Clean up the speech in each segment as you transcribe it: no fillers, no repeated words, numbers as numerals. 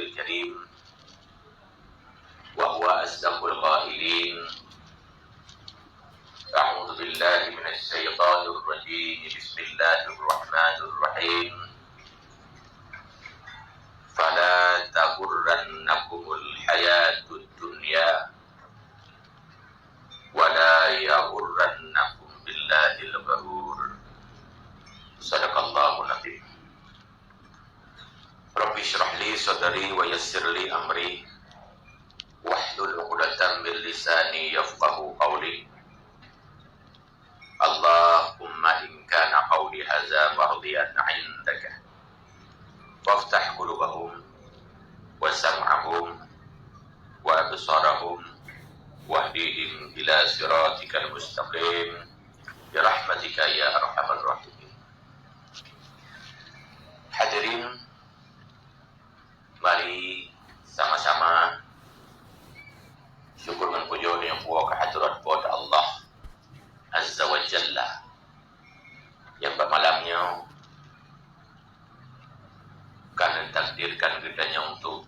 الكريم وهو أصدق القائلين أعوذ بالله من الشيطان الرجيم بسم الله الرحمن الرحيم فلا تغرنكم الحياة الدنيا ولا يغرنكم بالله الغرور صدق الله العظيم رب اشرح لي صدري ويسر لي أمري واحلل عقدة من لساني يفقهوا قولي اللهم إن كان قولي هذا مرضيا عندك فافتح قلوبهم وسمعهم وأبصارهم واهديهم إلى صراطك المستقيم برحمتك يا أرحم الراحمين. Hadirin, mari sama-sama syukur dan puji yang buah kehadirat kepada Allah Azza wa Jalla yang bermalamnya kan takdirkan kitanya untuk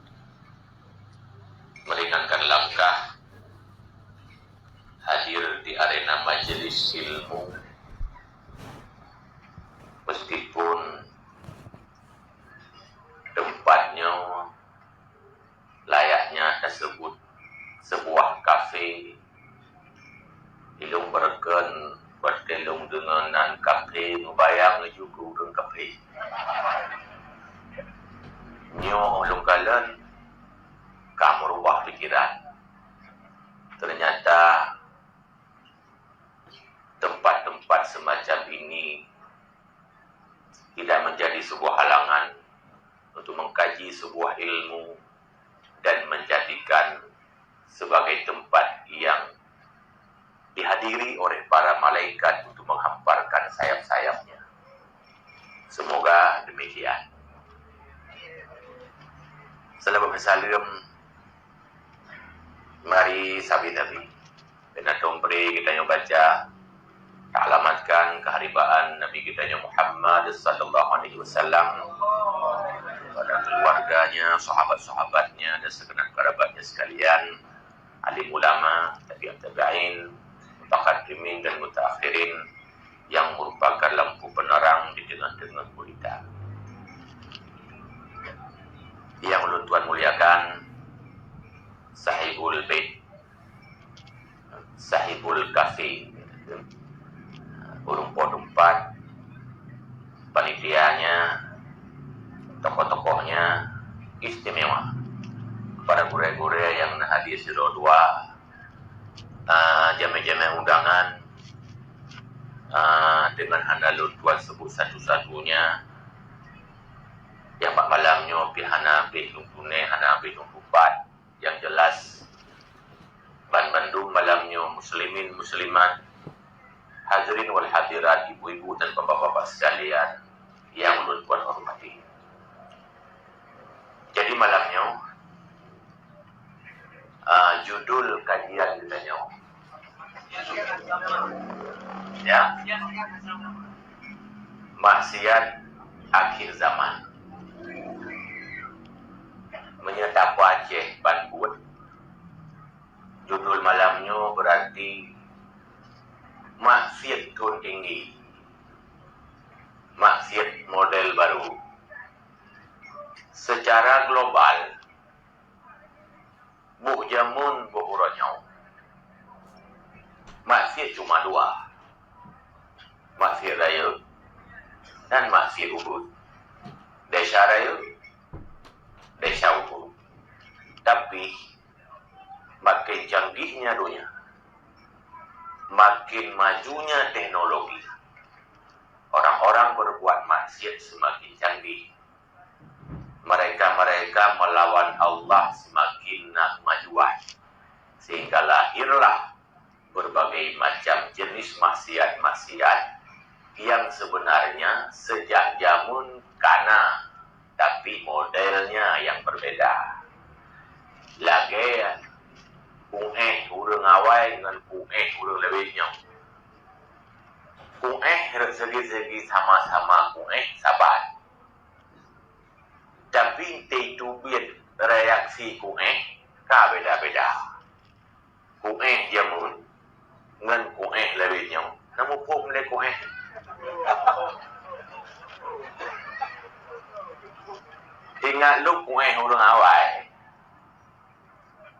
meringankan langkah hadir di arena majelis ilmu, meskipun tempatnya layaknya tersebut sebuah kafe. Ilung berken berkelung dengan kafe, membayang juga dengan kafe. Nyo ulung kalan kamu rubah pikiran. Ternyata tempat-tempat semacam ini tidak menjadi sebuah halangan untuk mengkaji sebuah ilmu dan menjadikan sebagai tempat yang dihadiri oleh para malaikat untuk menghamparkan sayap-sayapnya. Semoga demikian. Salam salam, mari sabi-sabi dan tompre kita yang baca alamatkan keharibaan Nabi kita yang Muhammad sallallahu alaihi wasallam pada keluarganya, sahabat-sahabatnya dan segenap kerabatnya sekalian, alim ulama, tabi'in, mutaqaddimin dan mutaakhirin yang merupakan lampu penerang di tengah-tengah gulita. Yang ulun tuan muliakan, sahibul bait, sahibul kafe, urung tempat, panitianya, tokoh-tokohnya istimewa. Para gure-gure yang hadir dua jam-jam undangan, dengan handalun tuan sebut satu-satunya, yang pak malamnya pihana P24, yang jelas ban Bandung malamnya muslimin muslimat, hadirin wal hadirat, ibu-ibu dan bapak-bapak sekalian yang ulun tuan hormati. Jadi malamnya judul kajian kita ya, maksiat akhir zaman. Menyetap Aceh Banbut. Judul malamnya berarti maksiat tun tinggi, maksiat model baru. Secara global, buh jamun buhurannya, maksiat cuma dua, maksiat raya dan maksiat ubud. Desa raya, desa ubud. Tapi makin canggihnya dunia, makin majunya teknologi, orang-orang berbuat maksiat semakin canggih. Mereka melawan Allah semakin majuan, sehingga lahirlah berbagai macam jenis maksiat-maksiat yang sebenarnya sejak zaman kana, tapi modelnya yang berbeda. Lagi urang awai dengan urang lebihnya. Segi-segi sama-sama sabat. Tapi itu biar reaksi kueh ka beda-beda. Kueh jamun ngan kueh lebih nyong. Namu pun le kueh. Ingat lu kueh urang awal.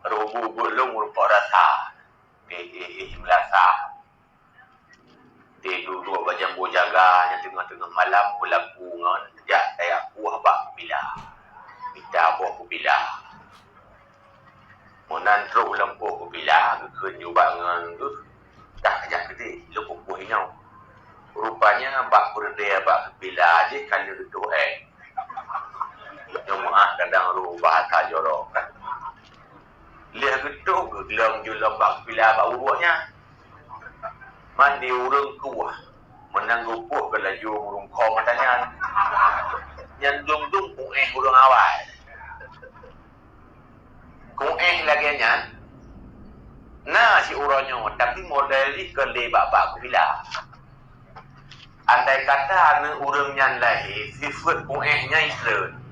Rubu bulung rupa rasa. Melasa. Tidur dua bajang bojaga yang tengah-tengah malam berlaku ngon. Ya, saya buah bak bila. Kita buah bila. Menantru lempuh bila. Kekenyu bangun tu. Dah kejap keti. Lupa buah inau. Rupanya bak berdaya bak bila je kan dia duduk Yang maaf kadang ru bahasa jorok kan. Lihat gedung ke gelang julang bak bila bak urutnya. Mandi urung kuah. Menangguh puh ke laju urung kau matanya. Yang dung-dung kueh urung awal. Kueh lagi nya. Nah si uronyo. Tapi model ni ke lebak-bak bila. Andai kata ane urung nyan lahir. Sifat kuehnya Islam.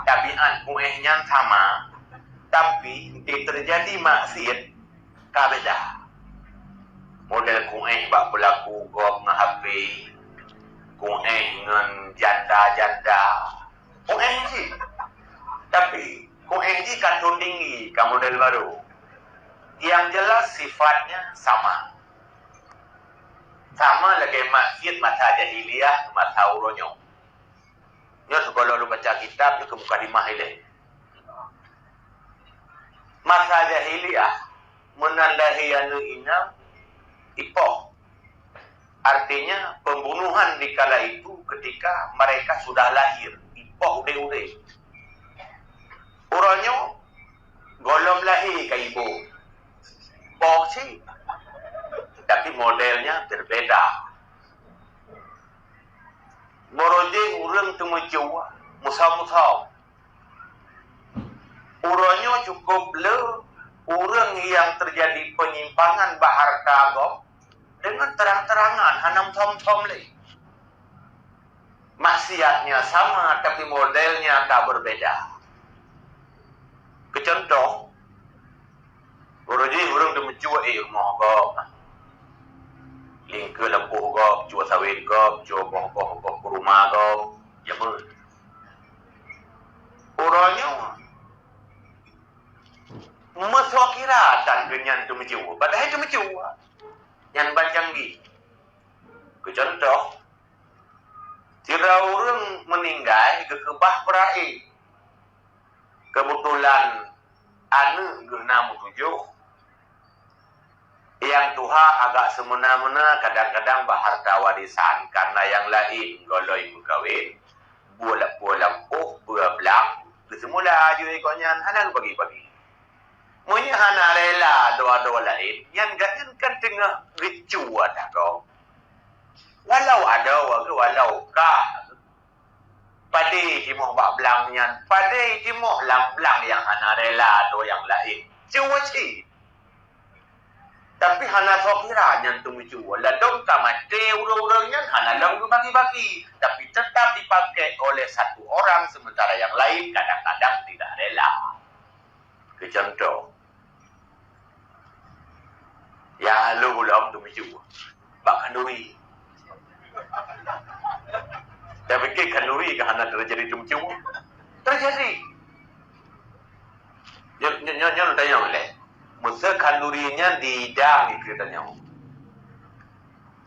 Tabiat kuehnya sama. Tapi terjadi maksiat. Kabeda. Model kueh bak berlaku gom dengan HP. Kueh dengan janda-janda. Kueh je. Tapi kueh je kantun tinggi ke model baru. Yang jelas sifatnya sama. Sama lagi maksiat masa jahiliyah masa uronyo. Nyo kalau lu baca kitab ni ke muka dimah ini. Masa jahiliyah menandai anu inang ipoh. Artinya pembunuhan di kala itu ketika mereka sudah lahir. Ipoh udah-udah. Uronyo golom lahir ke ibu. Poh sih. Tapi modelnya berbeda. Borojeng urang temu Jawa. Musau-musau. Uronyo cukup le. Urang yang terjadi penyimpangan baharta agam. Dengan terang-terangan, hanam tom-tom le. Maksiatnya sama, tapi modelnya tak berbeda. Kecontoh, Guruji urang tu mencuat rumah kau. Lingke lempuh kau, cuat sawit kau, cuat boh-boh ke rumah kau. Ya pun. Urangnya, mesok kira dan kenyan tu mencuat. Padahal tu mencuat. Yang bancanggi. Kecontoh, tira orang meninggal ke kebah perai. Kebetulan anak ke-67. Yang Tuhan agak semena-mena kadang-kadang berharta warisan. Karena yang lain goloi berkahwin. Buah lampuh, buah belang. Kesemula aja ikutnya anak bagi-bagi. Munya hana rela doa-doa lain. Yang kan tengah ricu ada kau. Walau ada walau kah. Padi timuh bak belangnya. Padi timuh belang yang hana rela doa yang lain. Cuba sih. Tapi hana sokira yang temu cuba. Ladong kamate urang-urangnya hana lang bagi-bagi. Tapi tetap dipakai oleh satu orang. Sementara yang lain kadang-kadang tidak rela. Kecontoh. Ya lu belum tu maju. Bak kanduri. Saya fikir kanduri kerana terjadi tu maju. Terjadi. Nyo tanya oleh. Musa kandurinya di dang itu tanya.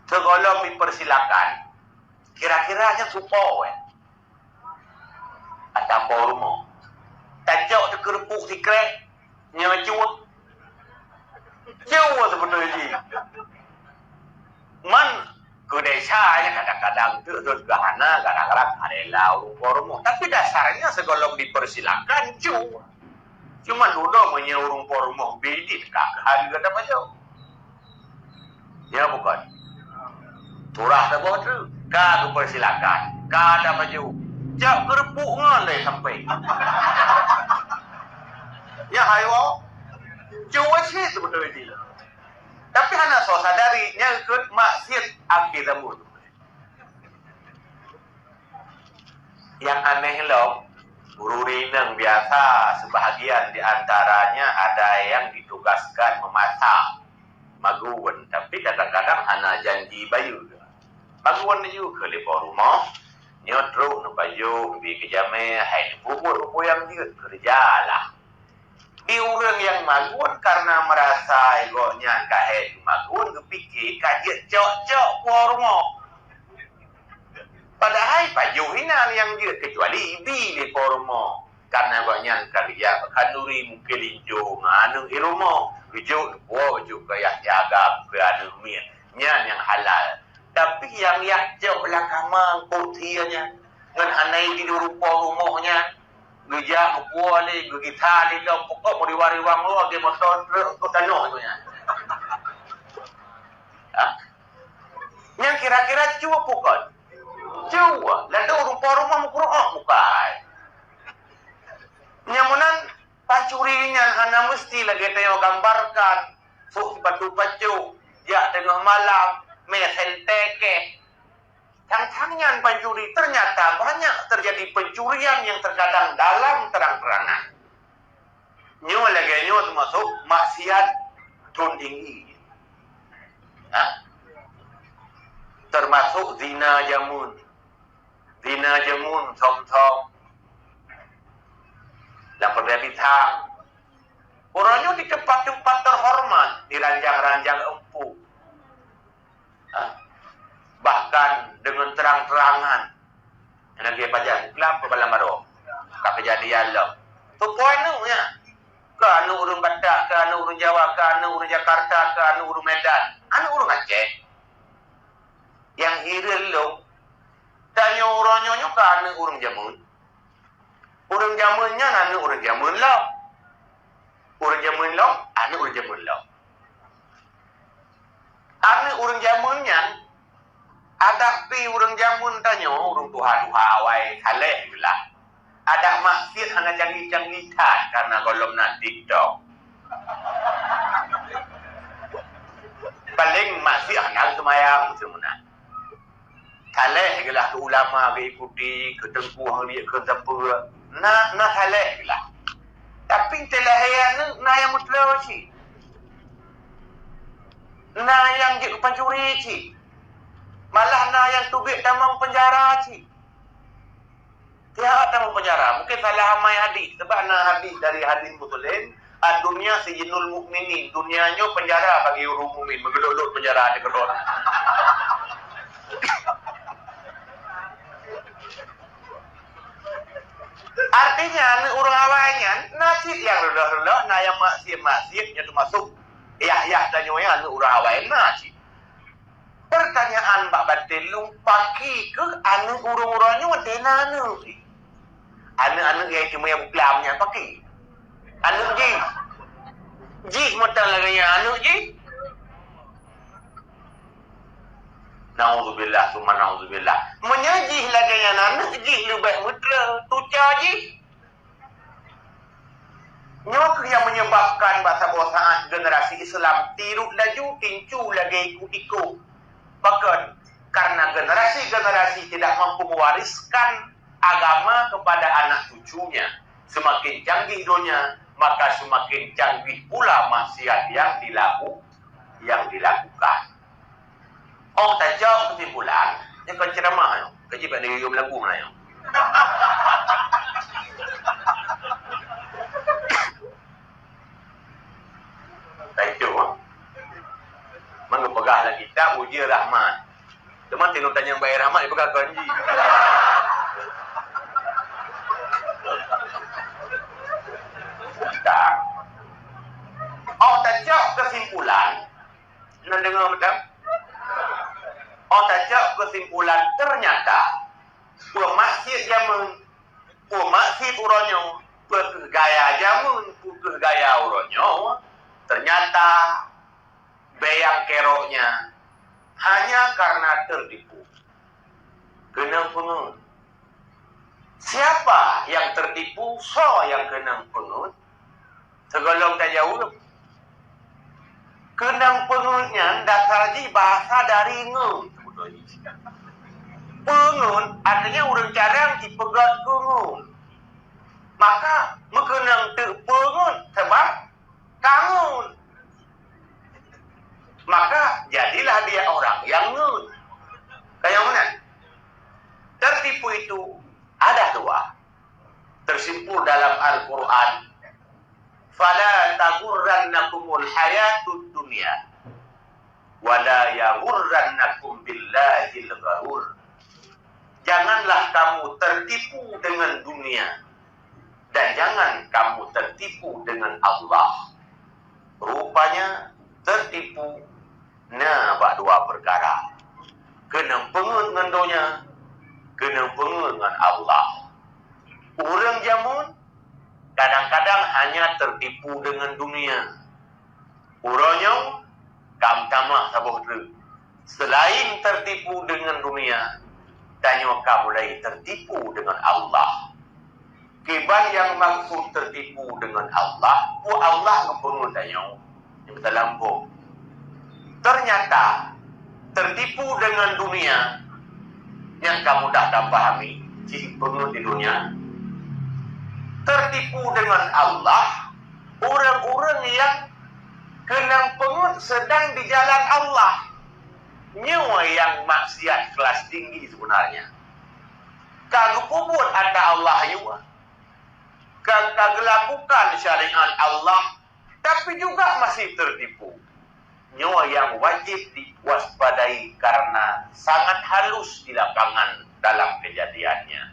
Segala dipersilakan. Kira-kiranya supo Ada rumah. Tajak tu kerupuk sikret. Nyo cuak. Jauh sebenarnya. Man ke desanya kadang-kadang terus gahana, kadang-kadang ada urung-urung. Tapi dasarnya segolong dipersilakan jauh. Cuma dulu punya urung-urung bidit kagak juga dapat jauh. Ya bukan. Turah tak boleh. Kagak dipersilakan. Kagak dapat jauh. Jak kerupuk ngalai sampai. Ya hayo. Jauh sih sebenarnya. Tapi anak so sadari nyangkut maksiat akhir zaman. Yang aneh loh, Guru rineng biasa sebahagian di antaranya ada yang ditugaskan memasak maguan, tapi kadang-kadang hanya janji bayu. Maguan juga di rumah, nyodruk nu bayu, bi kejame, hai bubur yang dia kerja lah. Di orang yang maguan karena merasa egonya kahet maguan, kepikir kajet cok-cok rumah. Padahal pajuhinan yang dia kecuali ibi di pormo karena banyak kerja kanuri mungkin linjo anu iromo ujuk juga ya jaga ke anu nyan yang halal tapi yang jauh belakang putianya ngan anai di rupa rumahnya geja kuali gita di pokok mau diwari wang lo ge motor ke kano itu nya yang kira-kira cukup kan Jawa, lalu rupa-rupa mukurok mukai. Nyamunan pancurinya hana mesti lagi tayo gambarkan. Fuk batu-batu, ya tengah malam, mesenteke. Tang-tangnya pancuri ternyata banyak terjadi pencurian yang terkadang dalam terang-terangan. Nyo lagi nyo termasuk maksiat tun tinggi. Termasuk zina jamun. Zina jamun som-som. Dan perdebitang. Orangnya di tempat-tempat terhormat. Di ranjang-ranjang empu. Bahkan dengan terang-terangan. Yang dia pajak. Kenapa balam baru? Tak kejadian lah. Itu poin tu ya. Ke anu urung Batak, ke anu urung Jawa, ke anu urung Jakarta, ke anu urung Medan. Anu urung Aceh. Yang hiril lo. Tanya orangnya ke anu urung jamun. Urung jamunnya anu urung jamun lo. Urung jamun lo, anu urung jamun lo. Anu urung jamunnya, ada pi urung jamun tanya urung tuha-tuha awai saleh lah. Ada maksud hanya canggih-canggihan karena golong nak TikTok. Paling maksud hanya semayang semua. Saleh gelah ke ulama ke ikuti ke tengkuh dia ke siapa na saleh gelah tapi telah na yang mutlaw si na yang jadi pencuri si malah na yang tubik tamang penjara si tiada tamang penjara mungkin salah amai hadis sebab na hadis dari hadis muslim dunia sijinul mukminin dunianya penjara bagi orang mukmin mengeluk penjara di kedua. Artinya orang awalnya nasib yang rendah-rendah nah yang maksib-maksibnya termasuk ya tanya orang awalnya nasib. Pertanyaan Mbak Batin lu paki ke anu urang-urangnya wadena anu. Anu yang cuma yang buklamnya paki. Anu jis mata lagi anu jis. Na'udzubillah summa na'udzubillah. Menyajih lagi yang anak jih lebih mutra tuca jih. Nyok yang menyebabkan bahasa saat generasi Islam tiruk laju tincu lagi ikut-ikut. Bahkan karena generasi-generasi tidak mampu mewariskan agama kepada anak cucunya. Semakin canggih dunia, maka semakin canggih pula maksiat yang dilakukan. Oh, tak jauh kesimpulan. Yang kau ceramah tu. Kejip ada yang lagu mana yang. Tak itu. Mangga pegah lagi kita uji Rahman. Cuma tengok tanya Mbak Rahman, dia pegang ganji. Tak. Oh, tak jauh kesimpulan. Nak dengar betul? Tajak kesimpulan ternyata pemaksud jamun pemaksud uronyo gaya jamun gaya uronyo ternyata bayang keroknya hanya karena tertipu. Kenang siapa yang tertipu so yang kenang pengut segolong tak jauh. Kenang pengutnya dasar di bahasa dari ngum. Pengun artinya orang carang dipegat pengun. tertipu itu ada dua. Tersimpul dalam Al-Quran. Fala taghurrannakumul hayatud dunya wala yaghurrannakum billahil gharur. Janganlah kamu tertipu dengan dunia dan jangan kamu tertipu dengan Allah. Rupanya tertipu bak dua perkara. Kena pengen dengan dunia, kena pengen dengan Allah. Orang jamun kadang-kadang hanya tertipu dengan dunia. Orangnya kam tamak sabuh tu. Selain tertipu dengan dunia, tanya kamu mulai tertipu dengan Allah. Kiban yang maksud tertipu dengan Allah, Allah ngepengun tanya yang terlampau. Ternyata tertipu dengan dunia yang kamu dah pahami, ciri pengun di dunia. Tertipu dengan Allah, orang-orang yang kena pengut sedang di jalan Allah. Nyawa yang maksiat kelas tinggi sebenarnya. Kagak puput ada Allah juga. Kagak lakukan syariat Allah, tapi juga masih tertipu. Nyawa yang wajib diwaspadai karena sangat halus di lapangan dalam kejadiannya.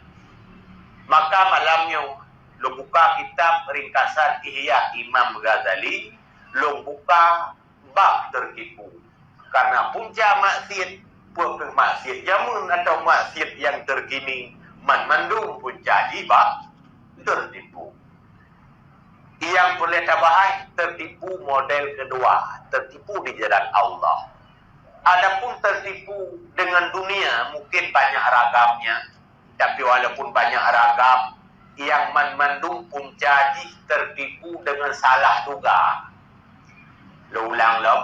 Maka malamnya lo buka kitab ringkasan Ihya Imam Ghazali, lo buka bab tertipu. Karena punca maksiat jamun atau maksiat yang terkini mandum punca jibak tertipu. Yang boleh tabahai tertipu model kedua, tertipu di jalan Allah. Adapun tertipu dengan dunia mungkin banyak ragamnya, tapi walaupun banyak ragam, yang mandum puncaji tertipu dengan salah duga. Lo ulang lo.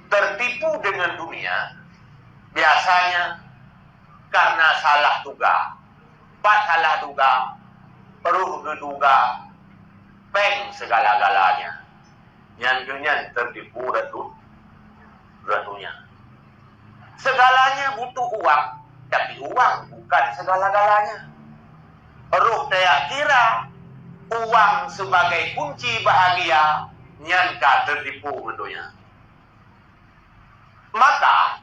Tertipu dengan dunia biasanya karena salah duga. Pas salah duga, peruh geduga, peng segala-galanya. Nyan tertipu ratunya. Segalanya butuh uang, tapi uang bukan segala-galanya. Ruh saya kira uang sebagai kunci bahagia, nyangka tertipu mendonya. Maka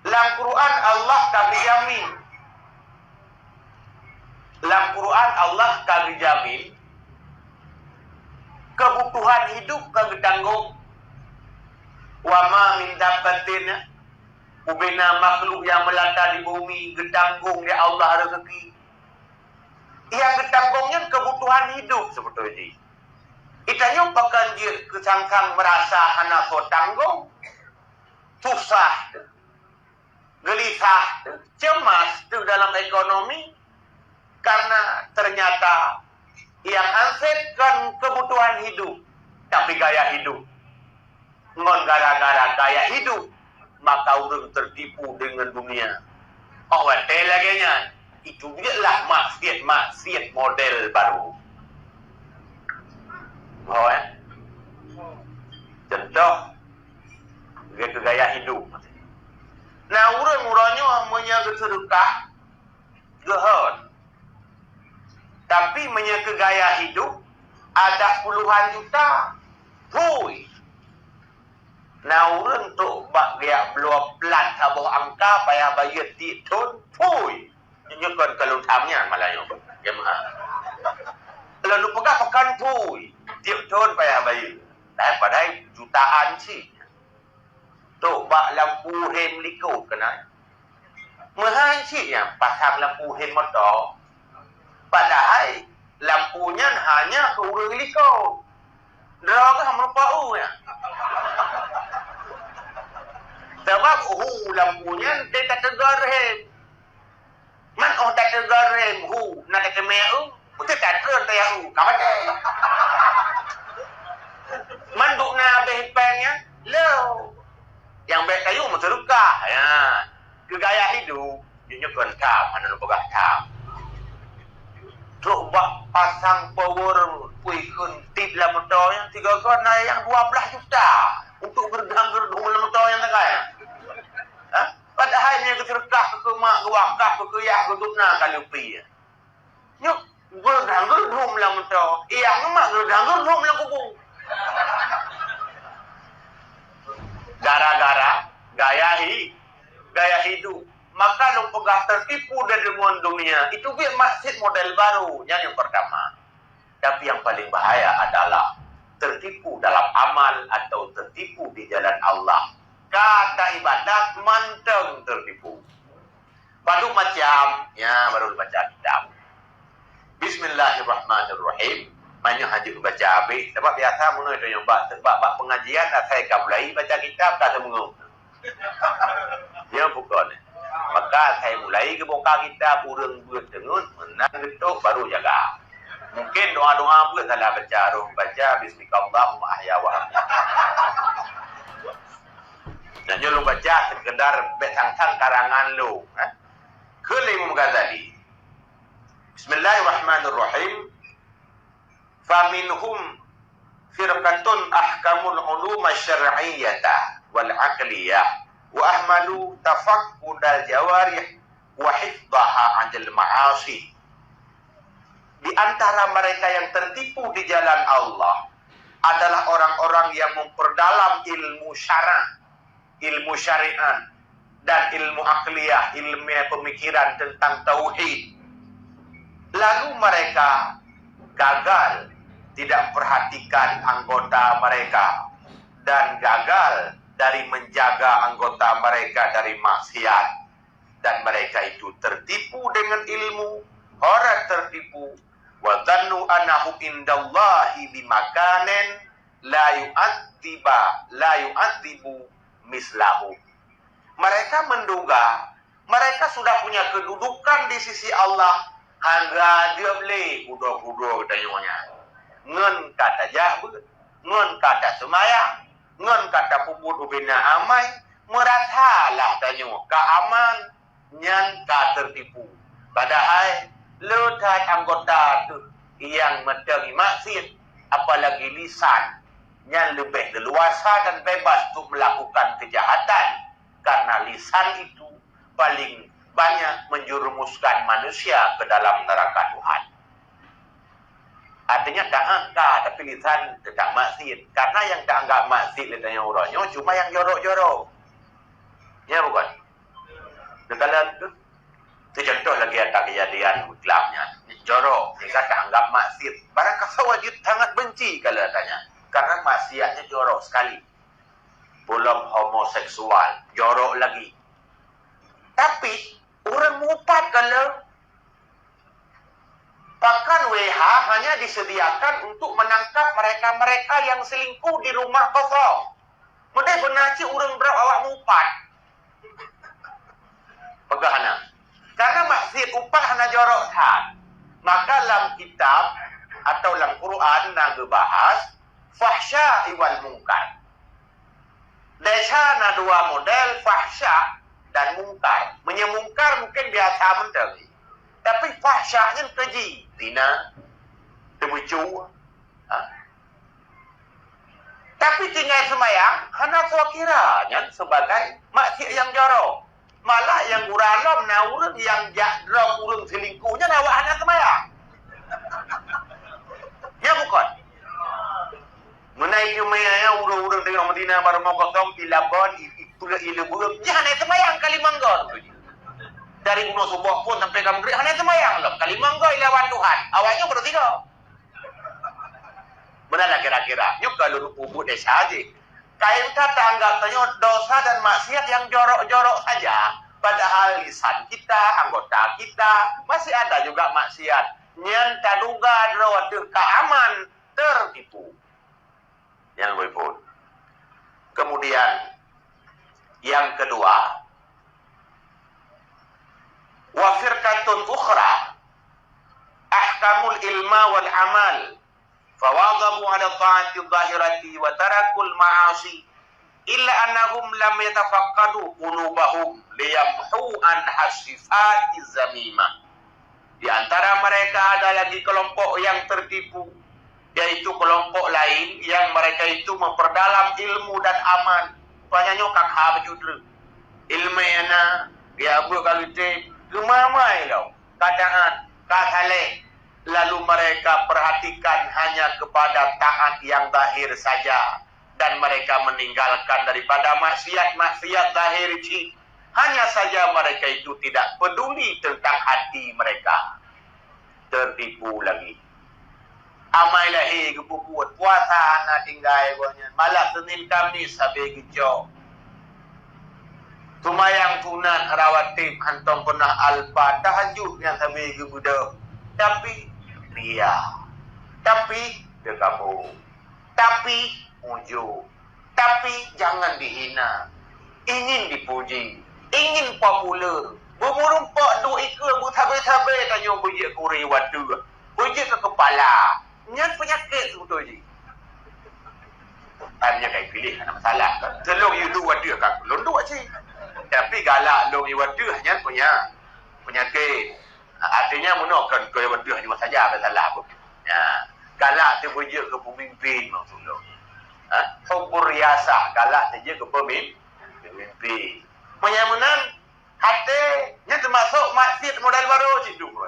dalam Quran Allah kami jamin. Dalam Quran Allah kami jamin kebutuhan hidup kami tanggung. Wa ma min dabbatin ubina makhluk yang melata di bumi getanggung ya Allah rezeki. Yang ditanggungnya kebutuhan hidup sebetulnya. Itanya pakanjir kesangkang merasa anak so tanggung, susah, gelisah, cemas tu dalam ekonomi karena ternyata yang ansepkan kebutuhan hidup, tapi gaya hidup. Ngon gara-gara gaya hidup, maka orang tertipu dengan dunia. Oh, betul lagi nya. Itu lah maksiat model baru. Oh ya. Contoh gaya hidup. Nah, orang-orangnya menjaga sedekah gehon. Tapi menjaga gaya hidup ada puluhan juta. Hui. Nah, orang tu bak dia belum pelat sabuh angka payah bayar titun. Hui. Nyukon kalau tamnya malah yang jemaah. Kalau lu pegang pui, tiap tahun payah bayar. Dan padahal jutaan sih. Tu bak lampu hem likut kena. Mahal sih yang pasang lampu hem motor. Padahal lampunya hanya ke urang likut. Dah kan merupa ya. Sebab lampunya dia tak tegar hem. Man tak tegar rem nak ke meu betul tak tegar tayau kapan man duk na behpengnya lo yang baik kayu menteruka ya kegaya hidup dia kan kam mana lu pegah kam coba pasang power kuikun tip lah motornya 3 gon yang 12 juta untuk berganggu dalam motor yang tak kaya. Padahal yang keserkah ke mak ke wakaf ke kuyah ke dukna kali upi. Nyuk gerdang-gerdum lah mentau. Iya ngemak gerdang-gerdum lah kubung. Gara-gara gaya hidup. Maka lu pegah tertipu dari dunia. Itu biar masjid model baru. Yang pertama. Tapi yang paling bahaya adalah tertipu dalam amal atau tertipu di jalan Allah. Kata ibadat manteng tertipu. Baru macam, ya baru baca kitab. Bismillahirrahmanirrahim. Banyak haji baca habis. Sebab biasa menurut itu yang sebab pengajian saya akan mulai baca kitab tak semua. Ya bukan. Maka saya mulai ke buka kitab urang buat dengun menang itu baru jaga. Mungkin doa-doa pun salah baca roh baca bismillahirrahmanirrahim ahya wa dan lu baca sekedar betang-tang karangan lu. Kelim Ghazali. Bismillahirrahmanirrahim. Faminhum firqatun ahkamul ulum asy-syar'iyyah wal 'aqliyah wa ahmalu tafaqqudal jawarih wa hifdhaha 'anil ma'asi. Di antara mereka yang tertipu di jalan Allah adalah orang-orang yang memperdalam ilmu syara', ilmu syariat dan ilmu akliyah, ilmu pemikiran tentang tauhid. Lalu mereka gagal tidak perhatikan anggota mereka dan gagal dari menjaga anggota mereka dari maksiat, dan mereka itu tertipu dengan ilmu, orang tertipu wa dhannu annahu indallahi bimakanin la yu'adzibu mislahu. Mereka menduga mereka sudah punya kedudukan di sisi Allah hingga dia beli kudo-kudo tanyanya. Ngen kata jahbut, ngen kata semayang, ngen kata puput ubina amai, meratalah tanyo keaman nyan ka tertipu. Padahal letak anggota tu yang mendengi maksiat, apalagi lisan yang lebih leluasa dan bebas untuk melakukan kejahatan, karena lisan itu paling banyak menjerumuskan manusia ke dalam neraka Tuhan. Artinya tak angkat, tapi lisan tetap maksiat. Karena yang tak anggap maksiat lisannya orangnya cuma yang jorok-jorok. Ya bukan? Kalau itu contoh lagi ada kejadian Islamnya jorok, sehingga tak anggap maksiat. Barang kasa wajib sangat benci kalau tanya. Karena maksiatnya jorok sekali. Belum homoseksual, jorok lagi. Tapi orang mupat kalau bahkan WH hanya disediakan untuk menangkap mereka-mereka yang selingkuh di rumah kosong. Mereka benar sih orang berapa awak mupat. Pegahana. Karena maksiat upah hanya jorok tak. Maka dalam kitab atau dalam Quran nak bahas fahsya wal munkar. Desa na dua model fahsya dan mungkar. Menyemungkar mungkin biasa menteri. Tapi fahsyanya keji. Zina, tebucu. Tapi tinggal semayang, hanya saya kiranya sebagai maksiat yang jorok. Malah yang uralam na urang yang jadrok urang selingkuhnya na awak hanya semayang. Ya bukan? Menaik kemayanya urang-urang tengok Madinah baru mau kosong ilabon itulah ilabun. Ya hanya semayang kali manggon. Dari Gunung Subuh pun sampai kamu hanya semayang loh. Kali manggon ilawan Tuhan. Awaknya berarti kau. Benar kira-kira. Yuk kalau ubud desa aja. Kain kata anggapnya dosa dan maksiat yang jorok-jorok saja. Padahal lisan kita, anggota kita masih ada juga maksiat. Nyen taduga drawat keaman tertipu. Yang lebih pun. Kemudian yang kedua, wa firqatun ukhra ahkamul ilma wal amal fawadabu ala ta'ati dhahirati wa tarakul ma'asi illa annahum lam yatafaqqadu qulubahum liyamhu an hasifati zamimah. Di antara mereka ada lagi kelompok yang tertipu, yaitu kelompok lain yang mereka itu memperdalam ilmu dan aman. Banyak nyokak ha bejudre. ilmu ana dia apa kalau itu gemamai tau keadaan kasaleh, lalu mereka perhatikan hanya kepada taat yang zahir saja dan mereka meninggalkan daripada maksiat zahir itu. Hanya saja mereka itu tidak peduli tentang hati mereka. Tertipu lagi. Amai lahi kebubuat puasa anak tinggal banyak. Malam Senin Kamis habis gejok. Tumayang tunat rawatib hantam pernah alfa tahajud yang habis kebudak. Tapi ria. Tapi dekabur. Tapi ujung. Tapi jangan dihina. Ingin dipuji. Ingin popular. Berumpak duk ikut bertabai-tabai tanya bujik kuri wadu. Bujik ke kepala. Nyat penyakit betul je. Tanya kayak pilih ada masalah. Selong you do wadu kan. Lunduk je. Tapi galak long you wadu hanya punya penyakit. Artinya menokkan kau wadu hanya saja masalah pun. Ya. Galak tu bujik ke pemimpin maksudnya. Hubbur riasah galak saja ke pemimpin. Penyamunan hati nya termasuk maksiat modal baru hidup bro.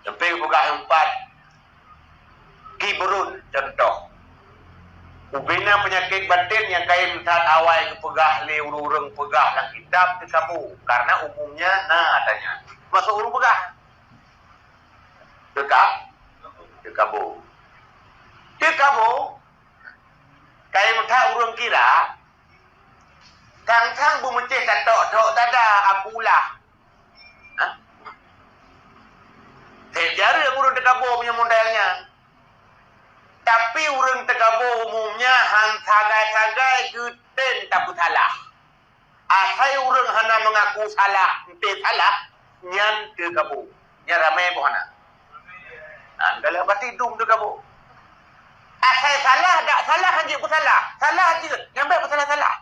Sampai buka empat kibrun contoh. Ubina penyakit batin yang kain saat awal kepegah le urung pegah lang kitab tersabu karena umumnya adanya. Masuk urung pegah. Dekabu. Kain tak urung kira Kang-kang bumeceh tatok tada akulah. Sejari urang tekabur punya modalnya. Tapi urang tekabur umumnya han sagai-sagai geden tak salah. Asai urang hana mengaku salah, ente salah, nyan tekabur. Nya ramai pohana. Kalau pasti dum tekabur. Asai salah, tak salah hanjik pun salah. Salah je, nyampe pun salah.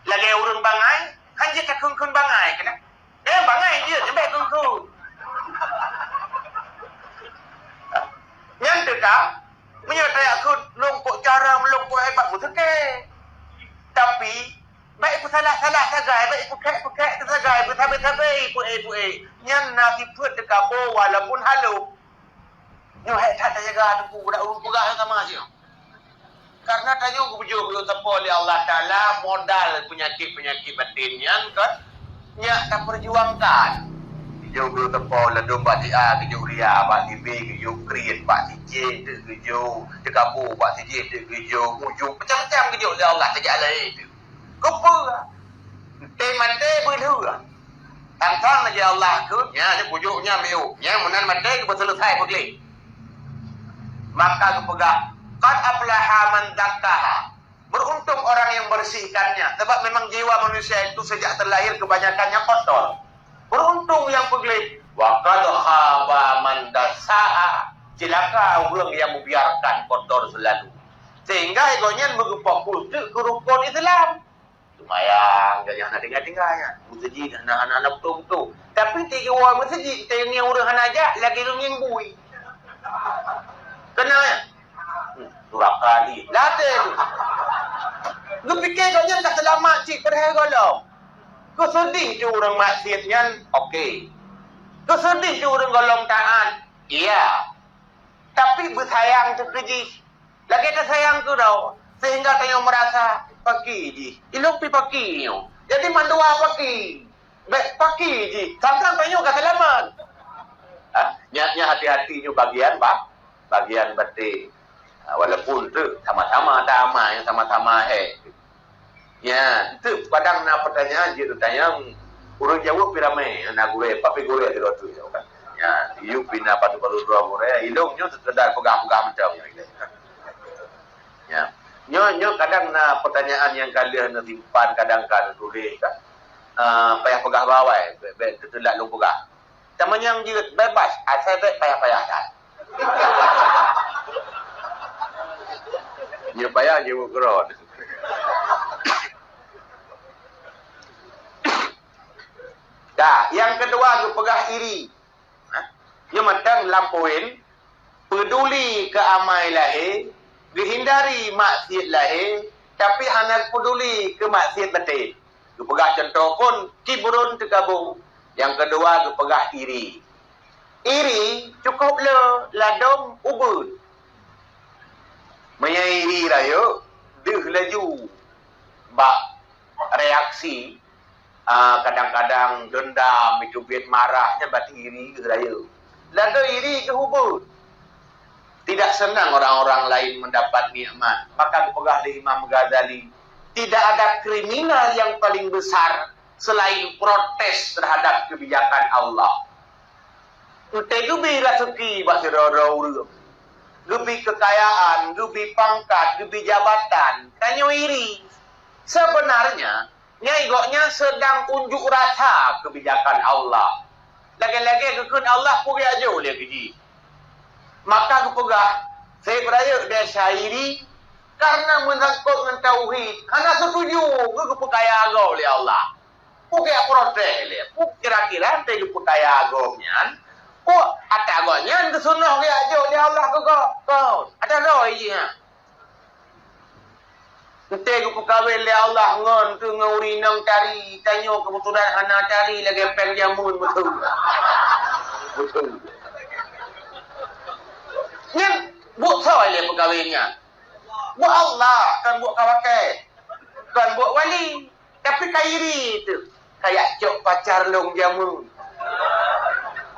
Lagi urang bangai, hanjik tak kun bangai kena. Bangai je, nyampe kun. Yang dekat, menyertai aku lompok cara melompok hebat pun sekej. Tapi, baik pun salah sagai, baik pun kek sagai, bertabai-tabai pun Yang nasi pun dekat walaupun halu. Nyuhek tak jaga aku, budak urung pegah sama je. Karena tanya bujur tepo oleh Allah Ta'ala modal penyakit-penyakit batin yang kan nyak tak perjuangkan. Bujur tepo ledum pak si A, bujur ria, pak si B, bujur kriit, pak si C, bujur dekabur, pak si J, bujur ujung. Macam-macam bujur oleh Allah Ta'ala itu. Kupu lah. Mati berdu lah. Tantang lagi Allah ke, nya bujurnya miu. Nya menan mati ke selesai pergi. Maka kepegah qad aflaha man zakkaha. Beruntung orang yang bersihkannya. Sebab memang jiwa manusia itu sejak terlahir kebanyakannya kotor. Beruntung yang pergi. Wa qad khaba man dassaha. Celaka orang yang membiarkan kotor selalu. Sehingga egonya bergefokus ke rukun Islam. Lumayan, jangan tinggal-tinggalnya. Masjid anak-anak betul-betul. Tapi tiga orang masjid, yang orang aja lagi yang bui. Kenal ya? Surah kali. Lada tu. Lu fikir kau yang tak selamat cik pada hari golong. Kau sedih tu orang maksiatnya, okey. Kau sedih tu orang golong taat, iya. Tapi bersayang tu keji. Lagi tak sayang tu tau. Sehingga kau merasa paki je. Ilok pi paki ni. Jadi mandua paki. Baik paki je. Sampai kau tak selamat. Nyatnya hati-hatinya bagian batin. Walaupun tu sama-sama damai yang sama-sama ya itu padang na pertanyaan je tanya urang Jawa pi ramai na gure papi gure di rotu kan ya iu pina patu-patu dua gure ilongnya sekedar pegang-pegang macam ya nyo kadang na pertanyaan yang kalian na simpan kadang-kadang tulis kan payah pegah bawai tetelak lu pegah tamanya yang jeut bebas asal payah-payah dah. Dia bayar je ukron. Dah, yang kedua tu pegah iri. Dia matang lampuin, peduli ke amai lahir, dihindari maksiat lahir, Tapi hana peduli ke maksiat betul. Ke pegah contoh pun kibrun tekabung. Yang kedua ke pegah iri. Iri cukup le ladom ubud. Menyairi raya deh laju bak reaksi kadang-kadang dendam itu biat marahnya bat iri ke raya. Lado iri ke ubud. Tidak senang orang-orang lain mendapat nikmat. Maka pegah di Imam Ghazali, tidak ada kriminal yang paling besar selain protes terhadap kebijakan Allah. Utai gubi rezeki bahasa rorau, gubi kekayaan, gubi pangkat, gubi jabatan, tanyo iri. Sebenarnya, nyai sedang unjuk rasa kebijakan Allah. Lagi-lagi kekun Allah puri aja oleh keji. Maka kepegah, saya beraya dia syairi, karena menyangkut dengan tauhid, karena setuju ke kepekaya agam oleh Allah. Pukul protes le, kira-kira nanti kepekaya agamnya, ada agamnya ke sunnah ke aja oleh Allah ke kau. Ada roh iya. Nanti kepekawai oleh Allah ngon tu nguri nang cari, tanya kebetulan hana cari lagi peng jamun betul. Betul. Yang buat saya le pegawainya. Buat Allah kan buat kawakai. Kan buat wali. Tapi kairi itu. Kayak cok pacar long jamu.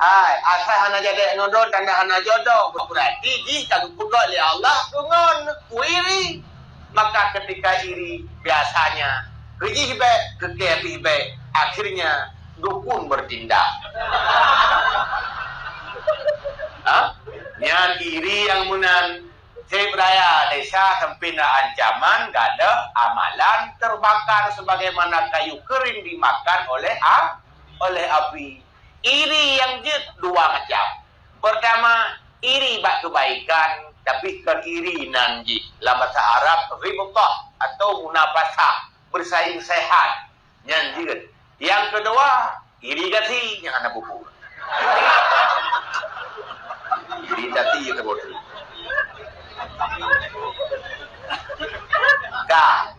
Asal hana jadi ngodon tanda hana jodoh. Berarti jika pegawai le Allah kungon kuiri. Maka ketika iri biasanya keji baik, kekepi baik. Akhirnya dukun bertindak. Nyan iri yang munan saya beraya desa sempina ancaman gada amalan terbakar sebagaimana kayu kering dimakan oleh api. Iri yang jut dua macam. Pertama, iri bak kebaikan tapi keirinan ji. Dalam bahasa Arab ributah atau munafasah, bersaing sehat. Nyan jut. Yang kedua, iri gasi yang anak buku. Iri tadi ya kebodohan. Kah,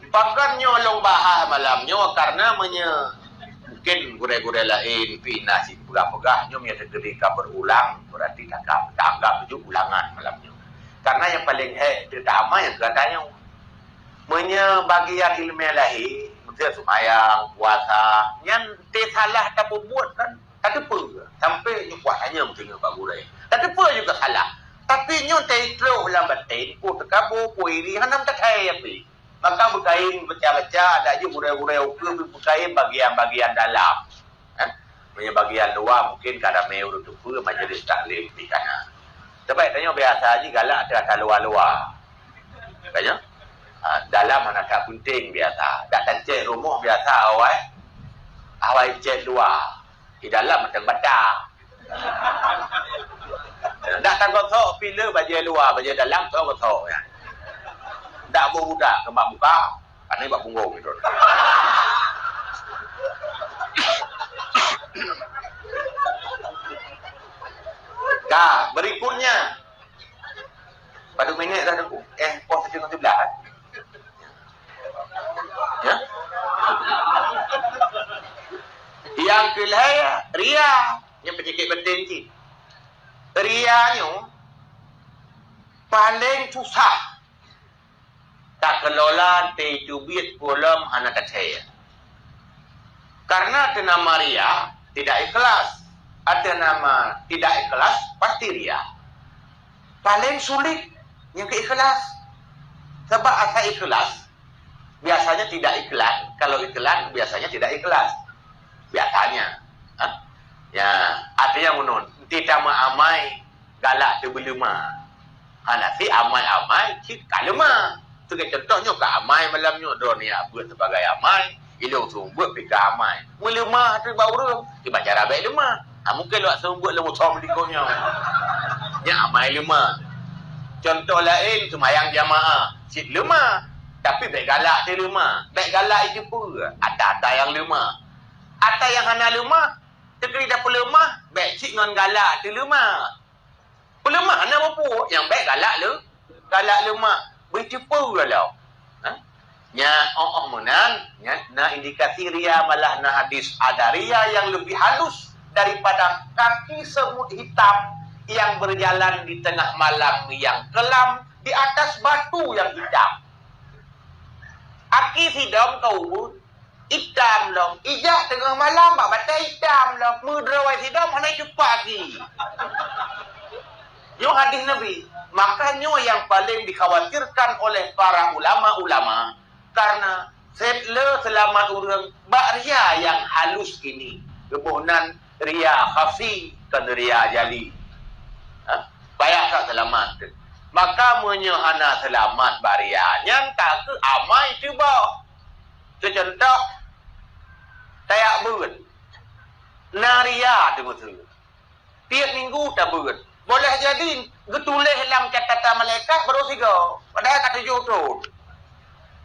bahkan nyolong bahas malamnya karena mungkin gure-gure lain pindah si pegah-pegahnya punya ketika berulang berarti tanggap itu ulangan malamnya. Karena yang paling terutama yang katanya bagian ilmiah lain, mesti semayang, puasa, yang salah tak buat kan. Tak apa sampai puasanya mesti Pak Guru. Tak apa juga salah. Tapi nyo terus dalam batin, tekabu, iri, hanam tak kaya api. Maka berkain baca-baca ada je gurau-gurau ke berkain bagian-bagian dalam. Punya bagian luar mungkin kada meu untuk ke majlis taklim di kana. Sebab tanya biasa aja galak ada luar-luar. Tanya? Dalam mana tak penting biasa. Dak tancik rumah biasa awai cek luar. Di dalam macam badak. Tak tak kotor pilih baju luar, baju dalam tu kotor ya. Tak budak kembang muka, kan ni bak punggung itu. Kah, berikutnya. Pada minit dah aku. Puasa dengan sebelah. Ya. Yang kelaya, ria. Yang penyakit batin ni. Rianya paling susah. Tak kelola tejubit kolam anak kecil. Karena ada nama ria, tidak ikhlas. Ada nama tidak ikhlas, pasti ria. Paling sulit yang keikhlas. Sebab asal ikhlas, biasanya tidak ikhlas. Kalau ikhlas, biasanya tidak ikhlas. Biasanya. Ya, ada yang menun. Tidak amai galak terbeluma. Nasi amai-amai, cik kalema. Itu contohnya ke amai malamnya. Dunia buat sebagai amai. Ilung sumbuh pika amai. Melemah tu baru. Dia cara baik lemah. Mungkin luak sumbuh lemah som dikonya. Ya amai lemah. Contoh lain semayang jamaah. Cik lemah. Tapi baik galak tu lemah. Baik galak itu pun. Ada yang lemah. Ada yang hana lemah. Tegeri dah pelemah. Baik cik dengan galak tu lemah. Pelemah hana apa? Yang baik galak le. Galak lemah. Bercepu kalau. nya menan nya na indikasi ria malah na hadis ada ria yang lebih halus daripada kaki semut hitam yang berjalan di tengah malam yang kelam di atas batu yang hitam. Aki sidom kau hitam long ijak tengah malam bak batai hitam long mudrawai sidom hanai cepat lagi. Yo hadis Nabi. Makanya yang paling dikhawatirkan oleh para ulama-ulama karena setle selamat orang bak ria yang halus ini. Kebohnan ria khafi kan ria jali. Bayar tak selamat. Maka menyehana selamat bak ria. Yang tak ke amai cuba. Secontoh tayak berat. Naria tu betul. Tiap minggu tak berat. Boleh jadi getulis dalam catatan malaikat baru 3. Padahal kat 7 tu.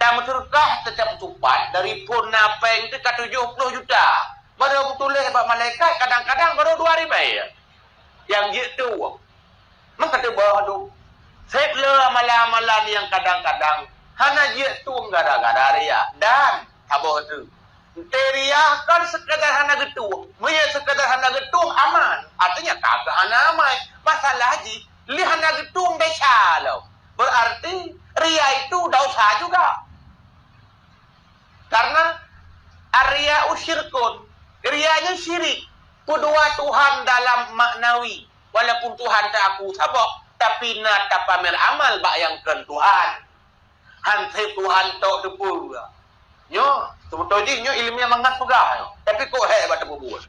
Dan berkah tetap cepat dari pun napeng tu kat 70 juta. Baru tulis buat malaikat kadang-kadang baru 2,000. Yang je tu. Maka tu bawah tu. Setlah amalan-amalan yang kadang-kadang hana je tu gara-gara ria. Dan abah tu. Teriak kan sekadar hana getuh. Mereka sekadar hana getuh aman. Artinya kagak hana amai. Masalah haji, li hana getuh beca loh. Berarti ria itu dosa juga. Karena ria usyirkun. Rianya syirik. Kedua Tuhan dalam maknawi. Walaupun Tuhan tak aku sabok. Tapi nak tak pamer amal bayangkan Tuhan. Hantai Tuhan tak depu. Nyo, sebetulnya nyo ilmiah mangat pegah. Tapi kok hebat tak buat.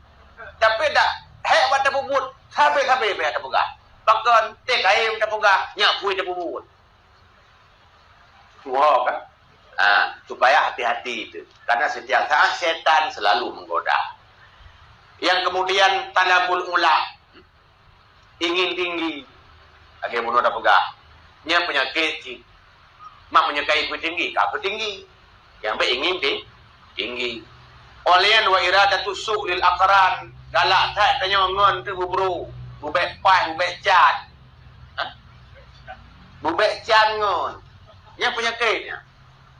Tapi dak hebat tak buat. Sampai-sampai tak pegah. Bahkan tek air tak pegah, nyak pui tak buat. Wah kan? Supaya hati-hati itu. Karena setiap saat setan selalu menggoda. Yang kemudian talabul ula. Ingin tinggi. Akhirnya bunuh tak pegah. Nyak penyakit cik. Mak menyukai ku tinggi, kau tinggi. Yang baik ingin tinggi. Olian wa iradatu su'lil aqran. Galak tak tanya ngon tu bubro. Bubek pai, bubek can. Bubek can ngon. Yang penyakitnya.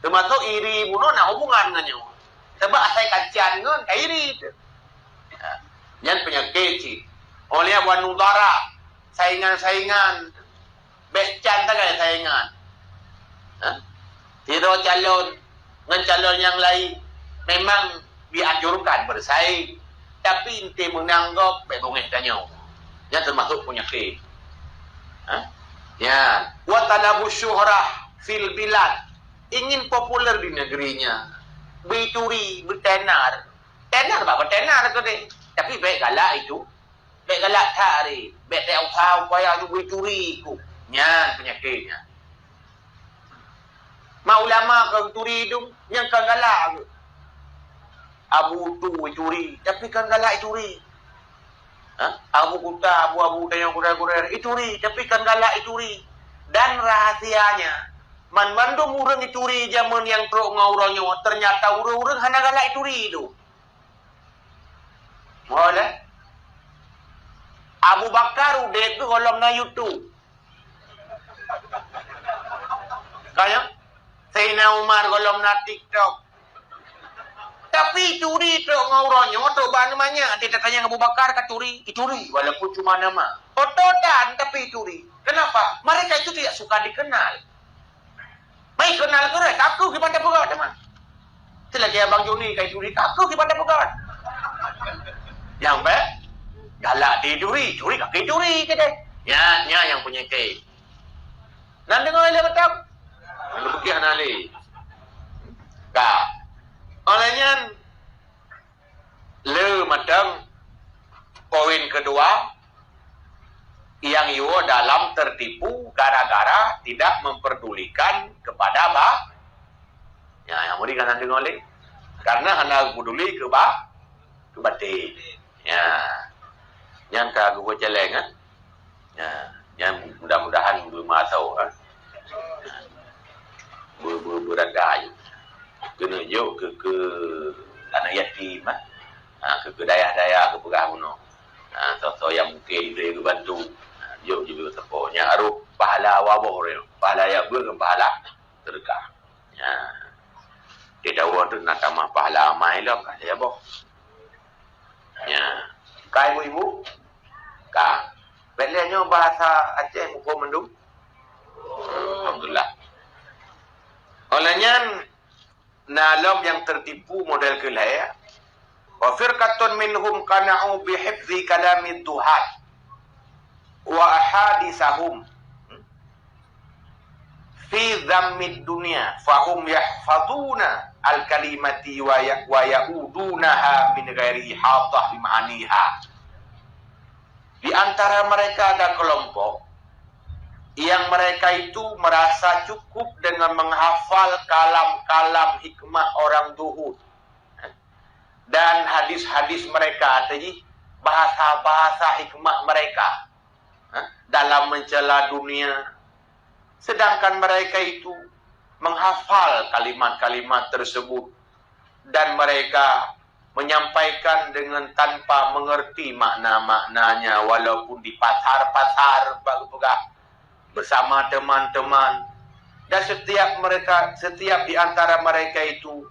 Termasuk iri bunuh nak hubungan dengannya. Sebab saya kacian ngon, iri tu. Yang penyakit cik. Olian wa nudara. Saingan-saingan. Bek can tak ada saingan. Tidak calon. Dengan calon yang lain memang dianjurkan bersaing, tapi inti menanggap begongeh tanya yang termasuk penyakit. Ya, wa talabu syuhrah fil bilad, ingin populer di negerinya, bercuri, bertenar. Tenar apa tenar tu deh, tapi baik galak itu, baik galak cari, baik tak usah upaya tu bercuri ku, nyan penyakitnya. Mak ulama kau curi itu yang kan galak. Abu tu curi, tapi kan galak curi. Abu kuta, abu-abu tayang kuda-kuda curi, tapi kan galak curi. Dan rahasianya, mandum urang curi zaman yang trok ngaurangnya, ternyata urang-urang hana galak curi itu. Boleh? Abu Bakar udah ke kolom na YouTube. Kayak Sayyidina Umar golong na TikTok. Tapi curi tu ngauronyo tu namanya. Tidak tanya Abu Bakar ke curi, curi walaupun cuma nama. Otodan tapi curi. Kenapa? Mereka itu tidak suka dikenal. Baik kenal kere, kaku gimana pegat teman. Selagi Abang Joni kayak curi, kaku gimana pegat. Yang baik galak di curi kaki curi ke deh. Ya yang punya ke. Nan dengar dia kata lu pergi anali. Kak. Olehnya le macam poin kedua yang yo dalam tertipu gara-gara tidak memperdulikan kepada ya yang muri kan dengar oleh karena hanya peduli ke batin. Ya. Yang ka gua celeng kan. Ya, yang mudah-mudahan belum masuk kan. Berada kena jauh ke tanah yatim ke daya-daya ke pegah bunuh so yang mungkin boleh bantu jauh juga sepoknya aruh pahala wabah pahala yang ber pahala terdekat Dia dawa tu nak tambah pahala amai lah. Kata ya boh. Ya. Kak ibu-ibu? Kak? Belianya bahasa Aceh muka mendung? Alhamdulillah. Olehnya nalom yang tertipu model kelaya. Wa firqatun minhum qana'u bihifzi kalamid duhat wa ahadisahum fi dhammid dunya fahum yahfaduna al-kalimati wa ya'udunaha min ghairi ihatah bima'aniha. Di antara mereka ada kelompok yang mereka itu merasa cukup dengan menghafal kalam-kalam hikmah orang zuhud dan hadis-hadis mereka, tadi bahasa-bahasa hikmah mereka dalam mencela dunia. Sedangkan mereka itu menghafal kalimat-kalimat tersebut dan mereka menyampaikan dengan tanpa mengerti makna-maknanya, walaupun di pasar-pasar bersama teman-teman. Dan setiap di antara mereka itu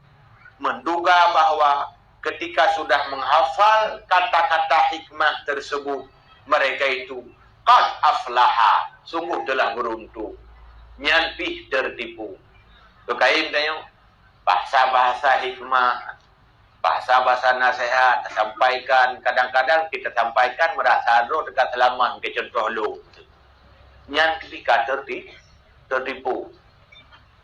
menduga bahwa ketika sudah menghafal kata-kata hikmah tersebut, mereka itu qad aflaha, sungguh telah beruntung, nyampih tertipu. Berkait dengan bahasa-bahasa hikmah, bahasa-bahasa nasihat, sampaikan, kadang-kadang kita sampaikan merasa roh dekat selamat, ke contoh lu. Nyan ketika tertipu.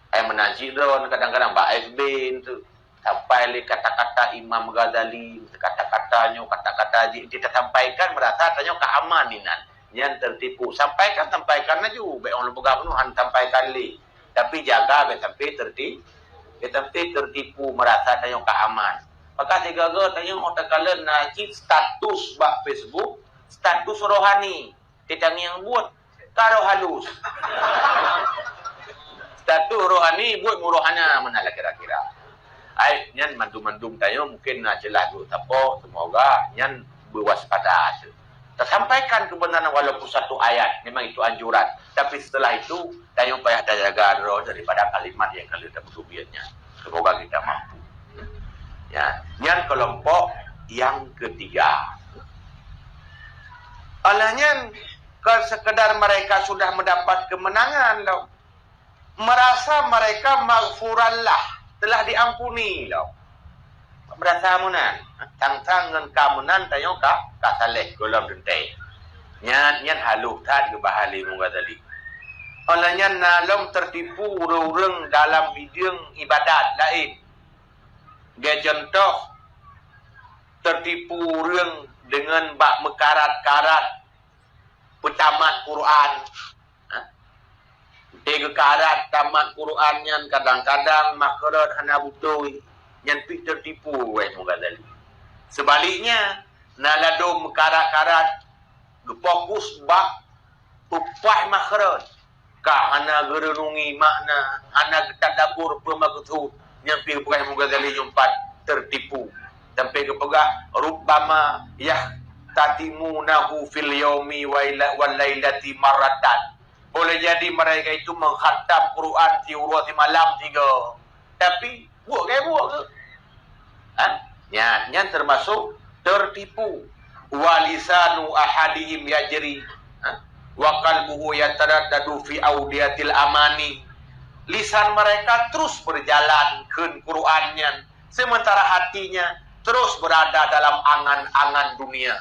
Menajik ron kadang-kadang Mbak FB itu sampai le kata-kata Imam Ghazali, kata-katanya, kata-kata kita sampaikan merasa tanya keamaninan. Nyan tertipu. Sampaikan aja. Baik orang lembaga penuhan sampaikan le. Tapi jaga sampai tertipu merasa tanya keaman. Maka tiga-tiga tanya otak kalian najib status bak Facebook, status rohani. Kita yang buat karo halus. Status rohani buat murohana mana lah kira-kira. Ai nyan mandum-mandum tayo mungkin nak jelas dulu tapo, semoga nyan berwaspada. Tersampaikan kebenaran walaupun satu ayat, memang itu anjuran. Tapi setelah itu tayo payah jaga roh daripada kalimat yang kalian dapat kerugiannya. Semoga kita mampu. Ya, nyan kelompok yang ketiga. Alahnya sekedar mereka sudah mendapat kemenangan loh. Merasa mereka maghfurallah, telah diampuni loh. Merasa amunan, tang-tang ngan kamunan tayo kasaleh golam dentai. Nyan haluh tad ke bahali munga tadi. Olehnya nalom tertipu urang dalam bidang ibadat lain. Dia contoh tertipu urang dengan bak mekarat-karat petamat Quran. Tiga karat tamat Quran yang kadang-kadang makarat hana butoi yang tertipu moga tadi. Sebaliknya nalado mekarat-karat fokus bak upah makarat ka hana gerenungi makna hana tadabbur pemaksud yang pi bukan moga tadi jumpat tertipu sampai kepegah rubbama tatimunahu fil yaumi wal lailati maratan. Boleh jadi mereka itu mengkhatam Quran di malam 3. Tapi buat ke? Nyan termasuk tertipu. Walisanu ahadihim yajri wa qalbuhu yataraddadu fi audiyatil amani. Lisan mereka terus berjalan ke Qurannya, sementara hatinya terus berada dalam angan-angan dunia.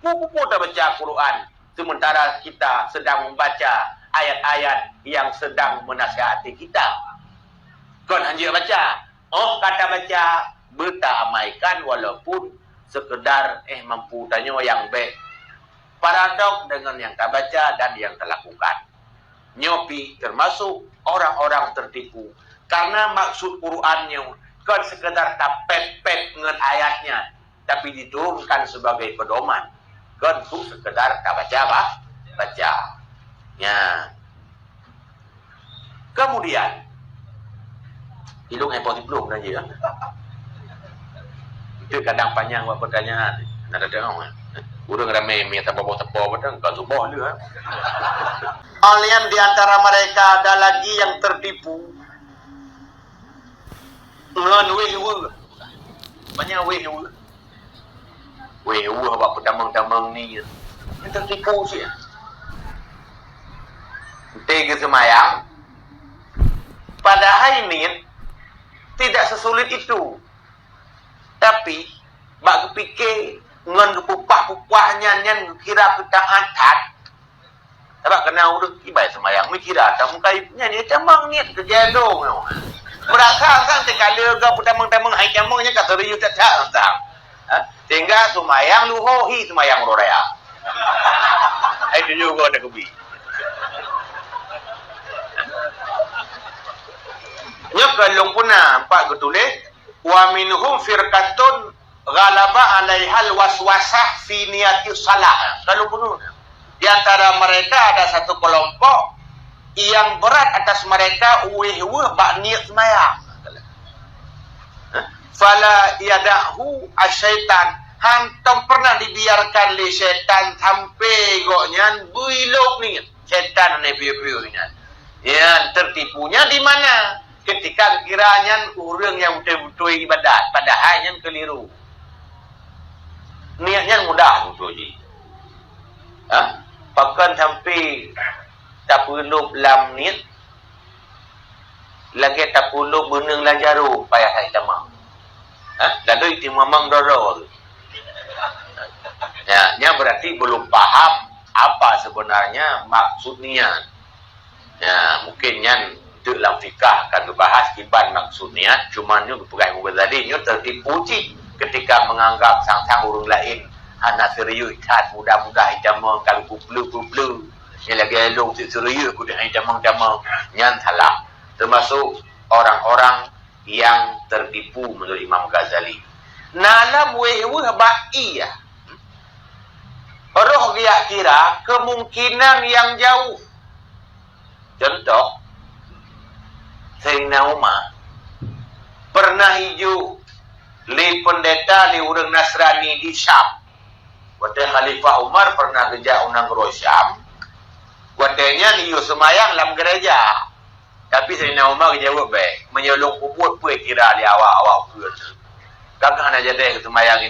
Buku tak baca Quran, sementara kita sedang membaca ayat-ayat yang sedang menasihati kita. Kau hanya baca, kata baca, bertamaikan walaupun sekedar mampu tanya yang baik. Paradok dengan yang tak baca dan yang terlakukan. Nyopi termasuk orang-orang tertipu. Karena maksud Qurannya kan sekedar tak pet-pet dengan ayatnya, tapi diturunkan sebagai pedoman. Kan itu sekedar tak baca. Ya. Kemudian hidung positif aja. Itu kadang panjang buat pertanyaan. Ada tengok. Urang ramai minta bawa-bawa padang enggak subuh dia. Alian di antara mereka ada lagi yang tertipu. ngan wewe banyak wewe apa pedamang-damang ni yang tertipu sih ke semayang padahal ini tidak sesulit itu tapi bak fikir ngan pupah-pupahnya nyan kira kita atat tak kena urut ibai semayang mikira tak mukaipnya ni camang ni kejelong merasa kan tekala ga pedamang-damang hai camangnya kata riu tak tak sehingga semayang luhohi semayang roraya itu juga ada kebi nya kalong puna pak getulis wa minhum firqatun ghalaba alaihal waswasah fi niyati salah kalau pun di antara mereka ada satu kelompok yang berat atas mereka uweh-uweh bak niat semayang fala yadahu asyaitan hantam pernah dibiarkan oleh syaitan sampai goknya builok ni syaitan ni piu-piu ni yang tertipunya di mana ketika kiranya orang yang betul-betul ibadat padahal yang keliru niatnya mudah betul je bahkan sampai tak perlu lam niat lagi tak perlu benang lanjaru payah saya tamam lalu itu memang dorol ya berarti belum paham apa sebenarnya maksudnya ya mungkin yang dalam fikah akan dibahas kiban maksudnya cuman nyu pegang Ghazali nyu tertipu cik ketika menganggap sang-sang urung lain hana serius kat mudah-mudah jamang kalau kuplu yang lagi elok serius ku dah jamang nyan salah termasuk orang-orang yang tertipu menurut Imam Ghazali nalam wewe ba'iyah roh dia kira kemungkinan yang jauh contoh Sayyidina Umar pernah hijau li pendeta li orang Nasrani di Syam waktu Khalifah Umar pernah kerja unang Syam waktunya liu semayang dalam gereja tapi Sayyidina Umar jawab baik menyolong kubur pun kira di awak-awak pun kakak nak jadi semayang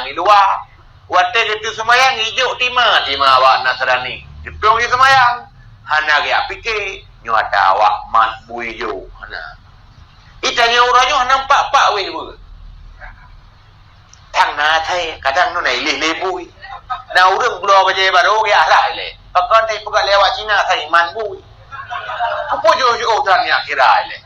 di luar waktu itu semayang hijau timah awak Nasrani jepung di semayang hana dia fikir nyata awak mat bui hijau hana itanya orangnya nampak pak weh bu thang na thay kadang nu nai le bui na urang blo ba je ba ro ya lah le pakon tai pegak lewat Cina thay man bui apa jo tanya kira le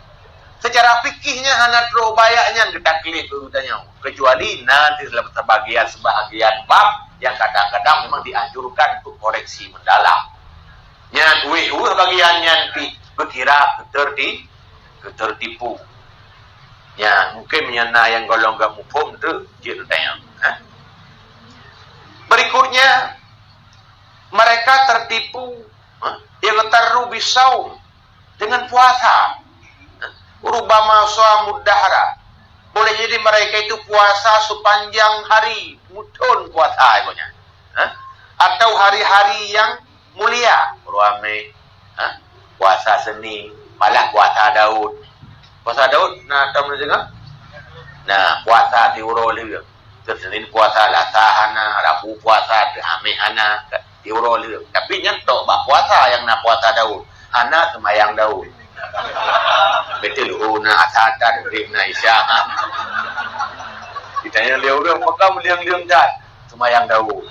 secara fikihnya hana tro bayaknya ditaklif urutanya kecuali nanti dalam sebahagian bab yang kadang-kadang memang dianjurkan untuk koreksi mendalam nyan bagian nyanti berkira ketertipu ya mungkin menyana yang golong gak mufum tu ceritanya berikutnya mereka tertipu yang taru bisaum dengan puasa rubama suamud dahra boleh jadi mereka itu puasa sepanjang hari mutun puasa ibunya atau hari-hari yang mulia ruame puasa Senin malah puasa Daud nah tahu dengar nah puasa diurol juga Senin puasa lasahana Rabu puasa amehana diurol juga tapi nyentok bak puasa yang nak puasa Daud anak semayang Daud betul na asata dari Malaysia ditanya dia orang pakam liang-liang kat semayang Daud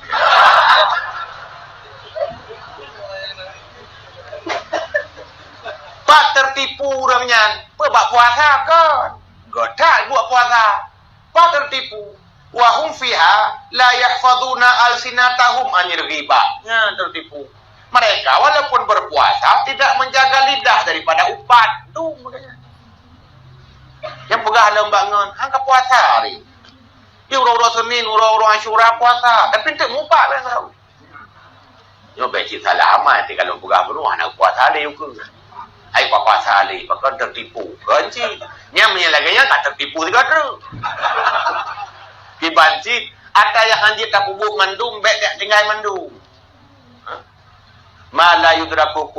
pak tertipu orangnya buat puasa kan godak buat puasa pak tertipu wahum fiha la yahfaduna alsinatahum anir ghibah tertipu mereka walaupun berpuasa tidak menjaga lidah daripada upat tu mudahnya yang pegah lembangan angka puasa hari dia urang-urang Senin urang-urang Asyura puasa tapi tak ngupat lah tahu yo becik salah amat kalau pegah penuh nak puasa hari ke ai puasa ali pakon tertipu kunci nya menyelaganya tak tertipu juga tu kibanci ada yang anjir tak bubuk mandum bek tak tinggal mandum ma la yudraku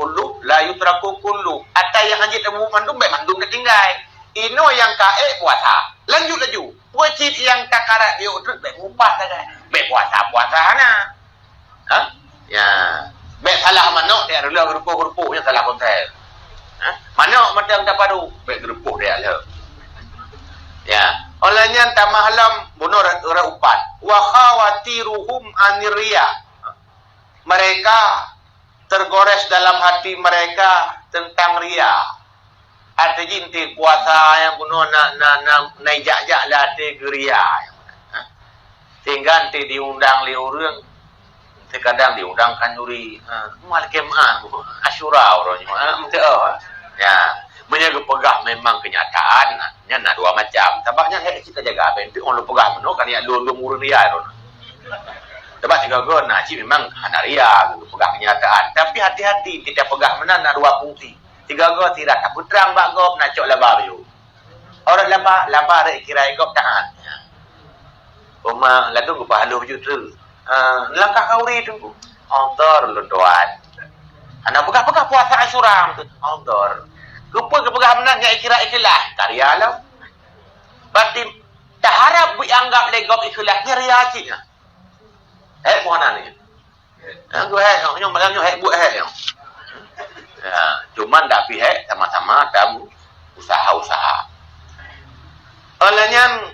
kullu ada yang anjir tak bubuk mandum bek mandum tak tinggal ino yang kae puasa. Lanjut laju. Wajib yang takarat dia utruk baik upah tak kan. Baik puasa na. Ha? Ya. Baik salah manok dia rela gerupuh-gerupuh yang salah konten. Ha? Manok macam tak padu, baik gerupuh dia lah. Ya. Olehnya tamahalam bunuh orang upan. Wa khawatiruhum aniria. Mereka tergores dalam hati mereka tentang ria. Ada jinti puasa yang bunuh nak naik-jak lah te geria. Sehingga nanti diundang li orang, terkadang diundang kanjuri, mal kemah, asyura orangnya, ya, menjaga pegah memang kenyataan, nya nak dua macam. Sebabnya kita jaga apa? Itu orang pegah meno kan ya lu murun ria orang. Sebab tiga gon, cik memang anak ria, pegah kenyataan. Tapi hati-hati tidak pegah mana nak dua fungsi. Tiga go tidak tak putrang bak go nak cok laba biu. Orang laba rek kira gop tahan. Oma lalu go pahalu jutu. Langkah kauri tu. Ondor lundoan. Anak pegah puasa Asyura tu. Ondor. Rupa pegah menang nya kira ikhlas. Karya lah. Berarti tak harap bu anggap legop ikhlas ni ria cik. Mana ni? Aku nyom malam nyom bu ya, cuman dak pihak sama-sama kamu usaha-usaha. Olehnya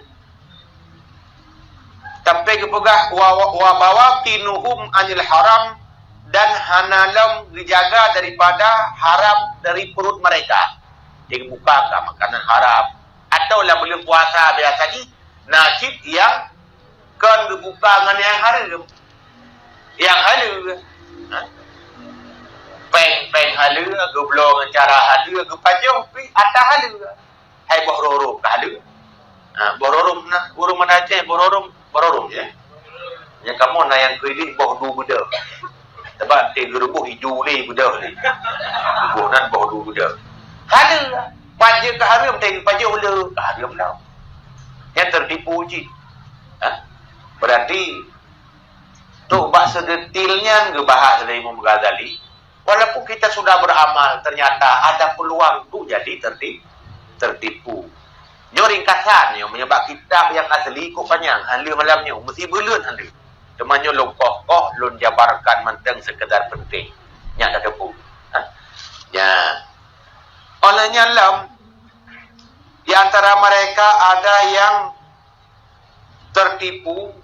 sampai kepegah wa bawatinuhum anil haram dan hanalam dijaga daripada haram dari perut mereka. Dia buka makanan haram atau lah belum puasa biasa ni nasib yang kan dibuka dengan yang haram. Yang halal. Peng halu, geblong cara halu, gepajong pi atas halu. Hai bororum ka halu. Bororum na urung mana Aceh bororum ya. Ya kamu na yang kuili boh du budak. Sebab te gerubuh hijau ni budak ni. Bukan boh du budak. Halu pajak ka harum te pajak hulu ka harum dah. Yang tertipu ji. Berarti tu bak sedetilnya ngebahas dari Imam Ghazali. Walaupun kita sudah beramal, ternyata ada peluang tu jadi tertipu. Nyo ringkasan nyo menyebab kitab yang asli kok panjang, halu malamnya mesti belun halu. Cuma nyo lokoh lun jabarkan menteng sekedar penting. Nya tak tepu. Ya. Olehnya lam di antara mereka ada yang tertipu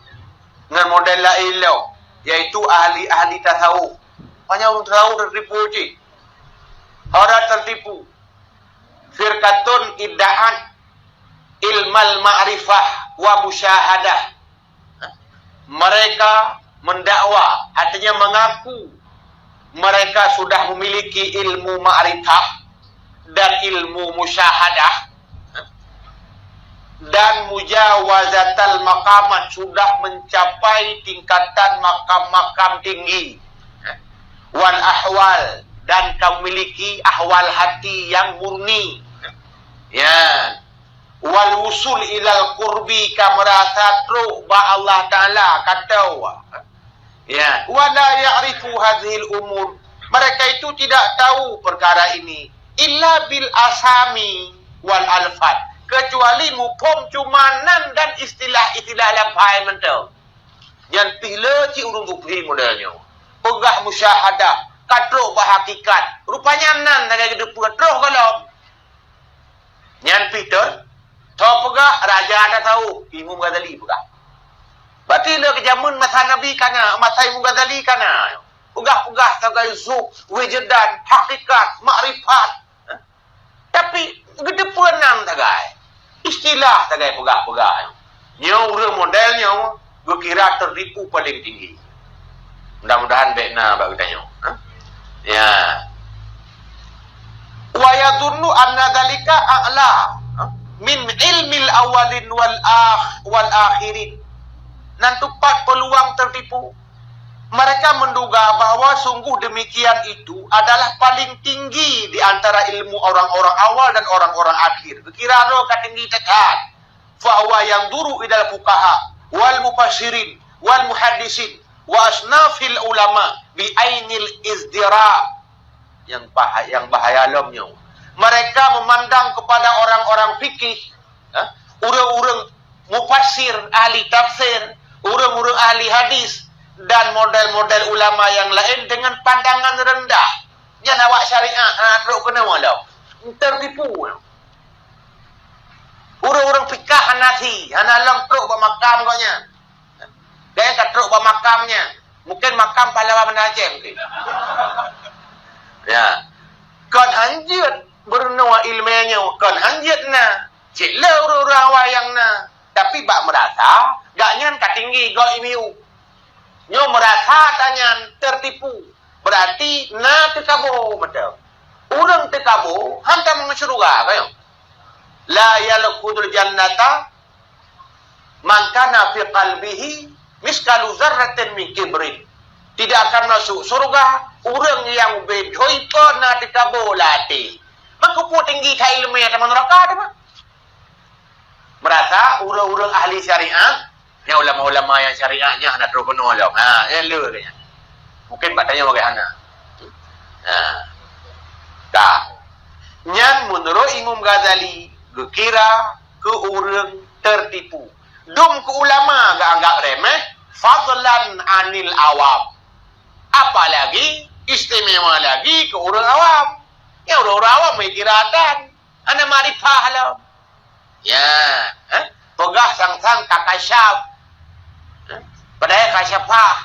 dengan model lain yaitu ahli-ahli tasawuf. Hanya orang tahu tertipu je. Orang tertipu. Firqatun idda'an ilmal ma'rifah wa musyahadah. Mereka mendakwa, artinya mengaku mereka sudah memiliki ilmu ma'rifah dan ilmu musyahadah dan mujawazatal maqamat, sudah mencapai tingkatan makam-makam tinggi. Wal ahwal, dan kau miliki ahwal hati yang murni. Ya. Wal usul ilal qurbi, ka merasa truk ba Allah Taala kata. Ya. Wa la ya'rifu hadhil umur. Mereka itu tidak tahu perkara ini illa bil asami wal alfat, kecuali mufhum cumanan dan istilah-istilah lafai mental. Yang pila ci urung kuphi modelnya. Pegah musyahadah, katruk berhakikat. Rupanya nan tak ada pegah terus kalau. Nyan Peter, tahu pegah raja ada tahu, Imam Ghazali pegah. Berarti le kejamun masa Nabi kana, masa Imam Ghazali kana. Pegah-pegah sebagai zuk, wujdan, hakikat, makrifat. Tapi gede penam tagai. Istilah tagai pegah-pegah. Nyo modelnya, gue kira tertipu paling tinggi. Mudah-mudahan baikna bagi tanya. Ya. Wa yadhunnu anna dzalika a'la min ilmil awalin wal akhirin. Dan tepat peluang tertipu. Mereka menduga bahwa sungguh demikian itu adalah paling tinggi di antara ilmu orang-orang awal dan orang-orang akhir. Kira ro katinggi tekan. Fa huwa yanzuru ilal fuqaha wal mufassirin wal muhaddisin wa asnafil ulama bi ainil izdira. Yang bahaya lamnya mereka memandang kepada orang-orang fikih, urang-urang mufassir, ahli tafsir, urang-urang ahli hadis, dan model-model ulama yang lain dengan pandangan rendah. Jangan awak syariat, teruk kena walau. Tertipu. Urang-urang fikah Hanafi, Hanalam teruk buat makam koknya. Dia tak teruk buat makamnya. Mungkin makam pahlawan menajam mungkin. Ya. Kan hanjut bernua ilmiahnya, kan hanjut na. Cikla urang-urang wayang na. Tapi bak merasa, gaknya katinggi gak imiu. Nyo merasa tanyan tertipu. Berarti na tekabo betul. Urang tekabo hantam mensyurga kayo. La yalqudul jannata man kana fi qalbihi miskalu zarratin min kibrin. Tidak akan masuk surga orang yang bedhoi pernah dikabolati. Mengkupu tinggi kai ilmu yang teman neraka ada mah. Merasa urang-urang ahli syariat, yang ulama-ulama yang syariatnya hendak terus penolong. Yang lu katanya. Mungkin bertanya bagaimana. Tak. Yang menurut Imam Ghazali, kira ke orang tertipu. Dum ke ulama gak anggap remeh, fadlan anil awam. Apalagi istimewa lagi ke orang awam. Ya orang awam mikiratan, ana marifah lah. Ya, pegah sang-sang kakasyaf. Padahal kasyafah.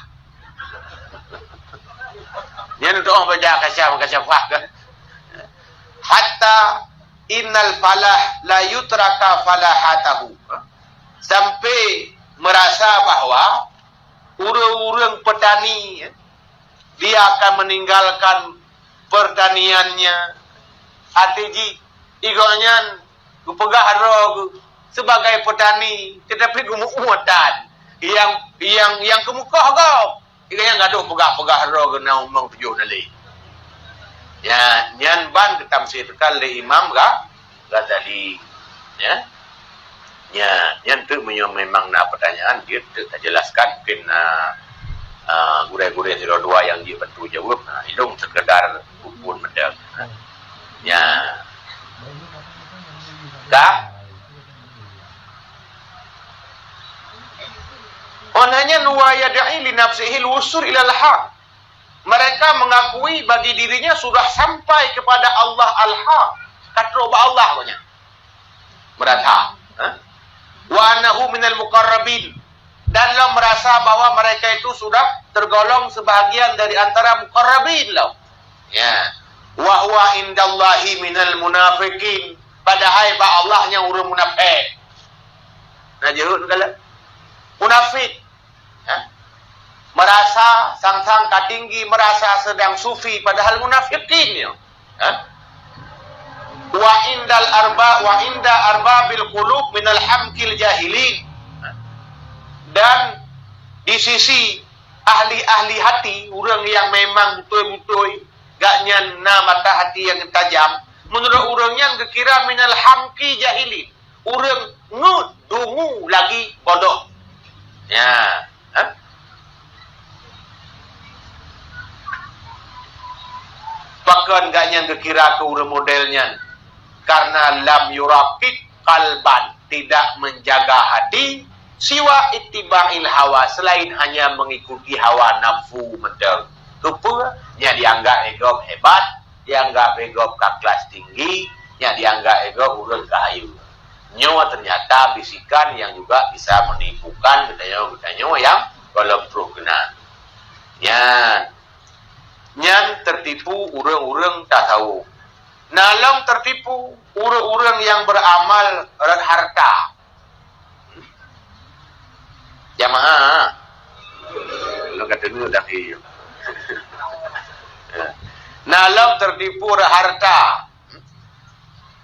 Yang untuk orang baca kasyafah kan. Hatta innal falah la yutraka falahatahu. Sampai merasa bahwa urang-urang petani dia akan meninggalkan pertaniannya. Atiji igonyan gupegah ro sebagai petani tetapi gumuutan yang kemukah kau igonyan gaduh pegah-pegah ro gena umang tujuh nali. Ya, nyan ban ketamsirkan oleh Imam Ghazali. Ya. Ya, nyan tu memang na pertanyaan dia tak jelaskan mungkin gurau-gurau 02 yang dia bantu jawab. Ilung sekedar kupun medal. Ya. Tak. Onanya nuwayada'i li nafsihi al-wusul ila al-haq. Mereka mengakui bagi dirinya sudah sampai kepada Allah al-haq. Kata Allah punya. Merasa. Wa annahu minal muqarrabin. Dan lo merasa bahwa mereka itu sudah tergolong sebahagian dari antara muqarrabin lo. Ya. Wa huwa indallahi minal munafiqin. Padahal ba Allahnya urang munafik. Nah jauh kala. Munafik. Merasa sang-sang katinggi, merasa sedang sufi padahal munafikin ya. Wa inda arbabil qulub minal hamkil jahilin. Dan di sisi ahli-ahli hati, orang yang memang betul-betul gaknya mata hati yang tajam, menurut orangnya kira minal hamki jahilin. Orang dungu lagi bodoh. Ya. Bahkan gaknya kira ke orang modelnya. Karena lam yuraqid qalban, tidak menjaga hati, siwa ittiba'il hawa, selain hanya mengikuti hawa nafsu medal. Rupa, yang dianggap ego hebat, dianggap ego ke kelas tinggi, yang dianggap ego urang kayu. Nyawa ternyata bisikan yang juga bisa menipukan betanya yang kalau perlu kena. Nyan tertipu urang-urang tak tahu. Nalam tertipu urang-urang yang beramal harta. Jamaah. Lo kata dulu dah hiyo. Nalam tertipu harta.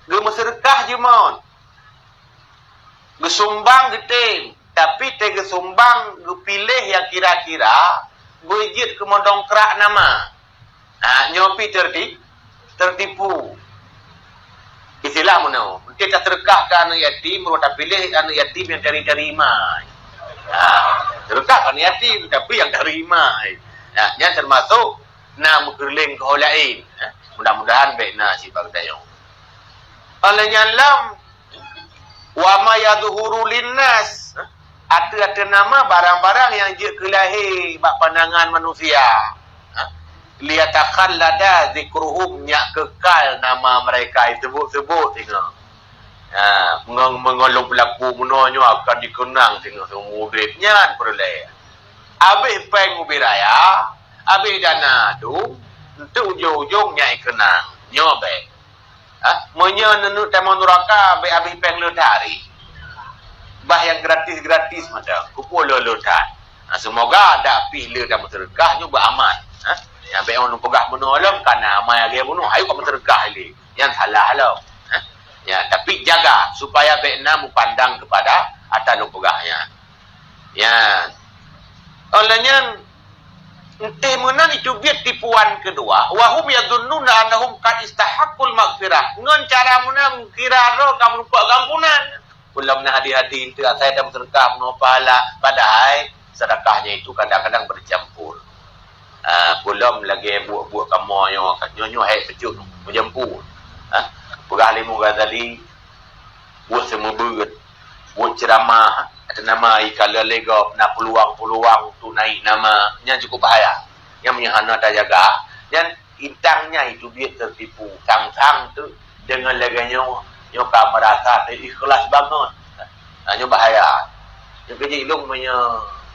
Gemeserkah jemon. Gesumbang geting, tapi te gesumbang gepilih yang kira-kira bujit ke mendongkrak nama. Nyopi tertipu. Istilah mana? Kita terkah ke anak yatim, kita pilih anak yatim yang dari imai. Terkah ke anak yatim, tapi yang dari imai. Yang termasuk nak menggerling ke orang lain. Mudah-mudahan baik nak si bagdayong. Alanya lam wa ma yadhuru linnas. Ada nama barang-barang yang je kelahir bak pandangan manusia. Liatakhallada zikruhum, nyak kekal nama mereka sebut-sebut tengok. Mengolong pelaku menonyo akan dikenang tengok semua uripnya perleh. Habis peng ubi raya, habis dana tu, untuk ujung-ujung nyai kenang. Nyobe. Menyo nenuk tamu neraka habis peng lutari. Bah yang gratis-gratis macam kumpul lutan. Semoga ada pilih dan bersedekah nyoba aman. Yang baik orang pegah menolong karena amal dia bunuh. Ayo kamu sedekah ni. Yang salah lah. Ya, tapi jaga supaya baikna pandang kepada atas lu pegahnya. Ya. Olehnya entah menang itu biar tipuan kedua. Wahum yadhunnuna annahum qad istahaqqul maghfirah. Ngon cara menang kira ro kamu lupa gampunan. Belum nak hati-hati itu saya dah bersedekah menopala, padahal sedekahnya itu kadang-kadang bercampur. Belum lagi buat kamu nyo hai pecut bercampur. Pegah limu Ghazali buat semua berat, buat ceramah ada nama ikala lega nak peluang-peluang tu naik nama yang cukup bahaya. Yang menyahana tak jaga dan intangnya itu dia tertipu. Tang-tang tu dengan leganya nyoka merasa ikhlas banget. Nyo bahaya. Yang kerja ilung punya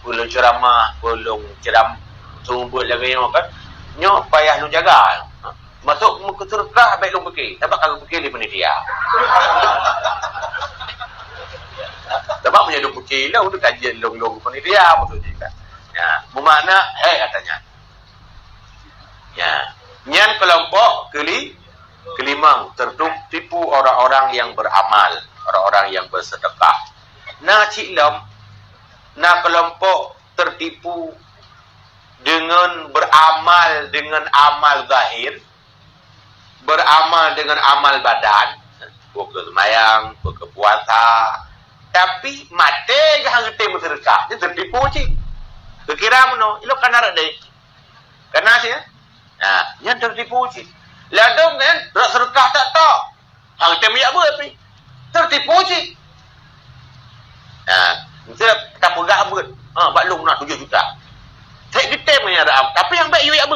belum ceramah, belum sumbut lagi nyo kan. Nyo payah lu jaga. Masuk muka sedekah baik lu fikir. Sebab kalau fikir di penitia. Sebab punya lu fikir lah untuk kajian long-long penitia maksudnya kan. Ya, bermakna katanya. Ya. Nyan kelompok kelima tertipu orang-orang yang beramal, orang-orang yang bersedekah. Ciklam kelompok tertipu dengan beramal dengan amal zahir, beramal dengan amal badan, buka semayang, buka puasa, tapi mate gak ngerti bersedekah. Dia tertipu cik. Kira mana? Ilo kan ada deh. Karena sih ya. Nah, yang tertipu cik. Ladung kan, rak sedekah tak tahu. Hang temiak apa tapi tertipu cik. Kita pegah apa? Baklung nak 7 juta. Saya kita punya rak, tapi yang baik you apa?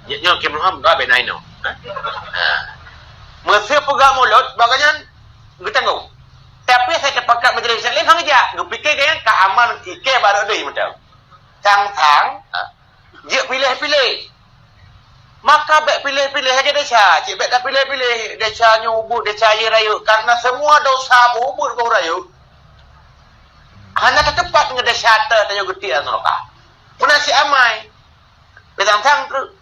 Nyo Kim dah benai no. Masa pegah mulut bagaian kita ngau. Tapi saya terpakat majlis lain hang aja. Ngau fikir kan ka amal ike baru deui macam. Tang-tang dia pilih-pilih. Maka baik pilih-pilih saja desa. Cik baik tak pilih-pilih desa nyubur, desa air raya. Karena semua dosa bubur bau raya. Hanya tepat dengan desa tanya geti neraka. Menasi amai. Betang-tang tu.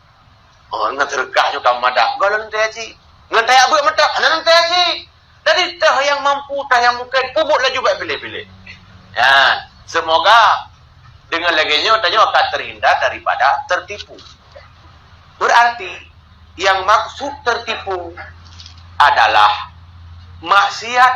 Dengan sedekah juga madak. Kalau nanti cik. Dengan tayak buat madak. Nanti cik. Jadi tah yang mampu, tah yang mungkin pupuk laju baik pilih-pilih. Ya, semoga dengan laginya tanya akan terhindar daripada tertipu. Berarti yang maksud tertipu adalah maksiat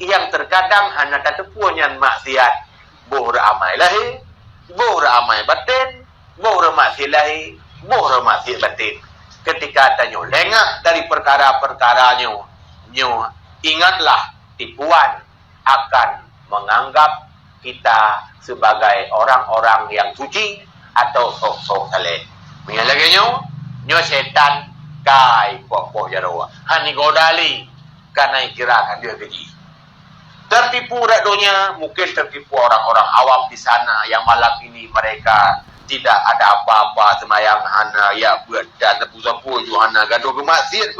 yang terkadang hanya tertipu yang maksiat bohor amai lahir, bohor amai batin, bohor maksiat lahir, bohor maksiat batin. Ketika tanya lengah dari perkara-perkaranya, ingatlah tipuan akan menganggap kita sebagai orang-orang yang suci atau sok-sok saleh. Punya lagi nyo setan kai poh jarawa. Hani godali karena kirakan dia keji. Tertipu radonya mungkin tertipu orang-orang awam di sana yang malam ini mereka tidak ada apa-apa semayang hana ya buat dan tepu-tepu hana gaduh bermaksiat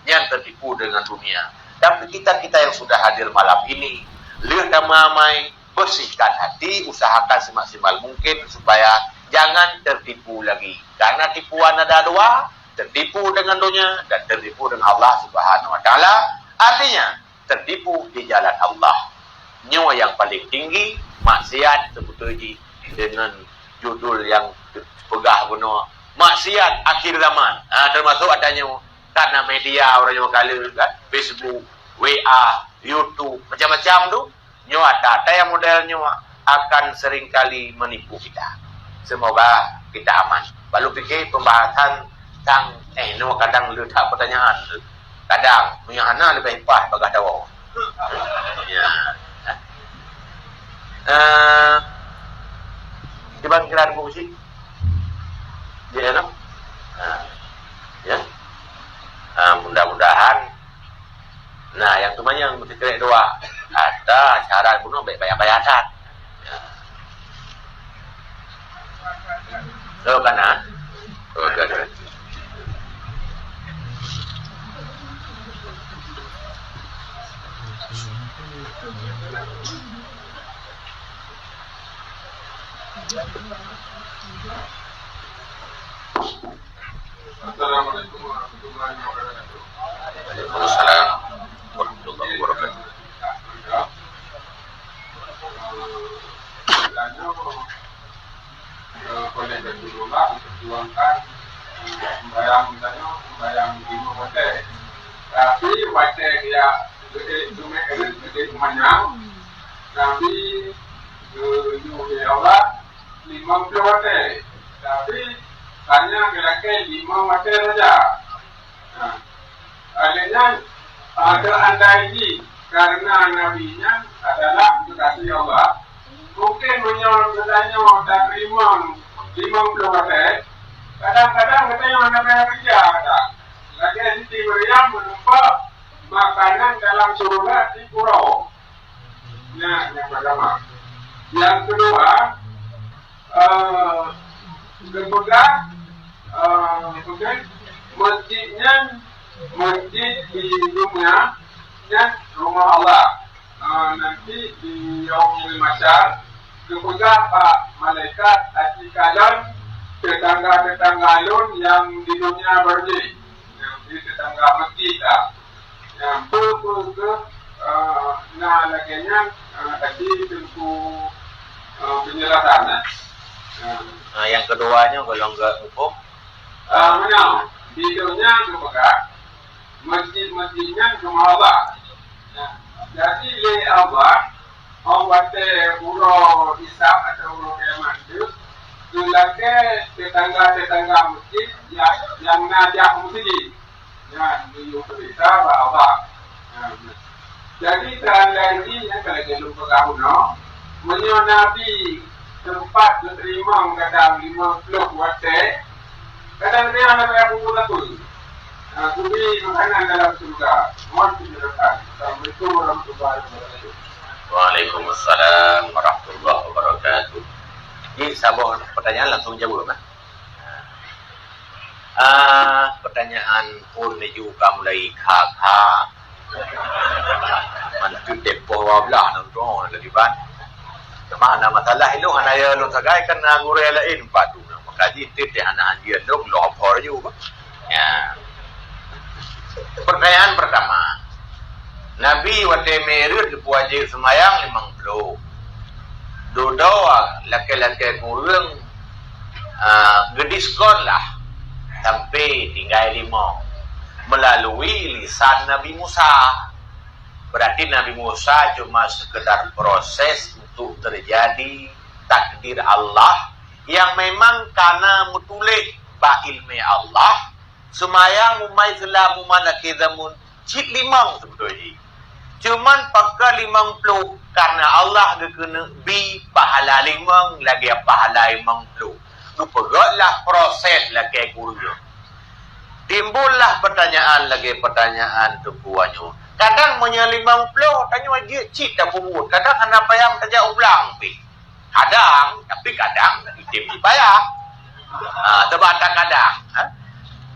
yang tertipu dengan dunia. Dan kita yang sudah hadir malam ini lihat damai bersihkan hati, usahakan semaksimal mungkin supaya jangan tertipu lagi. Karena tipuan ada dua, tertipu dengan dunia dan tertipu dengan Allah Subhanahu Wa Taala. Artinya tertipu di jalan Allah. Nyawa yang paling tinggi, maksiat sebetulnya dengan judul yang pegah benar. Maksiat akhir zaman. Termasuk adanya karena media orang yang kali kan, Facebook, WA, YouTube, macam-macam tu. Nyawa data yang modelnya akan seringkali menipu kita. Semoga kita aman. Baru fikir pembahasan tentang kadang letak pertanyaan. Kadang menyahana lebih hebat bagah dawa. Ya. Coba kira aku sih. Dia nak. Ya. Mudah-mudahan. Nah, yang tu yang mesti kira doa. Ada cara bunuh baik-baik-bayakan. Ya. So kanan. Okay. Assalamualaikum warahmatullahi wabarakatuh. Waalaikumsalam warahmatullahi wabarakatuh. Boleh berdoa memperjuangkan sembahyang lima waktu. Tapi waktu dia gede banyak. Tapi ya Allah 50 waktu. Tapi hanya kira-kira 5 waktu saja. Adanya ada anda ini karena nabinya adalah kekasih Allah. Mungkin menyoal katanya dan rimon 50 kata. Kadang-kadang katanya mana banyak kerja kata. Lagi Siti Maryam menumpah makanan dalam surga di pulau. Nah, yang pertama. Yang kedua, masjid di hidungnya rumah Allah. Nanti di Yaumul Masyar kemudian Pak Malaikat Atikalan tetangga-tetangga lun yang di dunia berdiri yang di tetangga masjid yang nah laginya tadi tentu penjelasannya. Nah, yang keduanya kalau enggak hukum Mana videonya kepegang masjid-masjidnya rumah Allah. Jadi le Allah teh uro hisab atau uro kiamat itu tulake tetangga masjid yang ngajak masjid ya di hisab Allah. Jadi tanda ini yang kalau kita pegang menyonabi tempat diterima kadang 50 waktu kadang-kadang anak saya kumpul tu. Kubi makanan dalam surga. Mohon penjelasan. Assalamualaikum warahmatullahi wabarakatuh. Waalaikumsalam warahmatullahi wabarakatuh. Ini sabah pertanyaan langsung jawab kan? Pertanyaan pun juga mulai kakak. Mantu depo wablah nonton lagi ban. Mana masalah itu anaya lu sagai kan ngure lain padu. Makaji tete anak dia dong lopor juga. Ya. Pertanyaan pertama. Nabi wate merud puaji semayang 50. Dodoa laki-laki kurang gediskon lah sampai tinggal 5 melalui lisan Nabi Musa. Berarti Nabi Musa cuma sekedar proses untuk terjadi takdir Allah yang memang karena mutulih ba ilmi Allah semayang umai selam umana kedamun cik 5 sebetulnya. Cuman pakai 50 karena Allah kena bi pahala 5 lagi pahala 50. Nupegotlah proses lagi guru. Timbullah pertanyaan tupuannya. Kadang punya 50 tanya dia cik dah pumut. Kadang kenapa yang tanya ulang pi. Kadang tapi kadang itim dibayar. Terbata kadang.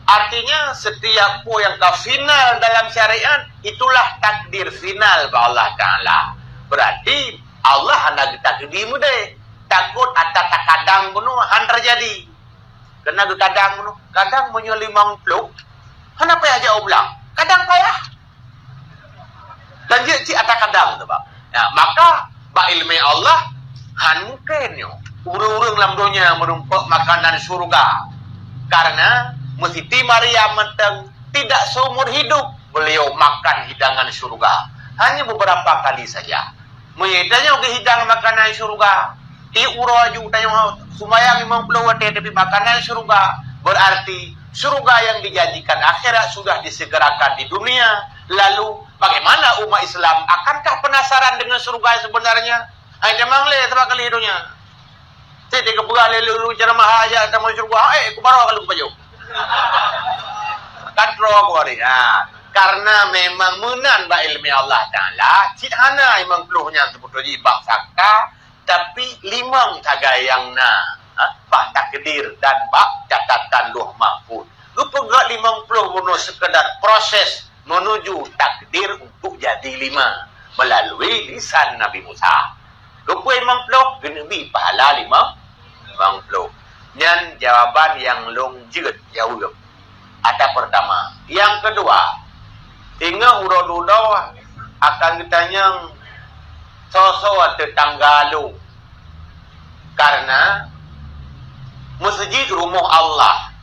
Artinya setiap yang ke final dalam syariat itulah takdir final ba Allah Taala. Berarti Allah hendak takdirmu deh. Takut atau tak kadang bunuh han terjadi. Kena ke kadang bunuh. Kadang punya 50. Kenapa aja ulang? Kadang payah. Dan cik atau kadang tu bang. Ya, maka ba ilmi Allah han mungkin yo. Urung-urung dalam dunia merumpuk makanan surga. Karena Siti Maryam mentang tidak seumur hidup beliau makan hidangan surga. Hanya beberapa kali saja. Menyetannya ke hidang makanan surga. Uraju tanya sumayang 50 wate tapi makanan surga. Berarti surga yang dijanjikan akhirat sudah disegerakan di dunia. Lalu bagaimana umat Islam? Akankah penasaran dengan surga yang sebenarnya? Ai demang le sebab kali dunia. Saya keberah lelu ceramah aja sama surga. Kubarah kalau baju. Katro aku hari. Karena memang menan ba ilmi Allah Taala, cik hana imang peluhnya sebut bak fakta, tapi limang tagayangna. Bak takdir dan bak catatan luh mahfuz. Lupa gak 50 bunuh sekedar proses menuju takdir untuk jadi 5 melalui lisan Nabi Musa. Lupa 50 genebi pahala 50. Nyan jawaban yang long jeut jauh. Ada pertama. Yang kedua, tinggal urut-urut akan ditanya sosok tetangga lu. Karena masjid rumah Allah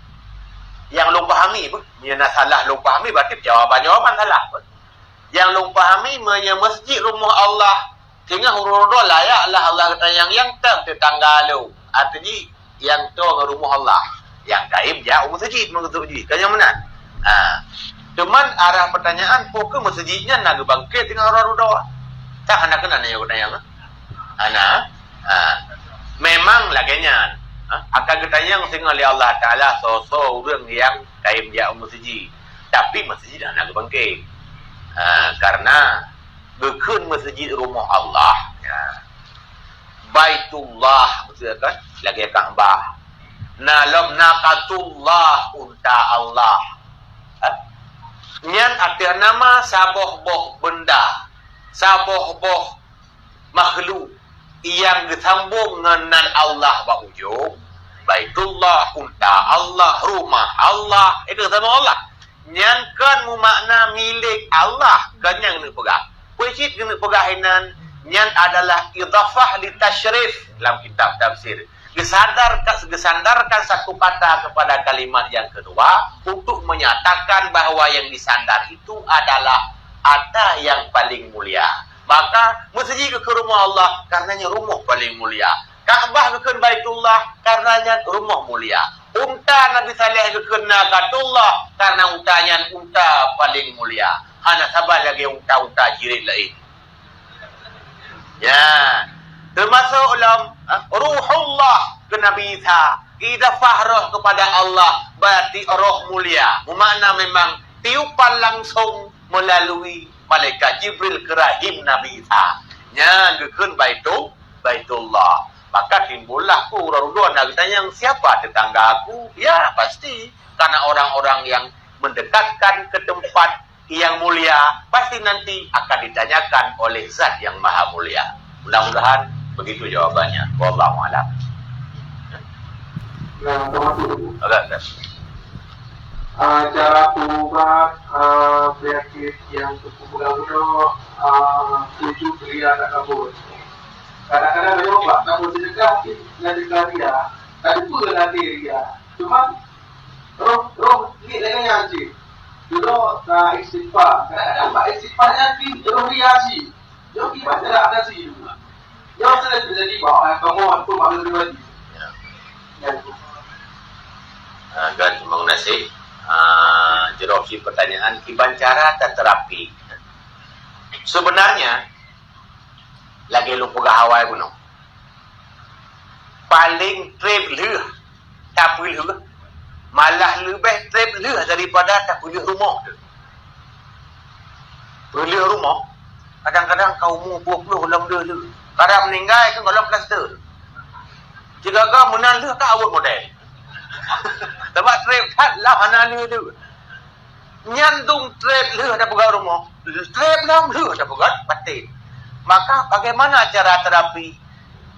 yang lu pahami pun, yang salah lu pahami berarti jawaban salah pun. Yang lu pahami punya masjid rumah Allah tinggal urut-urut layaklah Allah kata yang tetangga lu. Artinya yang tu rumah Allah, yang gaib jauh masjid masjid. Kan yang mana? Cuman arah pertanyaan pokok masjidnya nak bangkit tinggal urut-urut. Tak hendak kena nanya yang memang laganya. Akan ketanya tinggal oleh Allah Ta'ala sosok orang yang kaim jauh masjid. Tapi masjid dah nak bangkit. Karena berkun masjid rumah Allah. Baitullah maksudnya kan? Lagi Kaabah. Nalam naqatullah unta Allah. Nyan artinya nama saboh-boh benda. Saboh-boh makhluk yang disambung dengan Allah ba ujung. Baitullah unta Allah, rumah Allah, itu sama Allah. Nyan kan mu makna milik Allah, kan yang nak pegang. Kucit kena pegahinan nyan adalah idhafah li tasyrif dalam kitab tafsir. Disandarkan satu kata kepada kalimat yang kedua untuk menyatakan bahawa yang disandar itu adalah ada yang paling mulia. Maka masjid ke rumah Allah karenanya rumah paling mulia. Kaabah ke Baitullah karenanya rumah mulia. Unta Nabi Saleh ke Naqatullah karena untanya unta paling mulia. Hana sabar lagi unta-unta jirit lain. Ya. Termasuk dalam ruhullah ke Nabi Isa. Idafah roh kepada Allah berarti roh mulia. Bermakna memang tiupan langsung melalui malaikat Jibril ke rahim Nabi Isa. Nya gekun Baitullah. Maka timbullah urut-urut nak tanya siapa tetangga aku? Ya pasti karena orang-orang yang mendekatkan ke tempat yang mulia pasti nanti akan ditanyakan oleh Zat yang Maha Mulia. Mudah-mudahan begitu jawabannya. Wallahu a'lam. Agak. Cara ubat penyakit yang cukup mudah-mudah tujuh pria tak kabur. Kadang-kadang dia obat tak boleh sedekah dia. Tak lupa nanti dia. Cuma roh ni dengan yang cik. Dulu tak istighfar. Kadang-kadang buat istighfarnya di roh dia cik. Dia kibat tidak ada cik. Dia sudah terjadi bahawa kamu aku mahu terjadi. Kan mengenai jawab pertanyaan kiban cara dan terapi. Sebenarnya lagi lu pegah Hawaii gunung. Paling trip leh, tak boleh leh. Malah lebih trip leh daripada tak boleh rumah tu. Boleh rumah. Kadang-kadang kau umur 20 dalam dia leh. Kadang meninggal kan kalau plaster. Jika kau menang leh kau awak model. Sebab trip tak lah mana leh tu. Nyantung trip leh ada pegah rumah. Trip lah leh ada pegah batin. Maka bagaimana cara terapi?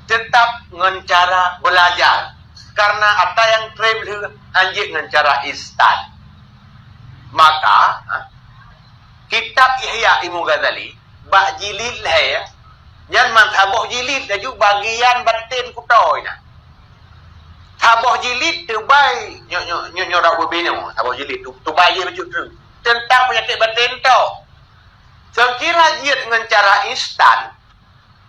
Tetap dengan cara belajar. Karena ada yang travel anjing dengan cara instan. Maka kitab Ihya Imam Ghazali bak jilid lah ya. Yang mantaboh jilid laju bagian batin kutoi na. Taboh jilid tu bai nyorak berbina. Taboh jilid tu bai je baju tu. Tentang penyakit batin tu. Sekira dia dengan cara instan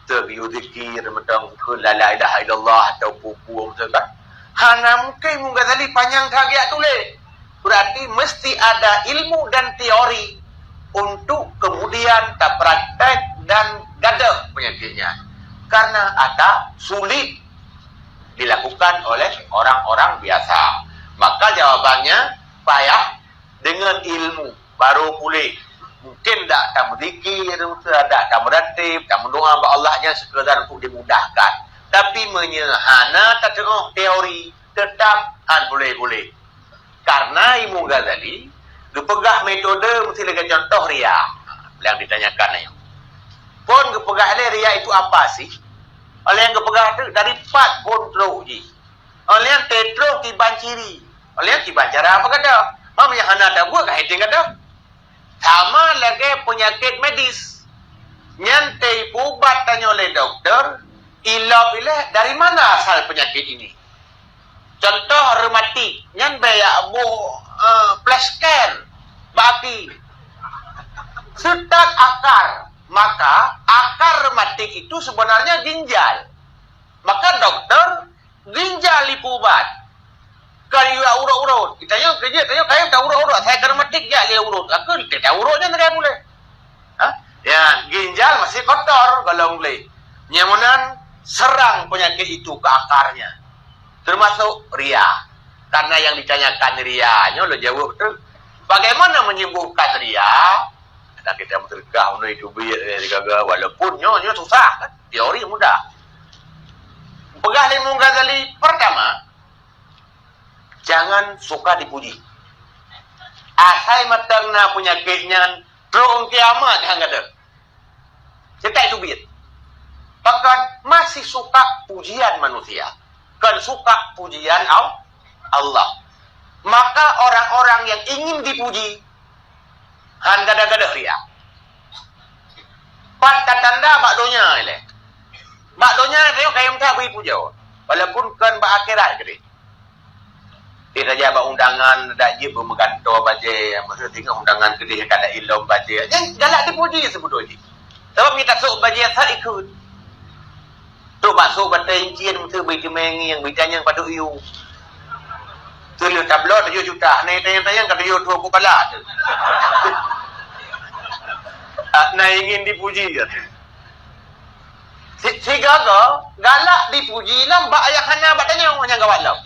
terbiu zikir macam la ilaha illallah atau pupu macam kan. Hana mungkin Ghazali panjang kagiat tulis. berarti mesti ada ilmu dan teori untuk kemudian tak praktek dan gadah penyakitnya. Karena ada sulit dilakukan oleh orang-orang biasa. Maka jawabannya payah dengan ilmu baru pulih. Mungkin tak berzikir, tak meratib, tak mendoa kepada Allahnya sekadar untuk dimudahkan. Tapi menyehana tak tengok teori tetap boleh-boleh. Karena Imam Ghazali gepegah metode mesti lagi contoh ria yang ditanyakan ni. Pun gepegah ria itu apa sih? Oleh yang gepegah tu dari 4 pun teruk je. Oleh yang tetro tiban ciri. Oleh yang tiban cara apa kata? Mam yang hana tak buat kah hiting kata? Sama lagi penyakit medis. Nyantai ubat tanya oleh doktor, ilah dari mana asal penyakit ini? Contoh reumatik, nyan baya flash scan bagi setak akar, maka akar reumatik itu sebenarnya ginjal. Maka dokter ginjal lipubat. Kalau urut-urut, kita tanya kerja, tanya kayu tak urut-urut, saya reumatik je dia urut. Aku tak urutnya nak boleh. Ya, ginjal masih kotor kalau boleh. Nyamunan serang penyakit itu ke akarnya. Termasuk ria. Karena yang ditanyakan rianya, lo jawab betul. Bagaimana menyembuhkan ria? Dan kita mentergah itu walaupun nyonya susah kan? Teori mudah. Pegah Imam Ghazali pertama, jangan suka dipuji. Asai matangna penyakitnya terung kiamat hang ada. Cetak itu biar. Bahkan masih suka pujian manusia. Kan suka pujian Allah. Maka orang-orang yang ingin dipuji han gada-gada ria. Pat tanda bakdonya ile. Bakdonya tengok kayak tak beri puja. Walaupun kan bak akhirat gede. Dia saja bak undangan dak je bermeganto baje, maksud tengok undangan gede kada ilom baje. Yang galak dipuji sebetulnya. Sebab kita sok baje sat ikut. Tu bakso bantai cian tu bagi mengi yang bitanya pada you. Tu dia tablo 7 juta. Ni tayang-tayang kata you 2 kepala tu. Nah ingin dipuji ya. Si gaga galak dipuji lah bak ayah hana batanya orang gawalau.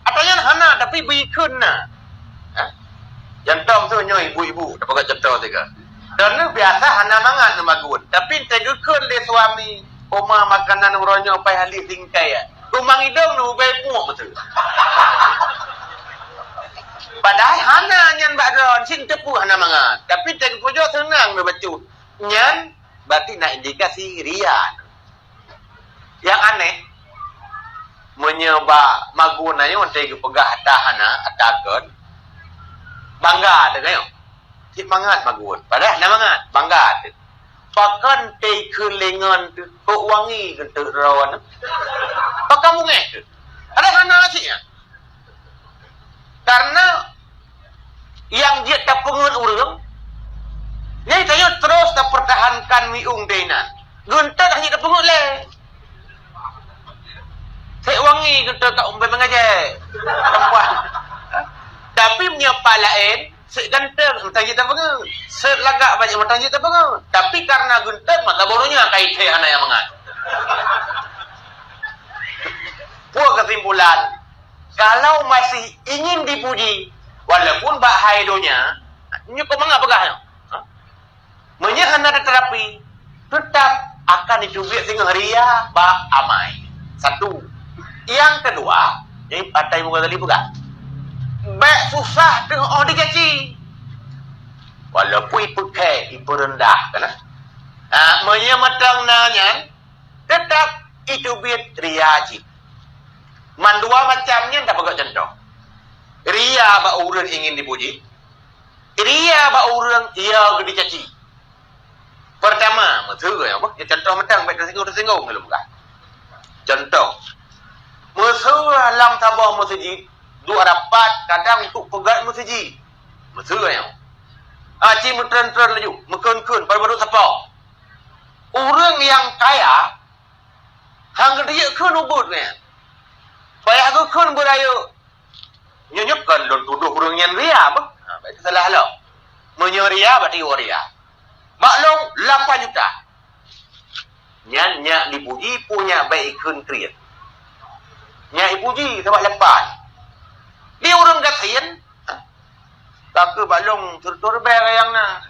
Atanya hana tapi bikun nah. Jantung tu nyo ibu-ibu dapat contoh tiga. Dan biasa hana mangan magun. Tapi tegekun dia suami oma makanan uronyo pai hali tingkai ya. Rumang hidung nu bai puak betul. Padahal hana nyan bakron sing tepu hana mangan. Tapi teg pujo senang nu bacut. Nyan berarti nak indikasi ria. Yang aneh menyebab magunanya untuk pegah tahana atakon bangga dengan si mangat magun. Padahal nak mangat bangga tu. Pakan tei kelengan tu kok wangi gentuk rawan. Pakan mungeh tu. Ada hana asiknya. Karena yang dia tak pengen urang, ni tanya terus tak pertahankan miung denan. Gentuk hanya tak pengen le. Saya wangi gentuk kat umbai mengajar. Perempuan. Tapi punya palain sik ganteng tanya tak pengen. Selagak banyak tanya tak pengen. Tapi karena ganteng maka bodohnya kait hana yang mangat. Puak kesimpulan, kalau masih ingin dipuji walaupun bak haidonya, nyu kau mangap pegahnya. Menyahan ada terapi tetap akan dicubit dengan ria bak amai. Satu. Yang kedua, yang patai muka tadi pegah. Baik susah dengan orang digaji. Walaupun ipakai, ipa rendah. Kan? Menyamatang nanyan, tetap itu biar riaji. Mandua macamnya tak pakai contoh. Ria bak urang ingin dipuji. Ria bak urang ia dicaci. Pertama, betul apa? Ya contoh matang baik tersinggung belum bukan? Contoh. Musuh alam tabah masjid 2 rapat kadang untuk pegat masjid. Musuh yang. Aci metren-tren laju, mekun-kun baru siapa? Orang yang kaya hang dia kun ubud ni. Payah tu kun berayu. Nyonyokkan lon tuduh urang yang ria apa? Ha, itu salah lo. Menyeria berarti waria. Maklum 8 juta. Nyak dipuji punya baik ikun kriat. Nyak dipuji sebab lepas. Dia orang kasihan. Tak ke balong tur-tur bayar yang na.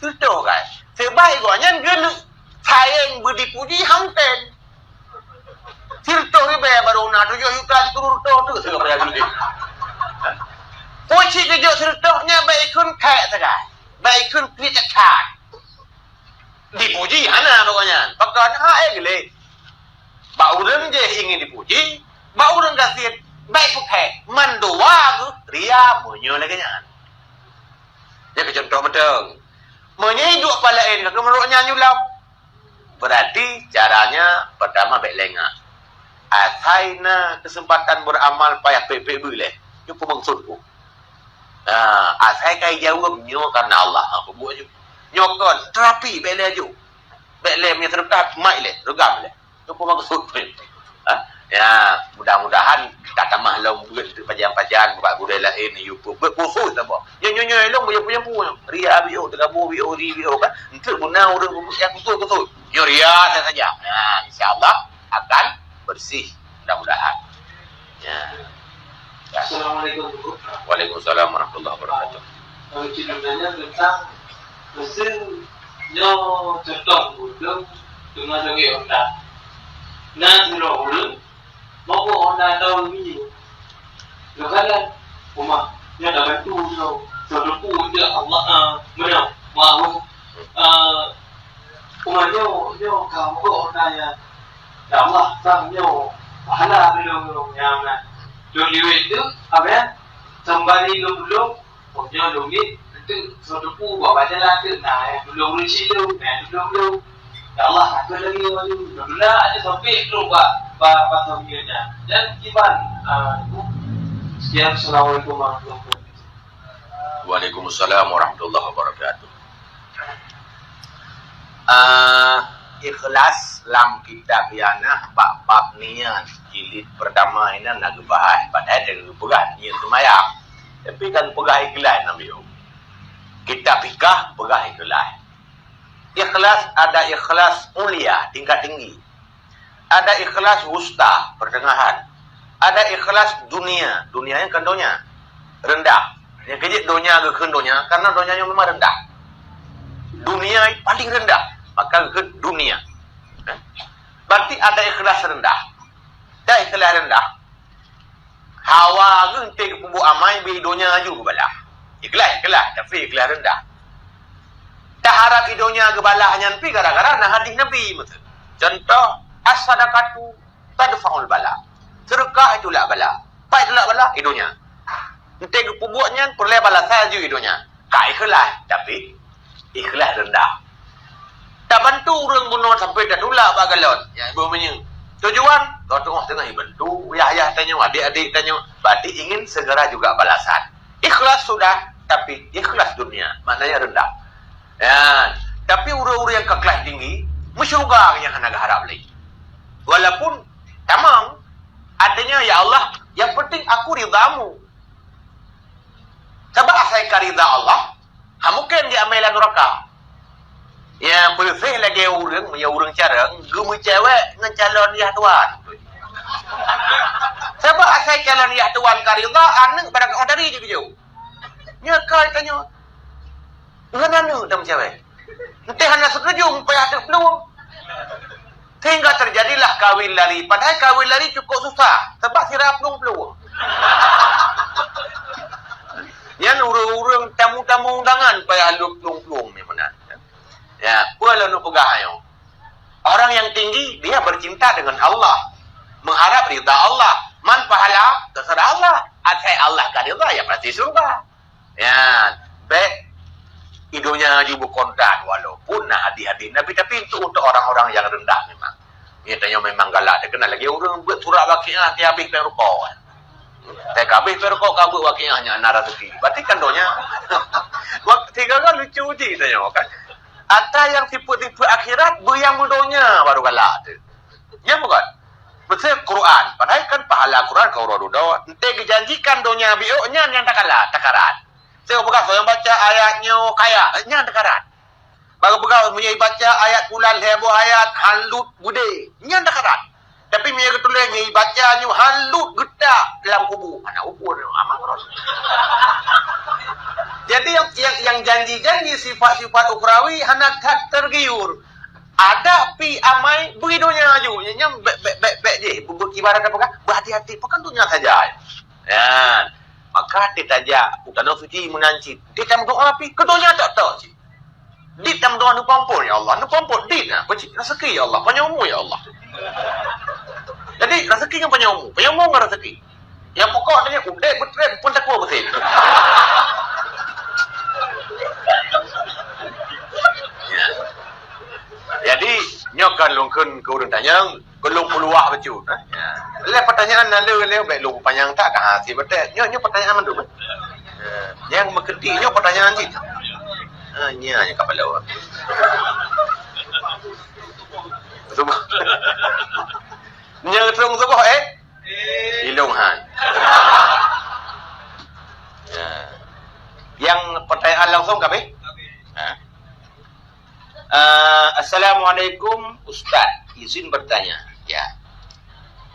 Tutuh kan. Sebaik gua nyan gelu. Sayang berdipuji hamten. Tirtoh bayar baru na 7 juta turun tu segala bayar gede. Puji kejut tirtohnya baik ikun kayak tegak. Baik ikun kriat cak. Dipuji hana pokoknya. Pakai gele. Ba urang je ingin dipuji, ba urang kasihan baik pakai mandua tu ria munyo lagi nyan. Jadi contoh betul. Menyiduk pala ini ke menurutnya nyulam. Berarti caranya pertama baik lengah. Asaina kesempatan beramal payah pepe boleh. Itu maksudku. Asai kai jawab nyo karena Allah. Apa buat je? Nyokon terapi bele aju. Bele punya terdekat mai le, regam le. Itu pun maksud. Ya, mudah-mudahan kata mahlum duit pajan-pajan buat gudai lain YouTube berkhusus apa. Nyo long punya ria bio tegabu bio ri bio kan. Untuk guna urang yang betul. Nyo ria saja. Nah, insyaallah akan bersih mudah-mudahan. Ya. Assalamualaikum. Waalaikumsalam warahmatullahi wabarakatuh. Kalau ceritanya tentang mesin nyo contoh gudang dengan lagi Honda. Nah, kalau ulun mau Honda tahun ini, lekalan rumah nya dah bantu so dia Allah menang mau umahnya kamu Honda ya Allah sang nyo pahala belum yang Yung itu apa ya? Sembari belum punya lumit itu suatu buat baca lagi. Nah, belum lu. Ya Allah, aku lagi dulu ada sampai lu pak sambilnya. Dan kiban sekian. Assalamualaikum warahmatullahi wabarakatuh. Waalaikumsalam warahmatullahi wabarakatuh. Ikhlas lam kitab yana bab niat jilid pertama ini nak bahas padahal dia pegang niat semayang tapi kan pegang ikhlas namanya kitab fikah pegang ikhlas ada ikhlas mulia tingkat tinggi, ada ikhlas wusta pertengahan, ada ikhlas dunia yang kendonya rendah yang kejit dunia ke kendonya karena dunianya memang rendah, dunia paling rendah maka ke dunia. Berarti ada ikhlas rendah. Dah ikhlas rendah. Hawa gunting pubu amai bi dunia aju kebalah. Ikhlas tapi ikhlas rendah. Tak harap idonya kebalah nyan pi gara-gara nah hadis Nabi betul. Contoh as-sadaqatu tadfa'ul bala. Sedekah itulah bala. Pai itulah bala idonya. Gunting pubunya perle bala saja idonya. Ka ikhlas tapi ikhlas rendah. Tak bantu orang bunuh sampai dah tulak bagalon. Yang ibu punya tujuan kau tengah bantu ayah tanya adik-adik tanya berarti ingin segera juga balasan. Ikhlas sudah tapi ikhlas dunia maknanya rendah. Ya, tapi orang-orang yang kekelas tinggi mensyurga yang hendak harap lagi. Walaupun tamam artinya ya Allah yang penting aku ridamu. Sebab asal ridha Allah, mungkin dia amalan neraka. Ya, pilih lagi orang carang, gemu cewek dengan calon ya tuan. Sebab asal calon ya tuan karida, anak pada kau dari juga jauh. Nyakal tanya, mana dalam cewek? Nanti hanya setuju, supaya ada peluang. Sehingga terjadilah kawin lari. Padahal kawin lari cukup susah. Sebab sirap peluang. Yang urang-urang tamu-tamu undangan, supaya ada peluang ni mana. Ya, wala nu pegahayo. Orang yang tinggi dia bercinta dengan Allah, mengharap ridha Allah, man pahala terserah Allah. Asal Allah karidha ya pasti surga. Ya, baik idonya juga kontan walaupun nah hati-hati Nabi tapi itu untuk orang-orang yang rendah memang. Dia tanya memang galak dia kenal lagi orang buat surat waqiah dia habis perko. Saya habis perko kabut waqiahnya ana rezeki. Berarti kan donya. Waktu tiga kan lucu je tanya kan. Ada yang tipe-tipe akhirat yang mudonya baru galak tu. Ya bukan? Betul Quran. Padahal kan pahala Quran kau rodo. Ente dijanjikan donya bioknya yang takaran. Saya bekas yang baca ayatnya kaya, nya takaran. Baru bekas punya baca ayat bulan heboh ayat halut bude, nya takaran. Tapi punya ketulis ni baca ni halut gedak dalam kubur. Mana kubur amak Quran. Jadi yang janji-janji sifat-sifat ukrawi hendak tergiur. Ada pi amai beri dunia aju. Nya baik je. Ibarat apa kan? Berhati-hati pekan dunia saja. Ya. Maka ditajak utana suci menanci. Di tam doa pi ke dunia tak tahu sih. Di tam doa nu pampun ya Allah. Nu pampun di na. Rezeki ya Allah. Panyamu ya Allah. Jadi rezeki yang panyamu. Panyamu enggak rezeki. Yang pokoknya udah betul pun tak kuat betul. Ya. Jadi nyokan lungkun ke urang tanya, belum peluah betul. Ya. Le pertanyaan le baik lu panjang tak ka hati betul. Nyo pertanyaan mandu. Yang meketi nyo pertanyaan sih. Nya kapal lawa. Subah. Nya trong subah ilung han. Ya. Yang pertanyaan langsung kabeh? Assalamualaikum Ustaz, izin bertanya. Ya.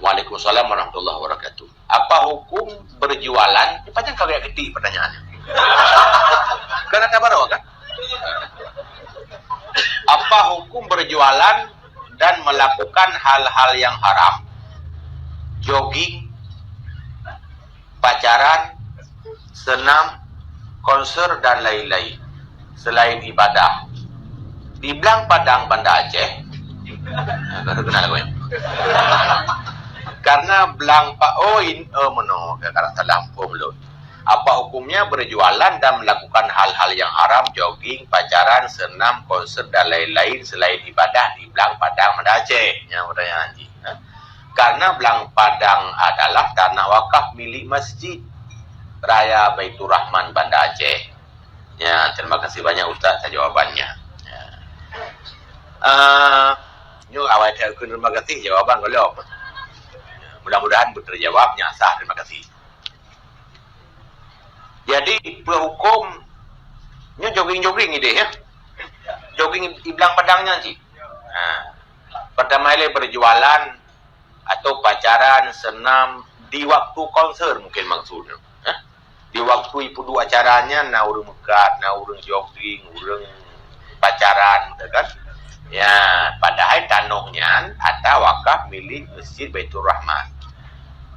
Waalaikumsalam warahmatullahi wabarakatuh. Apa hukum berjualan? Ini panjang kagak gede pertanyaannya. Karena kabar kan? Apa hukum berjualan dan melakukan hal-hal yang haram? Jogging, pacaran, senam, konser dan lain-lain selain ibadah. Di Belang Padang, Banda Aceh. Kau kenal aku ya? Karena Belang karena salah mulut. Apa hukumnya berjualan dan melakukan hal-hal yang haram, jogging, pacaran, senam, konser dan lain-lain selain ibadah di Belang Padang, Banda Aceh? Yang pertanyaan Haji. Karena Belang Padang adalah tanah wakaf milik Masjid Raya Baitur Rahman Banda Aceh. Ya, terima kasih banyak Ustaz atas jawabannya. Awal terima kasih jawaban kalau mudah-mudahan terjawabnya sah. Terima kasih. Jadi berhukum jogging ide ya. Jogging di Belang Padangnya sih. Pertama kali berjualan atau pacaran, senam di waktu konser mungkin maksudnya. Di waktu ibu dua acaranya na urang mekat, na urang jogging, urang pacaran, kan? Ya, padahal tanahnya ada wakaf milik Masjid Baitur Rahman.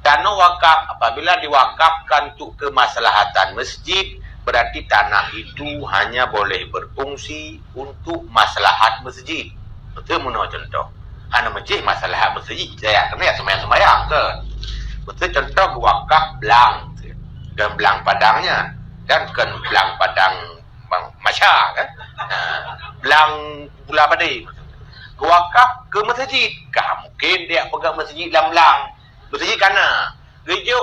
Tanah wakaf apabila diwakafkan untuk kemaslahatan masjid, berarti tanah itu hanya boleh berfungsi untuk maslahat masjid. Betul menurut contoh. Hanya masjid maslahat masjid, saya kena semayang ke. Betul contoh wakaf Belang dan Belang Padangnya dan kan Belang Padang Masya kan. Belang pula Padang wakaf ke masjid kah mungkin dia pegang masjid Belang masjid kana gereja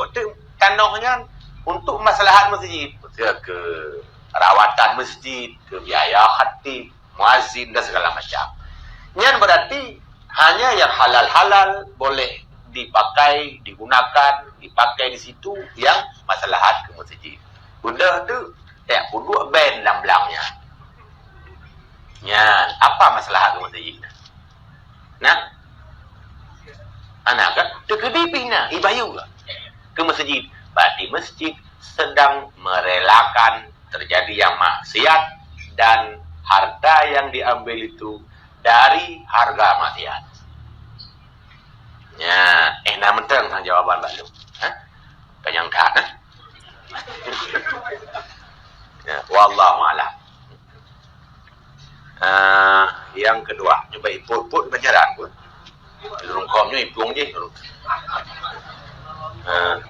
tanahnya untuk maslahat masjid ke rawatan masjid, ke biaya khatib, muazzin dan segala macam. Yang berarti hanya yang halal-halal boleh dipakai, digunakan, dipakai di situ yang maslahat ke masjid. Benda tu tak perlu ban Belangnya. Ya, apa masalah ke masjid? Nah, anak kan terkedipina ibayu ke masjid. Berarti masjid sedang merelakan terjadi yang maksiat dan harta yang diambil itu dari harga maksiat. Ya, nak mentang sang jawaban baru. Penyangka, ya, wallahu a'lam. Yang kedua, coba iput penjarahan pun. Rungkomnya ipung je.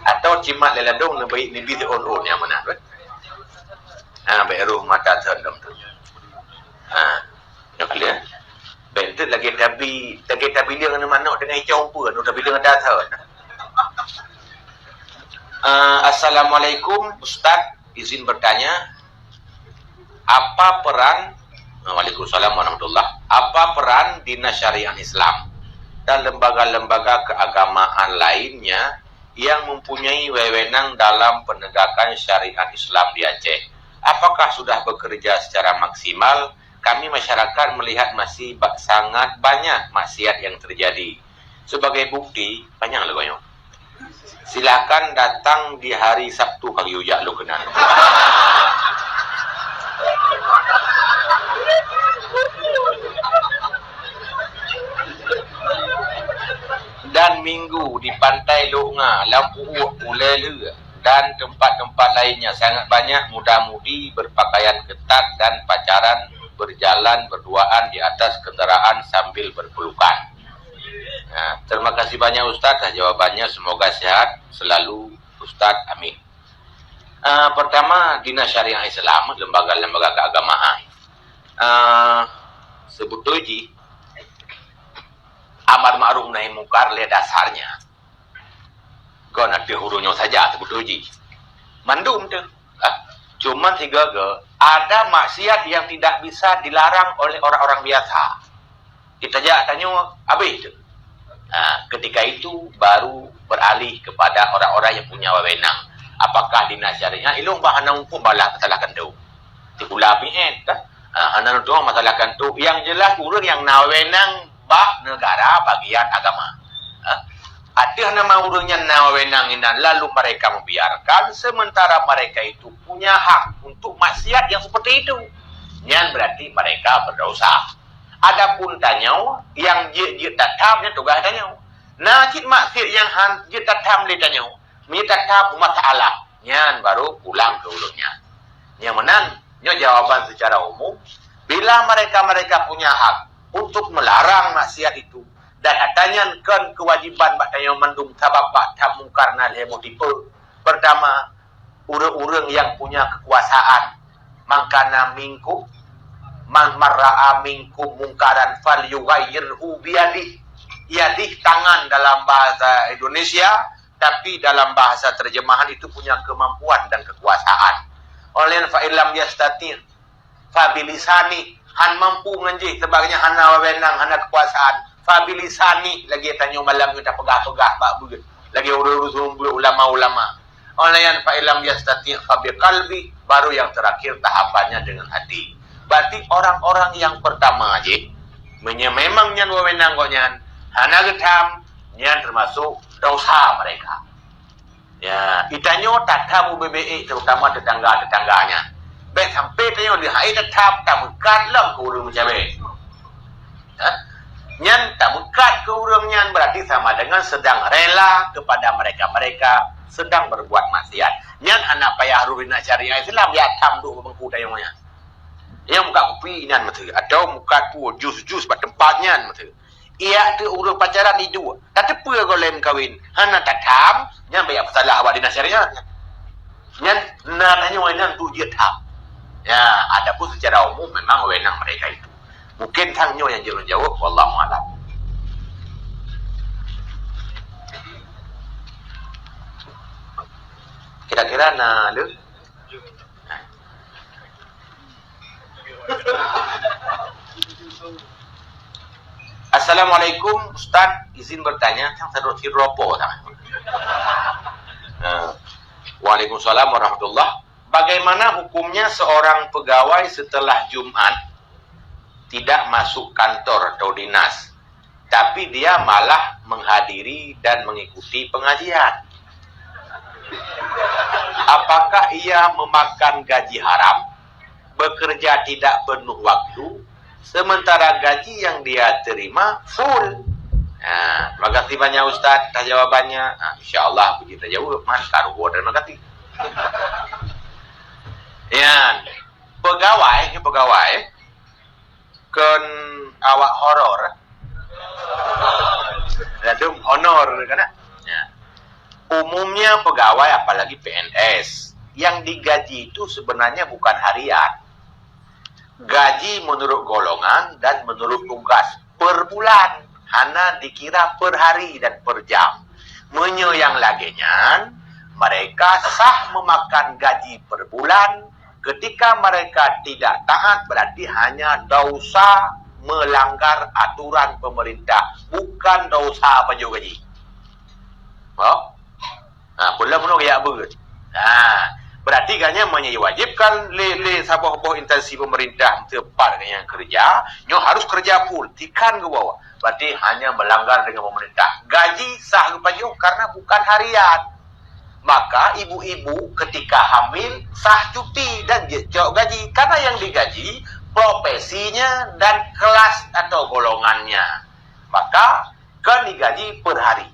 Atau cimat leladong nabi on yang mana kan? Baik ruh mata terendam tu. Nak lihat. Bentuk lagi tabi dia kena manuk dengan hijau pun, tabi dengan dasar. Assalamualaikum Ustaz, izin bertanya, apa peran Waalaikumsalam warahmatullahi. Apa peran Dinas Syariah Islam dan lembaga-lembaga keagamaan lainnya yang mempunyai wewenang dalam penegakan syariat Islam di Aceh. Apakah sudah bekerja secara maksimal? Kami masyarakat melihat masih sangat banyak maksiat yang terjadi. Sebagai bukti, banyak lah goyong. Silakan datang di hari Sabtu kali ujak lo kenal. Dan Minggu di Pantai Lunga, Lampu Uok, Ulele dan tempat-tempat lainnya sangat banyak muda-mudi berpakaian ketat dan pacaran berjalan berduaan di atas kendaraan sambil berpelukan. Nah, terima kasih banyak Ustaz atas jawabannya. Semoga sehat selalu Ustaz. Amin. Pertama, Dinas Syariah Islam, lembaga-lembaga keagamaan. Sebetulnya amar ma'ruf nahi mungkar le dasarnya. Kau nak hurufnya saja sebetulnya. Mandum tu. Cuman ada maksiat yang tidak bisa dilarang oleh orang-orang biasa. Kita aja tanya apa itu? Ketika itu baru beralih kepada orang-orang yang punya wewenang. Apakah dinas syariah ilmu bahana hukum balah masalahkan tu. Tikula pien kan? Anak tu masalahkan tu. Yang jelas urang yang nawenang bak negara bagian agama. Ada nama urangnya nawenang inan lalu mereka membiarkan sementara mereka itu punya hak untuk maksiat yang seperti itu. Yang berarti mereka berdosa. Adapun tanya yang je tatamnya tugas tanya. Nah cik maksiat yang je tatam le tanya. Mi tatam masalah. Yang baru pulang ke ulungnya. Yang menang nya jawaban secara umum bila mereka punya hak untuk melarang maksiat itu dan adanya kan kewajiban batanya mendung sabab tak mungkar na lemo tipe. Pertama, urang-urang yang punya kekuasaan mangkana mingkum man marra'a minkum mungkaran falyughayyirhu biyadihi. Yadih tangan dalam bahasa Indonesia, tapi dalam bahasa terjemahan itu punya kemampuan dan kekuasaan. Oleh fa illam yastati' fa bilisani, han mampu ngenji sebagainya hana wewenang hana kekuasaan. Fa bilisani lagi tanya malam kita pegah-pegah bak begitu. Lagi urus-urus ulama-ulama. Oleh yang fa illam yastati' fa biqalbi, baru yang terakhir tahapannya dengan hati. Berarti orang-orang yang pertama aja memang nyan wewenang gonyan hana getam nyan termasuk dosa mereka. Ya, itanyo tatamu BBE terutama tetangga-tetangganya. Baik sampai tanyo di hai tetap tak mekat lam ke urang cabe. Nyan tak mekat ke urang nyan berarti sama dengan sedang rela kepada mereka-mereka sedang berbuat maksiat. Nyan anak payah rubina syariah Islam ya tam du bengku tayongnya. Yang muka kopi nyan mata atau muka tu jus-jus pada tempatnya mata. Ia tu urang pacaran itu. Tak tepa golem kawin. Hana tak tam nyan bayar masalah awak dinas syariah. Nyan nak tanya wewenang tu dia tam. Ya, adapun secara umum memang wewenang mereka itu. Mungkin tangnya yang jauh jawab wallahu a'lam. Kira-kira nak le? Assalamualaikum Ustaz, izin bertanya tang terus ropo tang. Waalaikumsalam warahmatullah. Bagaimana hukumnya seorang pegawai setelah Jumat tidak masuk kantor atau dinas, tapi dia malah menghadiri dan mengikuti pengajian? Apakah ia memakan gaji haram, bekerja tidak penuh waktu, sementara gaji yang dia terima full? Terima kasih banyak Ustaz atas jawabannya. InsyaAllah kita jawab. Mas karubo terima kasih. Ya, pegawai kan awak horor. Radum honor kan? Ya. Umumnya pegawai apalagi PNS yang digaji itu sebenarnya bukan harian. Gaji menurut golongan dan menurut tugas per bulan. Hana dikira per hari dan per jam. Menyo yang laginya mereka sah memakan gaji per bulan. Ketika mereka tidak taat berarti hanya dosa melanggar aturan pemerintah, bukan dosa apa juga gaji. Oh? tidak ber. Berarti kanya menyewajibkan le sabah-sabah instansi pemerintah tepat dengan kerja, nyo harus kerja full, tikan ke bawah. Berarti hanya melanggar dengan pemerintah. Gaji sah lupa nyo karena bukan harian. Maka ibu-ibu ketika hamil sah cuti dan jauh gaji karena yang digaji profesinya dan kelas atau golongannya. Maka kan digaji per hari.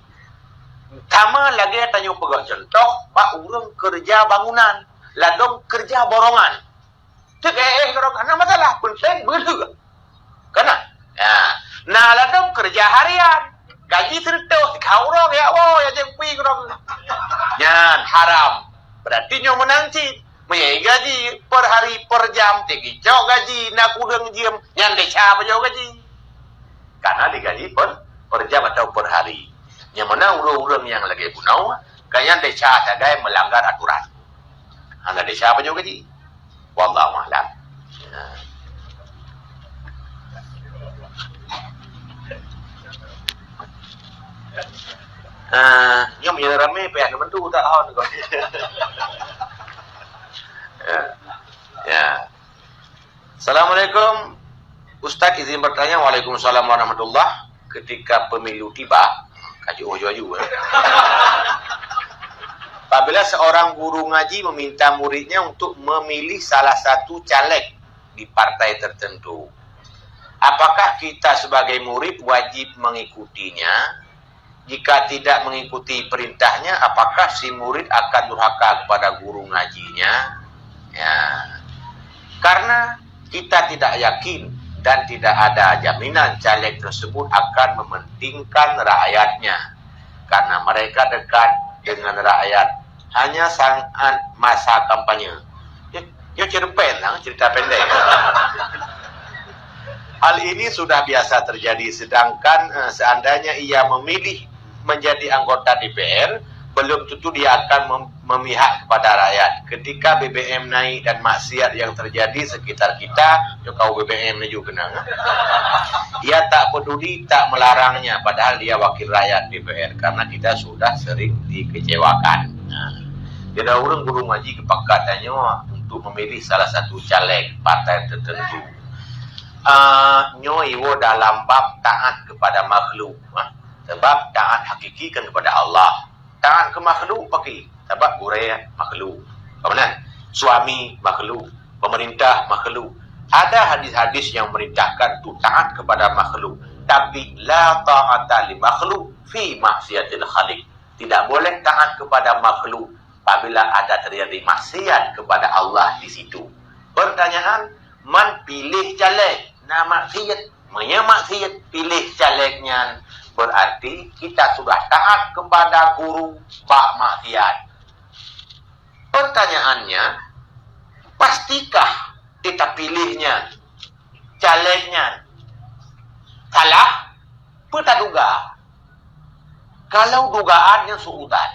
Sama lagi tanya pegawai contoh, pak urang kerja bangunan, ladong kerja borongan. Cek kalau karena masalah penting belu. Karena, nah ladong kerja harian, gaji tertuh, kau orang ya, ya jempi orang. Nyan haram. Berarti nyo menanci, menyai gaji per hari per jam, tinggi jauh gaji, nak udang jam, nyan deca apa jauh gaji. Karena digaji per jam atau per hari. Yang mana urang-urang yang lagi gunau, kaya deca tagai melanggar aturan. Anda deca apa juga ji? Wallahu a'lam. Nyom yang ramai pihak mentu tak hon kau. Ya. Assalamualaikum. Ustaz izin bertanya. Waalaikumsalam warahmatullah. Ketika pemilu tiba, kaji ojo-ojo. Apabila seorang guru ngaji meminta muridnya untuk memilih salah satu caleg di partai tertentu, apakah kita sebagai murid wajib mengikutinya? Jika tidak mengikuti perintahnya, apakah si murid akan durhaka kepada guru ngajinya? Ya. Karena kita tidak yakin dan tidak ada jaminan caleg tersebut akan mementingkan rakyatnya. Karena mereka dekat dengan rakyat hanya saat masa kampanye. Ya cerpen lah, cerita pendek. Hal ini sudah biasa terjadi, sedangkan seandainya ia memilih menjadi anggota DPR, belum tentu dia akan memihak kepada rakyat. Ketika BBM naik dan maksiat yang terjadi sekitar kita, kau BBM juga kenang. Ia tak peduli, tak melarangnya, padahal dia wakil rakyat DPR, karena kita sudah sering dikecewakan. Jadi orang guru ngaji kepakatannya untuk memilih salah satu caleg partai tertentu. Nyoiwo dalam bab taat kepada makhluk. Sebab taat hakiki kan kepada Allah. Taat ke makhluk pakai. Sebab burai makhluk. Kemudian suami makhluk, pemerintah makhluk. Ada hadis-hadis yang merintahkan untuk taat kepada makhluk. Tapi la ta'ata li makhluk fi maksiatil khaliq. Tidak boleh taat kepada makhluk apabila ada terjadi maksiat kepada Allah di situ. Pertanyaan, man pilih caleg na maksiat, maksiat pilih calegnya. Berarti kita sudah taat kepada guru bak maksiat. Pertanyaannya, pastikah kita pilihnya calegnya salah? Kita duga. Kalau dugaannya suudan,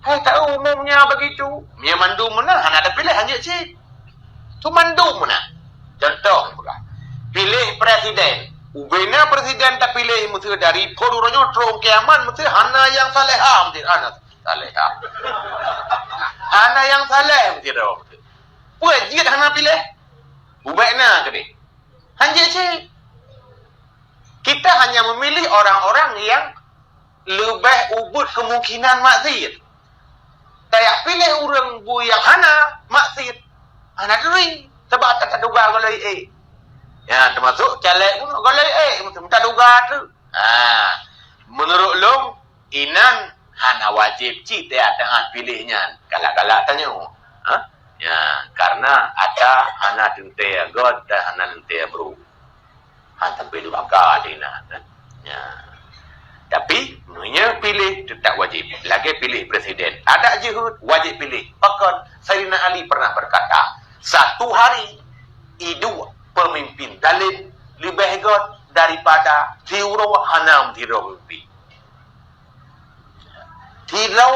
tahu umumnya begitu. Dia mandum mana? Hanya ada pilihan je sih. Tu mandum mana? Contoh, pilih presiden. Ubena presiden tak pilih mesti dari koruranyo trong kiaman mesti hana yang salehah mesti hana salehah. Hana yang saleh mesti dah. Wajib hana pilih. Ubena kene. Hanya sih. Kita hanya memilih orang-orang yang lebih ubud kemungkinan maksiat. Kayak pilih orang bu yang hana maksiat. Hana duri sebab tak duga golai ya, termasuk caleg pun golai minta duga tu. Menurut long inan hana wajib ci dia taat pilihnya. Galak-galak tanya. Ya, karena ada hana tente god dan hana tente bro. Hantar pilih bakal dina. Ya. Tapi punya pilih tetap wajib. Lagi pilih presiden. Ada jihud wajib pilih. Bahkan Sayyidina Ali pernah berkata, satu hari idu pemimpin dalil lebih hebat daripada tiuro hanam tiuro pemimpin. Tiuro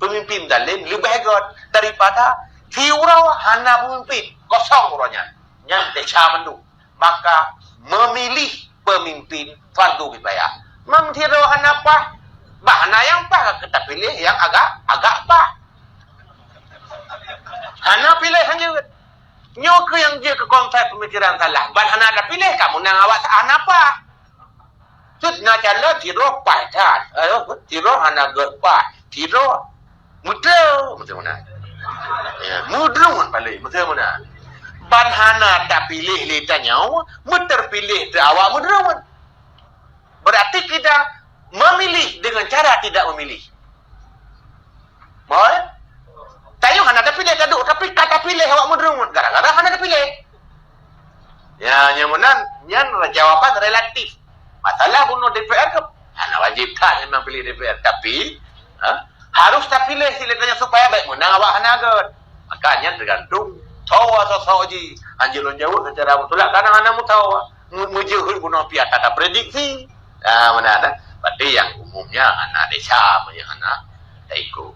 pemimpin dalil lebih hebat daripada tiuro hanam pemimpin. Kosong orangnya. Yang deca mendu. Maka memilih pemimpin fardu kifayah. Memang tiuro hanapa? Bahana yang apa kita pilih yang agak apa? hanjut. Nyo ke yang dia ke konsep pemikiran salah. Ban hana ada pilih kamu nang awak saan apa? Sud na cala tiro pai tat. Tiro hana got pai. Tiro mudah mana? Ya, mudah man paling mudah mana? Ban hana tak pilih le tanya, terpilih te awak mudah man. Berarti kita memilih dengan cara tidak memilih. Mau? Tayo hana tak pilih kaduk, tapi kata pilih awak mudah man. Gara-gara hana tak pilih. Ya, nyamunan, nyan jawaban relatif. Masalah bunuh DPR ke? Hana wajib tak memang pilih DPR, tapi harus tak pilih silakannya supaya baik menang awak hana agak. Makanya tergantung tahu asal ji anjilon jauh secara mutulak karena hana mu tahu mujud bunuh pihak tak prediksi. Mana ada? Berarti yang umumnya anak desa, yang anak tak ikut.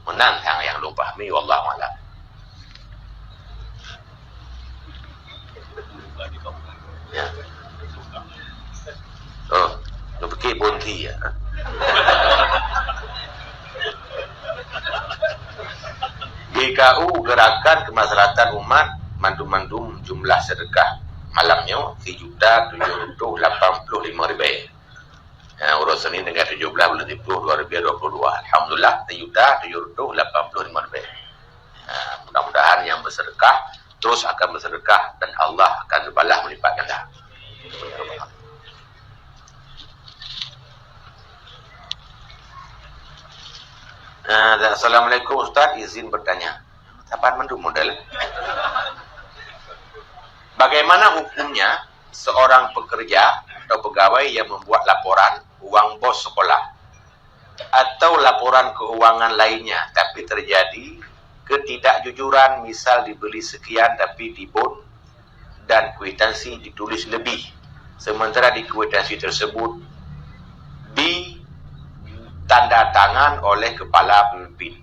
Menang yang lu pahami, wallahu a'lam. Ya. Oh, lu fikir bonti ya. GKU Gerakan Kemaslahatan Umat mandum-mandum jumlah sedekah malamnya 3.785.000. Urusan ini dengan 17 bulan 2022. Alhamdulillah 3.785.000. Mudah-mudahan yang bersedekah terus akan bersedekah dan Allah akan berbalas melipat ganda. Assalamualaikum Ustaz, izin bertanya. Apaan mandum model? Bagaimana hukumnya seorang pekerja atau pegawai yang membuat laporan uang bos sekolah atau laporan keuangan lainnya tapi terjadi ketidakjujuran, misal dibeli sekian tapi dibon dan kwitansi ditulis lebih, sementara di kwitansi tersebut ditanda tangan oleh kepala pemimpin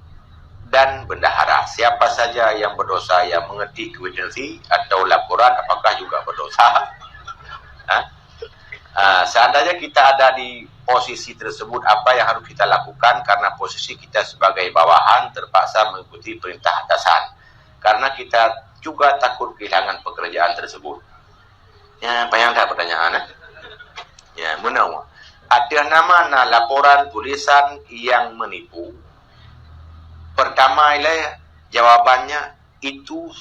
dan bendahara. Siapa saja yang berdosa yang mengetik kwitansi atau laporan, apakah juga berdosa? Seandainya kita ada di posisi tersebut, apa yang harus kita lakukan? Karena posisi kita sebagai bawahan terpaksa mengikuti perintah atasan, karena kita juga takut kehilangan pekerjaan tersebut. Ya, bayangkan pertanyaan. Ya, menau. Ada nama laporan tulisan yang menipu. Pertama ialah jawabannya itu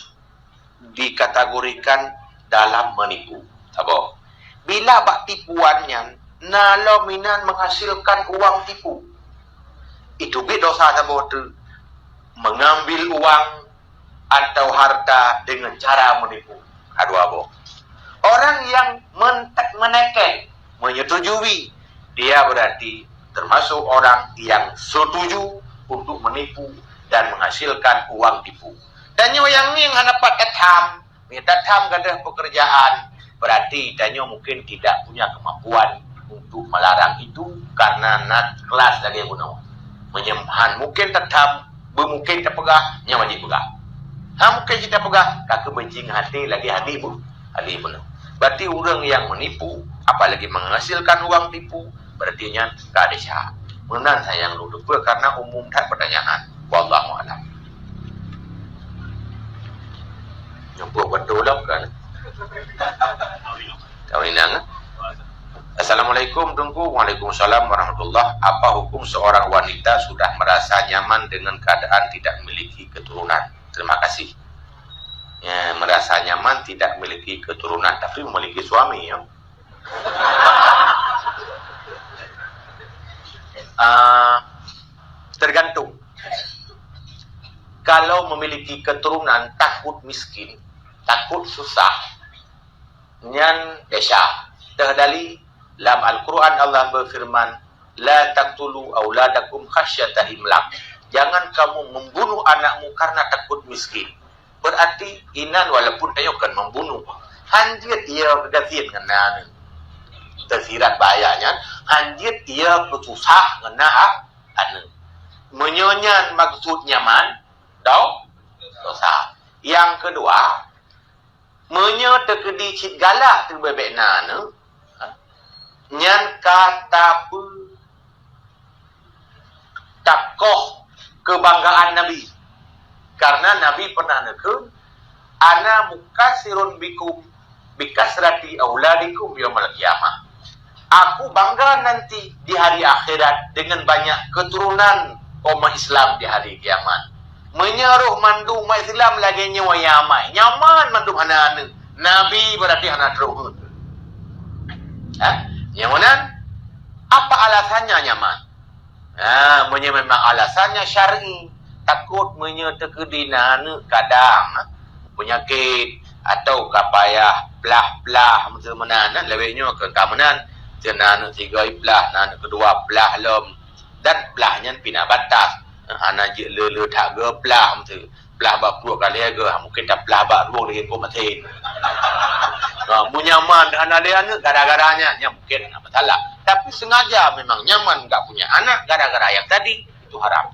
dikategorikan dalam menipu. Apa? Bila bak tipuannya nalo minan menghasilkan uang tipu, itu dosa sama tu mengambil uang atau harta dengan cara menipu. Aduh abo. Orang yang meneken, menyetujui, dia berarti termasuk orang yang setuju untuk menipu dan menghasilkan uang tipu. Dan yang hanapat etam, minta gadah pekerjaan, berarti danyo mungkin tidak punya kemampuan untuk melarang itu karena nak kelas lagi guna menyemhan mungkin tetap mungkin tak pegah nya wajib pegah. Mungkin kita pegah kakak benci hati lagi hati pun berarti orang yang menipu apalagi menghasilkan uang tipu berarti nya kadesya. Menan sayang duduk karena umum tak pertanyaan. Wallahu a'lam. Nyampu betul kan? Kawinan. Assalamualaikum Tungku. Waalaikumsalam warahmatullah. Apa hukum seorang wanita sudah merasa nyaman dengan keadaan tidak memiliki keturunan? Terima kasih. Ya, merasa nyaman tidak memiliki keturunan tapi memiliki suami ya. Tergantung. Kalau memiliki keturunan takut miskin, takut susah, nyan desa. Terdali dalam Al-Quran Allah berfirman, la taqtulu auladakum khasyata imlaq. Jangan kamu membunuh anakmu karena takut miskin. Berarti inan walaupun tayo kan membunuh, hanjit ia bergantian ngena tersirat bahayanya, hanjit ia bersusah ngena anu. Menyonyan maksud nyaman, dosa. Yang kedua, menyo tekedi cit galak tu bebekna ne nyan kata takoh kebanggaan Nabi, Karena Nabi pernah nekun, ana mukasirun bikum bikasrati auladikum yaumil qiyamah. Aku bangga nanti di hari akhirat dengan banyak keturunan umat Islam di hari kiamat. Menyeruh mandu umat Islam lagi nyawa yamai. Nyaman mandu hana Nabi berarti hana teruk. Nyaman? Apa alasannya nyaman? Memang alasannya syar'i. Takut menyetekedina kadang penyakit atau kapayah belah macam mana lebihnya ke kamanan jenana tiga belah nana kedua belah lom dan belahnya pindah batas anak je le tak ge belah macam belah bak puluh kali ge mungkin tak belah bak dua lagi ko mati munyaman anak dia ni gara-garanya mungkin tak masalah tapi sengaja memang nyaman enggak punya anak gara-gara yang tadi itu haram.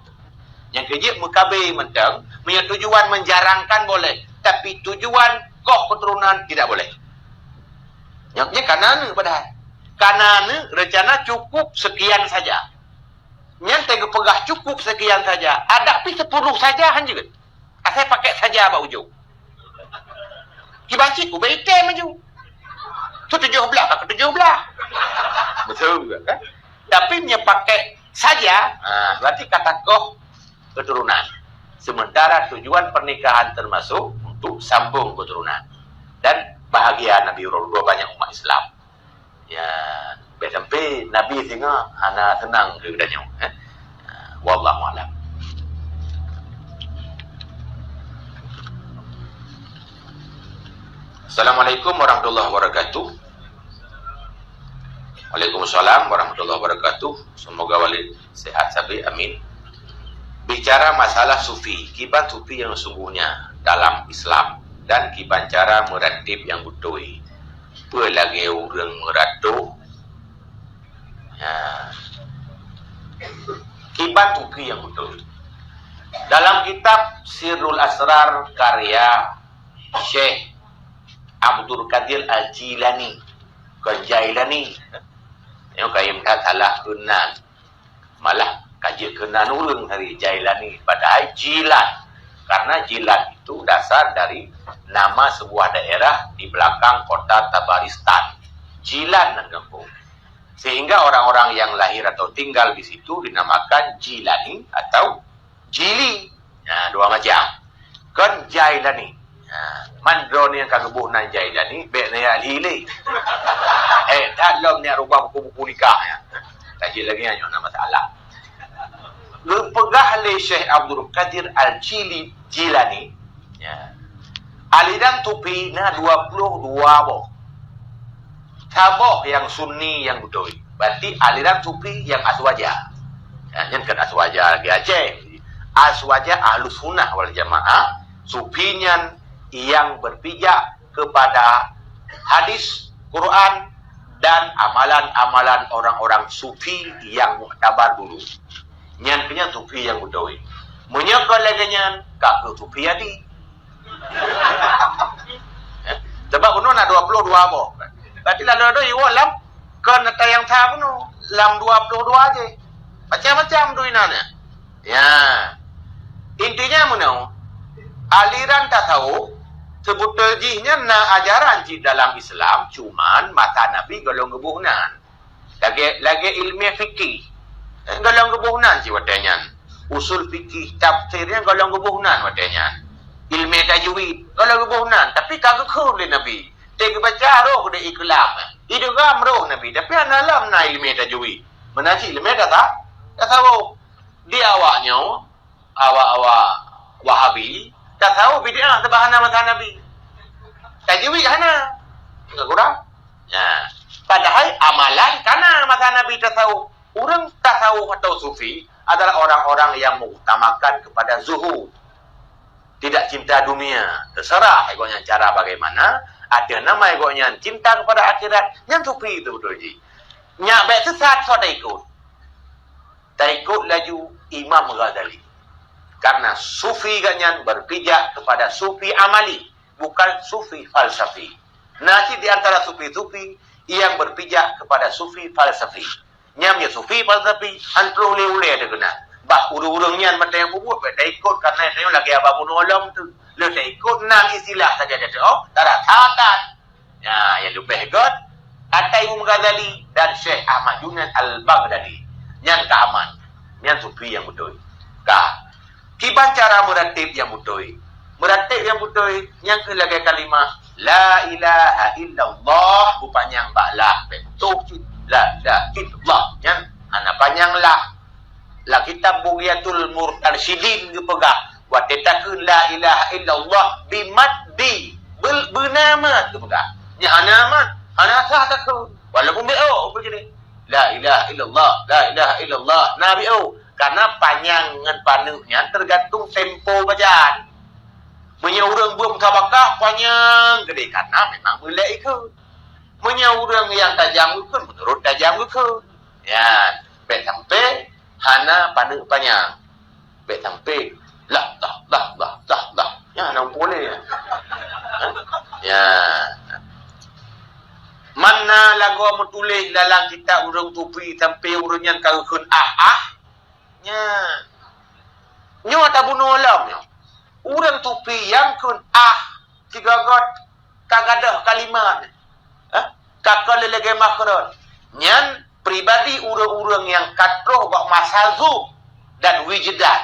Yang kejip mukabe mentang punya tujuan menjarangkan boleh tapi tujuan kok keturunan tidak boleh. Yang kanan padahal kanan rencana cukup sekian saja. Nyante pegah cukup sekian saja. Ada pi 10 saja hanjut. Saya pakai saja ba ujung. Kibanci ku bete maju. Tu 17 ke 17. Betul juga kan? Tapi nya pakai saja, berarti kata koh keturunan. Sementara tujuan pernikahan termasuk untuk sambung keturunan. Dan bahagia Nabi Rasulullah banyak umat Islam. Ya, sampai Nabi tengok ana tenang ke kedanya. Wallahu a'lam. Assalamualaikum warahmatullahi wabarakatuh. Waalaikumsalam warahmatullahi wabarakatuh. Semoga walid sehat sabi, amin. Bicara masalah sufi, kiban sufi yang sesungguhnya dalam Islam dan kiban cara meratib yang betul. Apa lagi orang meratuh kibat tuki yang betul. Dalam kitab Sirrul Asrar karya Syekh Abdul Qadir Al-Jilani Jailani yang kayem tak salah kenan malah kaji kenan ulung hari Jailani padahal Jilan karena Jilan itu dasar dari nama sebuah daerah di belakang kota Tabaristan, Jilan dan kampung. Sehingga orang-orang yang lahir atau tinggal di situ dinamakan Jilani atau Jili. Nah, dua macam. Kan Jailani. Mandron yang kagebuhnan Jailani, beknya Lili. Tak lom ni rubah buku-buku nikahnya. Kaji lagi hanya nama masalah. Lepegah oleh Syekh Abdul Qadir Al-Jilani aliran tupi na 22 boh. Taboh yang sunni yang betul. Berarti aliran tupi yang aswaja. Yang kan aswaja lagi Aceh. Aswaja ahlus sunnah wal jamaah. Sufinya yang berpijak kepada hadis, Quran dan amalan-amalan orang-orang sufi yang muktabar dulu. Nyan punya sufi yang betul. Menyokol lagi nyan kak sufi adi. Sebab penuh nak 22 boh. Berarti lalu ada iwa lam kena tayang tha penuh lam 22 aja. Macam-macam duinannya. Ya. Intinya penuh aliran tasawuf sebut terjihnya na ajaran di dalam Islam cuman mata Nabi golong gebuhnan. Lagi ilmiah fikih. Golong gebuhnan si watanya. Usul fikih tafsirnya golong gebuhnan watanya. Ilmu tajwid golong gebuhnan tapi kagak khur le Nabi. Tega baca roh de iklam. Itu gam roh Nabi tapi analam na ilmu tajwid. Menaji ilmu kata tahu dia awaknya awak Wahabi tak tahu bid'ah tebahan mata Nabi. Tajwid hana. Enggak kurang. Ya. Padahal amalan kana mata Nabi tak tahu. Orang tasawuf atau sufi adalah orang-orang yang mengutamakan kepada zuhud. Tidak cinta dunia. Terserah egonya cara bagaimana. Ada nama egonya cinta kepada akhirat. Yang sufi itu betul ji. Nyak baik sesat so tak ikut. Tak ikut laju Imam Ghazali. Karena sufi ganyan berpijak kepada sufi amali. Bukan sufi falsafi. Nasi di antara sufi-sufi yang berpijak kepada sufi falsafi. Nyamnya sufi falsafi antro ule-ule ada kena. Bah urang-urang nyan mata yang bubuh tak ikut karena saya lagi abang menolong tu. Lu tak ikut nang istilah saja dia tu. Oh, tak ada tatan. Ya, yang lebih god kata Imam Ghazali dan Syekh Ahmad Junaid Al-Baghdadi. Nyan keaman. Nyan sufi yang betul. Kiban cara meratib yang betul. Meratib yang betul yang ke lagi kalimah la ilaha illallah bupanjang baklah betul la illallah yang ana panjang la kitab Bughyatul Mursyidin dipegang wa tetakeun la ilaha illallah bimaddi bernama dipegang nya ana sah takun walaupun beo begini la ilaha illallah nabi karena panjang dengan panuknya tergantung tempo bacaan. Punya orang buang tabakah panjang gede karena memang boleh ikut. Punya orang yang tajam ikut menurut tajam ikut. Ya, bet sampai hana panuk panjang. Bet sampai lah. Ya, nak boleh. Ya. Mana lagu menulis dalam kitab urang tupi sampai urang yang kaukun nya. Nyo tak bunuh alam nyo. Urang tupi yang kun tiga god kagadah kalimat. Kakal lagi makron. Nyan pribadi urang-urang yang katroh bak masazu dan wijdan.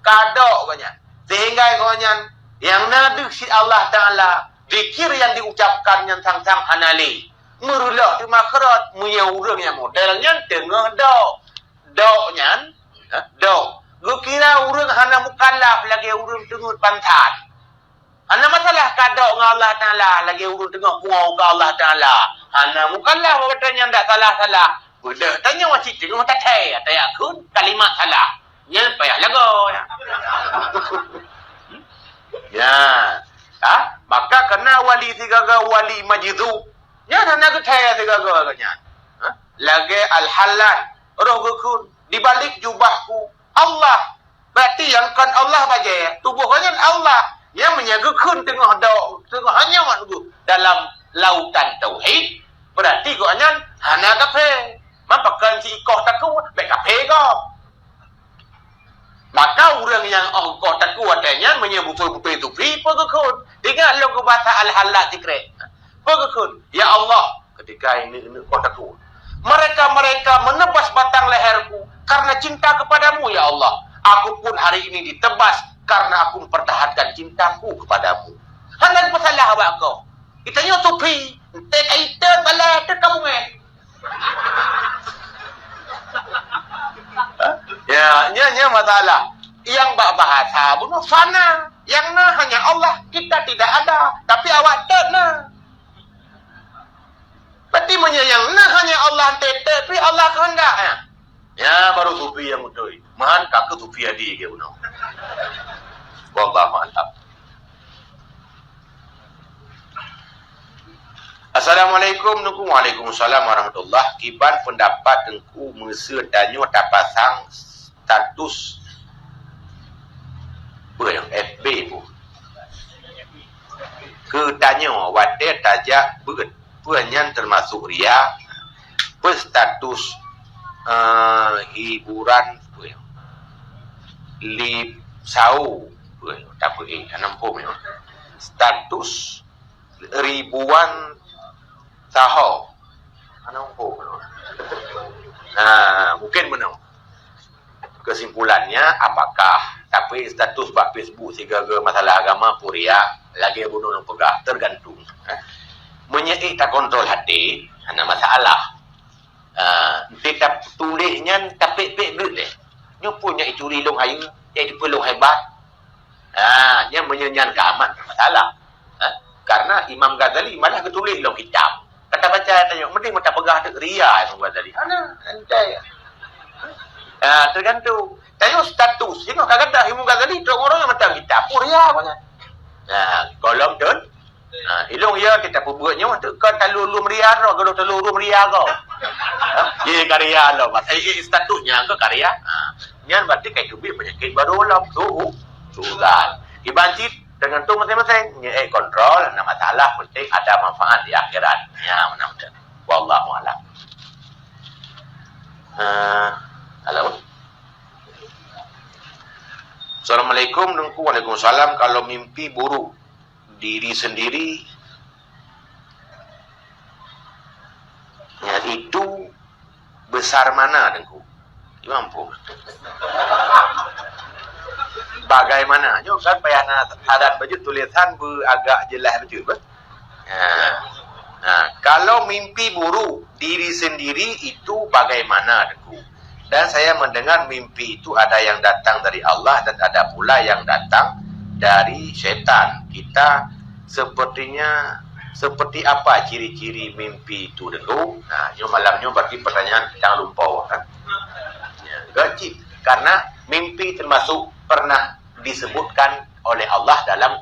Kadok banyak. Sehingga konyan yang nadu si Allah Taala zikir yang diucapkan yang sang-sang hanali. Merulah di makron munya urang yang modelnya tengah do nyan do. Gue kira urang hana mukallaf lagi urang tengah pantat. Hana masalah kadok dengan Allah Ta'ala lagi urang tengah kuau ke Allah Ta'ala. Hana mukallaf katanya tak salah-salah. Udah tanya wajib tengah tak tay. Tak yakun kalimat salah. Ya payah lagu. Ya. Maka kena wali tiga-tiga wali majidu. Ya hana ke tay tiga-tiga katanya. Lagi al-halal. Roh gukun. Di balik jubahku Allah. Berarti yang kan Allah baca tubuhnya Allah yang menyagakan tengah hanya maknanya dalam lautan tauhid. Berarti gonya hana kafe. Mampakan si ikoh taku baik kafe ko. Maka orang yang ikoh taku adanya menyebut-sebut itu pegakun. Ingat lo bahasa al-halal dikre. Pegakun. Ya Allah, ketika ini ikoh taku. Mereka menebas batang leherku karena cinta kepadamu ya Allah. Aku pun hari ini ditebas karena aku mempertahankan cintaku kepadamu. Hendak masalah awak kau. Itanya tupi, tek aitan bala tek kamu Ya, masalah. Yang bahasa bunuh fana. Yang hanya Allah, kita tidak ada, tapi awak tak nah. Berarti yang hanya Allah tapi Allah kehendak ya. Ya baru sufi yang betul. Mahan kakak sufi adi ke uno. Wallahu a'lam. Assalamualaikum Waalaikumsalam warahmatullahi. Kiban pendapat engku mesir danyo tak pasang status yang FB bu. Ke danyo wate tajak beut. Puanyan termasuk ria. Status hiburan lip sau tak boleh nampum ya. Status ribuan tahu nampum. Nah, mungkin benar. Kesimpulannya apakah tapi status bak Facebook segala masalah agama puria lagi bunuh nang pegah tergantung. Menyek tak kontrol hati ada masalah. Tetap tulisnya tapi pek deh. Nyo punya icuri long hayu, jadi pelong hebat. Yang menyenyan keaman masalah. Karena Imam Ghazali malah ketulis long kitab. Kata baca tanya, mending mata pegah dek ria Imam Ghazali. Antai. Tergantung. Tanya status, jangan kata Imam Ghazali orang yang macam kitab ria banyak. Kolom tu. Ilong ya kita buatnya untuk kan talulu meriah ro kalau talulu meriah kau. Ye karya lo mas. Statusnya ke karya. Nyan berarti kayak tubi penyakit baru lah tu. Sudah. Ibancit dengan tu masing-masing nye kontrol ada masalah penting ada manfaat di akhirat. Ya mudah-mudahan. Wallahu a'lam. Halo. Assalamualaikum. Waalaikumsalam. Kalau mimpi buruk diri sendiri, ya, itu besar mana dengku? Mampu. Bagaimana? Yo kan payana adan baju tulisan agak jelas betul. Nah, kalau mimpi buruk diri sendiri itu bagaimana dengku? Dan saya mendengar mimpi itu ada yang datang dari Allah dan ada pula yang datang dari setan. Kita sepertinya seperti apa ciri-ciri mimpi itu dulu? Nah, malamnya berarti pertanyaan jangan lupa kan? Ya, gajib. Karena mimpi termasuk pernah disebutkan oleh Allah dalam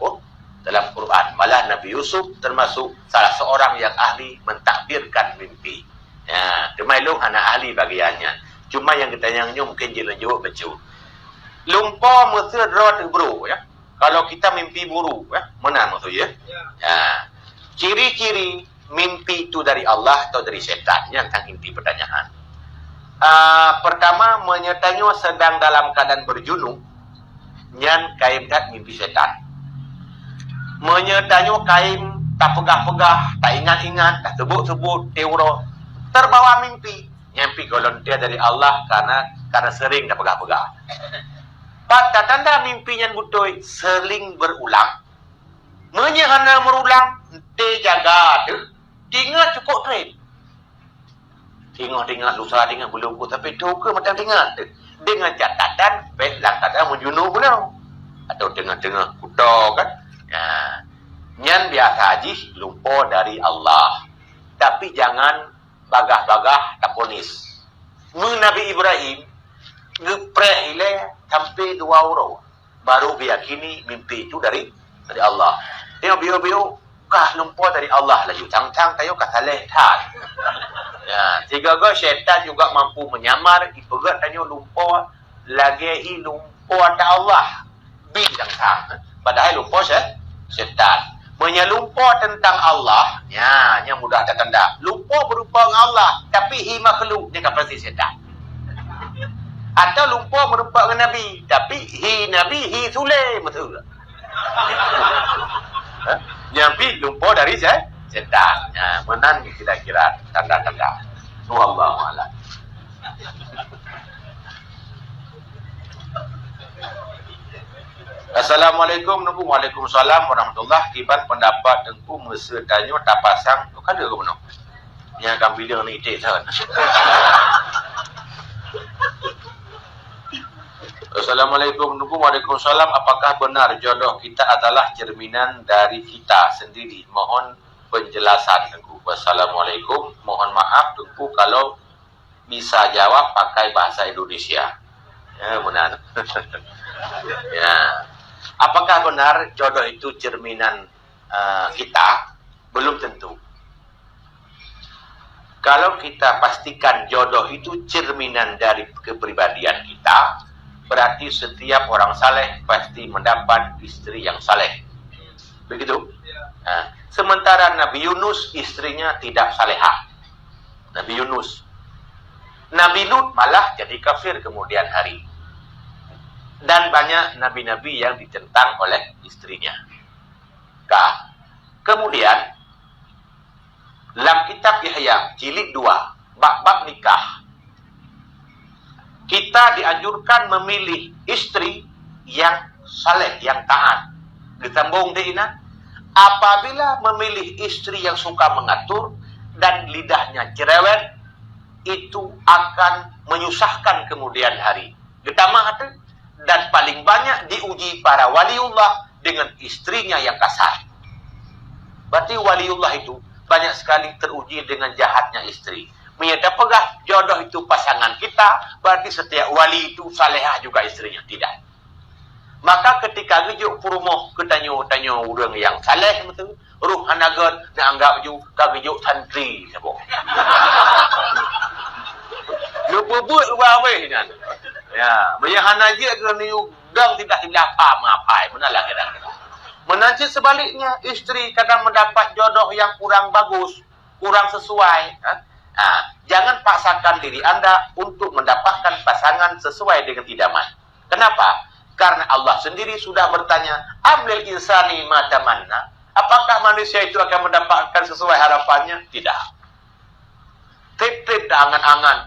Quran. Malah Nabi Yusuf termasuk salah seorang yang ahli mentakbirkan mimpi. Ya, kemailung anak ahli bagiannya. Cuma yang kita yang mungkin jelas jawab betul. Lumpur mesti rot bro ya. Kalau kita mimpi buruk ya, mana maksud ya? Ya. Ciri-ciri mimpi itu dari Allah atau dari setan yang tentang inti pertanyaan. Pertama, menyertanya sedang dalam keadaan berjunung, nyan kaim kat mimpi setan. Menyertanya kaim tak pegah-pegah, tak ingat-ingat, tak sebut-sebut, teuro, terbawa mimpi. Mimpi golontia dari Allah karena sering tak pegah-pegah. Pada tanda mimpinya butoi sering berulang. Menyehana merulang, te jaga tu, tinggal cukup train. Tinggal lusa tinggal belum pun tapi tu ke macam tinggal tu. Dengan catatan baik langkah menjunuh pula. Atau tengah-tengah kuda kan. Ya. Nyan biasa haji lupa dari Allah. Tapi jangan bagah-bagah tak ponis. Nabi Ibrahim gepreh ile sampai 2 orang baru meyakini mimpi itu dari Allah. Tengok bio-bio kah lumpur dari Allah laju cang-cang tayo kasaleh tak. Ya, tiga go syaitan juga mampu menyamar ipegat tanyo lumpur lagi lumpur ada Allah. Bi cang-cang. Padahal lumpur syaitan. Menyelumpur tentang Allah, ya, yang mudah ada tanda. Lumpur berupa Allah, tapi hi makhluk dia kapasi setan. Atau lumpur berupa Nabi, tapi hi Nabi, hi Sule, betul. Nabi lumpur dari setan. Ya, menan kira-kira tanda-tanda. Wallahu a'lam. Assalamualaikum. Waalaikumsalam warahmatullahi. Kiban pendapat tengku mesti tanya tak pasang tu kan dia ke mana? Yang akan bilang ni itik kan. Assalamualaikum. Waalaikumsalam. Apakah benar jodoh kita adalah cerminan dari kita sendiri? Mohon penjelasan tengku. Wassalamualaikum. Mohon maaf tengku kalau bisa jawab pakai bahasa Indonesia. Ya, benar. Ya. Apakah benar jodoh itu cerminan kita? Belum tentu. Kalau kita pastikan jodoh itu cerminan dari kepribadian kita, berarti setiap orang saleh pasti mendapat istri yang saleh. Begitu? Sementara Nabi Yunus istrinya tidak salehah. Nabi Yunus. Nabi Lut malah jadi kafir kemudian hari. Dan banyak nabi-nabi yang ditentang oleh istrinya. Kemudian dalam kitab Yahya jilid 2 bab nikah, kita dianjurkan memilih istri yang saleh, yang taat. Ditambung dina, apabila memilih istri yang suka mengatur dan lidahnya cerewet, itu akan menyusahkan kemudian hari. Ditambah itu. Dan paling banyak diuji para waliullah dengan istrinya yang kasar. Berarti waliullah itu banyak sekali teruji dengan jahatnya istri. Menyata pegah jodoh itu pasangan kita, berarti setiap wali itu salehah juga istrinya. Tidak. Maka ketika gejuk perumoh ketanyo-tanyo orang yang saleh betul, ruh hanagat dianggap juga gejuk santri sebab. Lupa buat apa kan? Ya, bayang aja ke ni udang tidak apa-apa, menalah kadang-kadang. Menanti sebaliknya, istri kadang mendapat jodoh yang kurang bagus, kurang sesuai. Jangan paksakan diri Anda untuk mendapatkan pasangan sesuai dengan idaman. Kenapa? Karena Allah sendiri sudah bertanya, amlil insani ma tamanna. Apakah manusia itu akan mendapatkan sesuai harapannya? Tidak. Trip-trip dah angan-angan.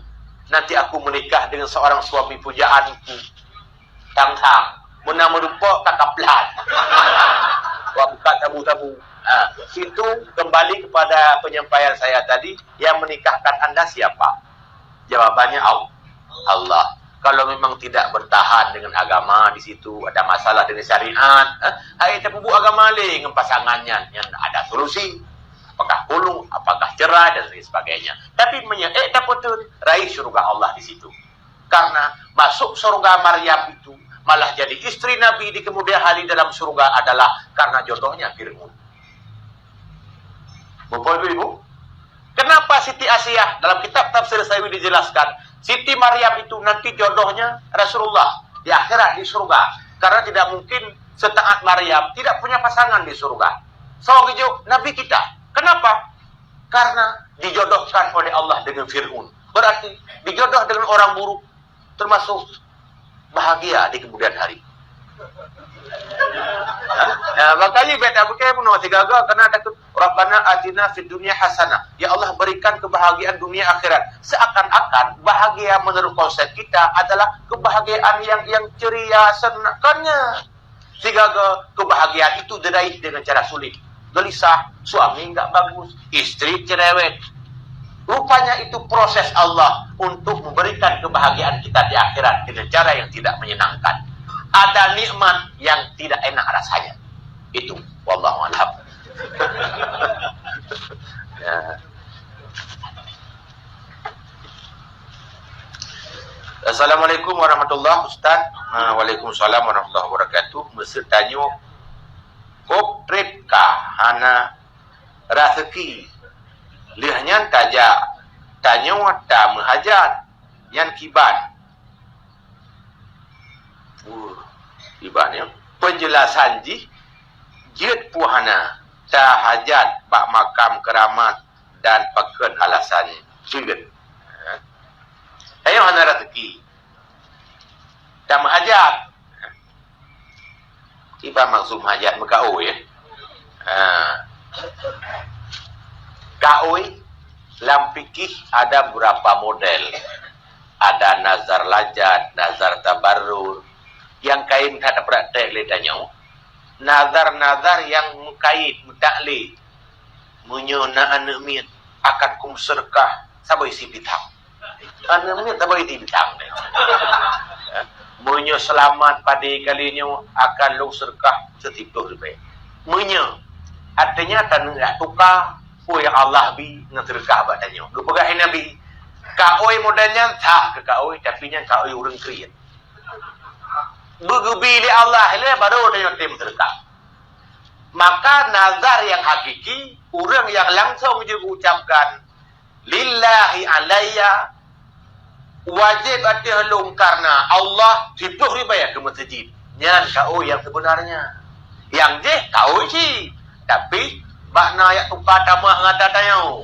Nanti aku menikah dengan seorang suami pujaanku. Tang-tang. Menama rupa kakak pelan. Wah, buka tabu-tabu. Itu kembali kepada penyampaian saya tadi. Yang menikahkan Anda siapa? Jawabannya Allah. Kalau memang tidak bertahan dengan agama di situ, ada masalah dengan syariat, hai terbubu agama dengan pasangannya, yang ada solusi. Apakah pulung, apakah cerai dan sebagainya. Tapi dapat raih surga Allah di situ. Karena masuk surga Maryam itu malah jadi istri Nabi di kemudian hari dalam surga adalah karena jodohnya Fir'aun. Bapak Ibu, kenapa Siti Asiyah dalam kitab tafsir Sawi dijelaskan Siti Maryam itu nanti jodohnya Rasulullah di akhirat di surga. Karena tidak mungkin setaat Maryam tidak punya pasangan di surga. So, Nabi kita. Kenapa? Karena dijodohkan oleh Allah dengan Fir'aun. Berarti dijodoh dengan orang buruk termasuk bahagia di kemudian hari. Makanya beda bukan menurut gagal karena ada Rabbana atina fid dunya hasanah. Ya Allah berikan kebahagiaan dunia akhirat. Seakan-akan bahagia menurut konsep kita adalah kebahagiaan yang ceria senakannya. Sehingga kebahagiaan itu diraih dengan cara sulit. Gelisah, suami enggak bagus, istri cerewet. Rupanya itu proses Allah untuk memberikan kebahagiaan kita di akhirat dengan cara yang tidak menyenangkan. Ada nikmat yang tidak enak rasanya. Itu wallahu a'lam. Ya. Assalamualaikum warahmatullahi Ustaz. Waalaikumsalam warahmatullahi wabarakatuh. Mesti tanya kopret ka hana rezeki lihanyan taja tanya ta menghajat yan kiban. Kibannya penjelasan ji jid puhana ta hajat bak makam keramat dan pakeun alasan jid. Ayo hana rezeki ta menghajat tiba maksud hajat mekau ya. Kaoi dalam fikih ada beberapa model. Ada nazar lajat, nazar tabarrur. Yang kain tak ada praktek ledanya. Nazar-nazar yang mengkait, mentaklid. Menyona anak miat akan kum serkah sabai si bitang. Anak miat sabai si bitang. Menyo selamat pada kalinya akan lu serkah setipur lebih. Menyo artinya tak nak tukar oh yang Allah bi ngeterkah badannya. Lu pegang Nabi. Kaoi modalnya tak ke kaoi tapi nya kaoi urang kriat. Begubi li Allah le baru dia tim terkah. Maka nazar yang hakiki orang yang langsung juga ucapkan lillahi alayya wajib hati halung karena Allah tipuh ribayah ke masjid. Nyan kau yang sebenarnya. Yang je kau si. Tapi makna yang tukar tamah ngata tayau.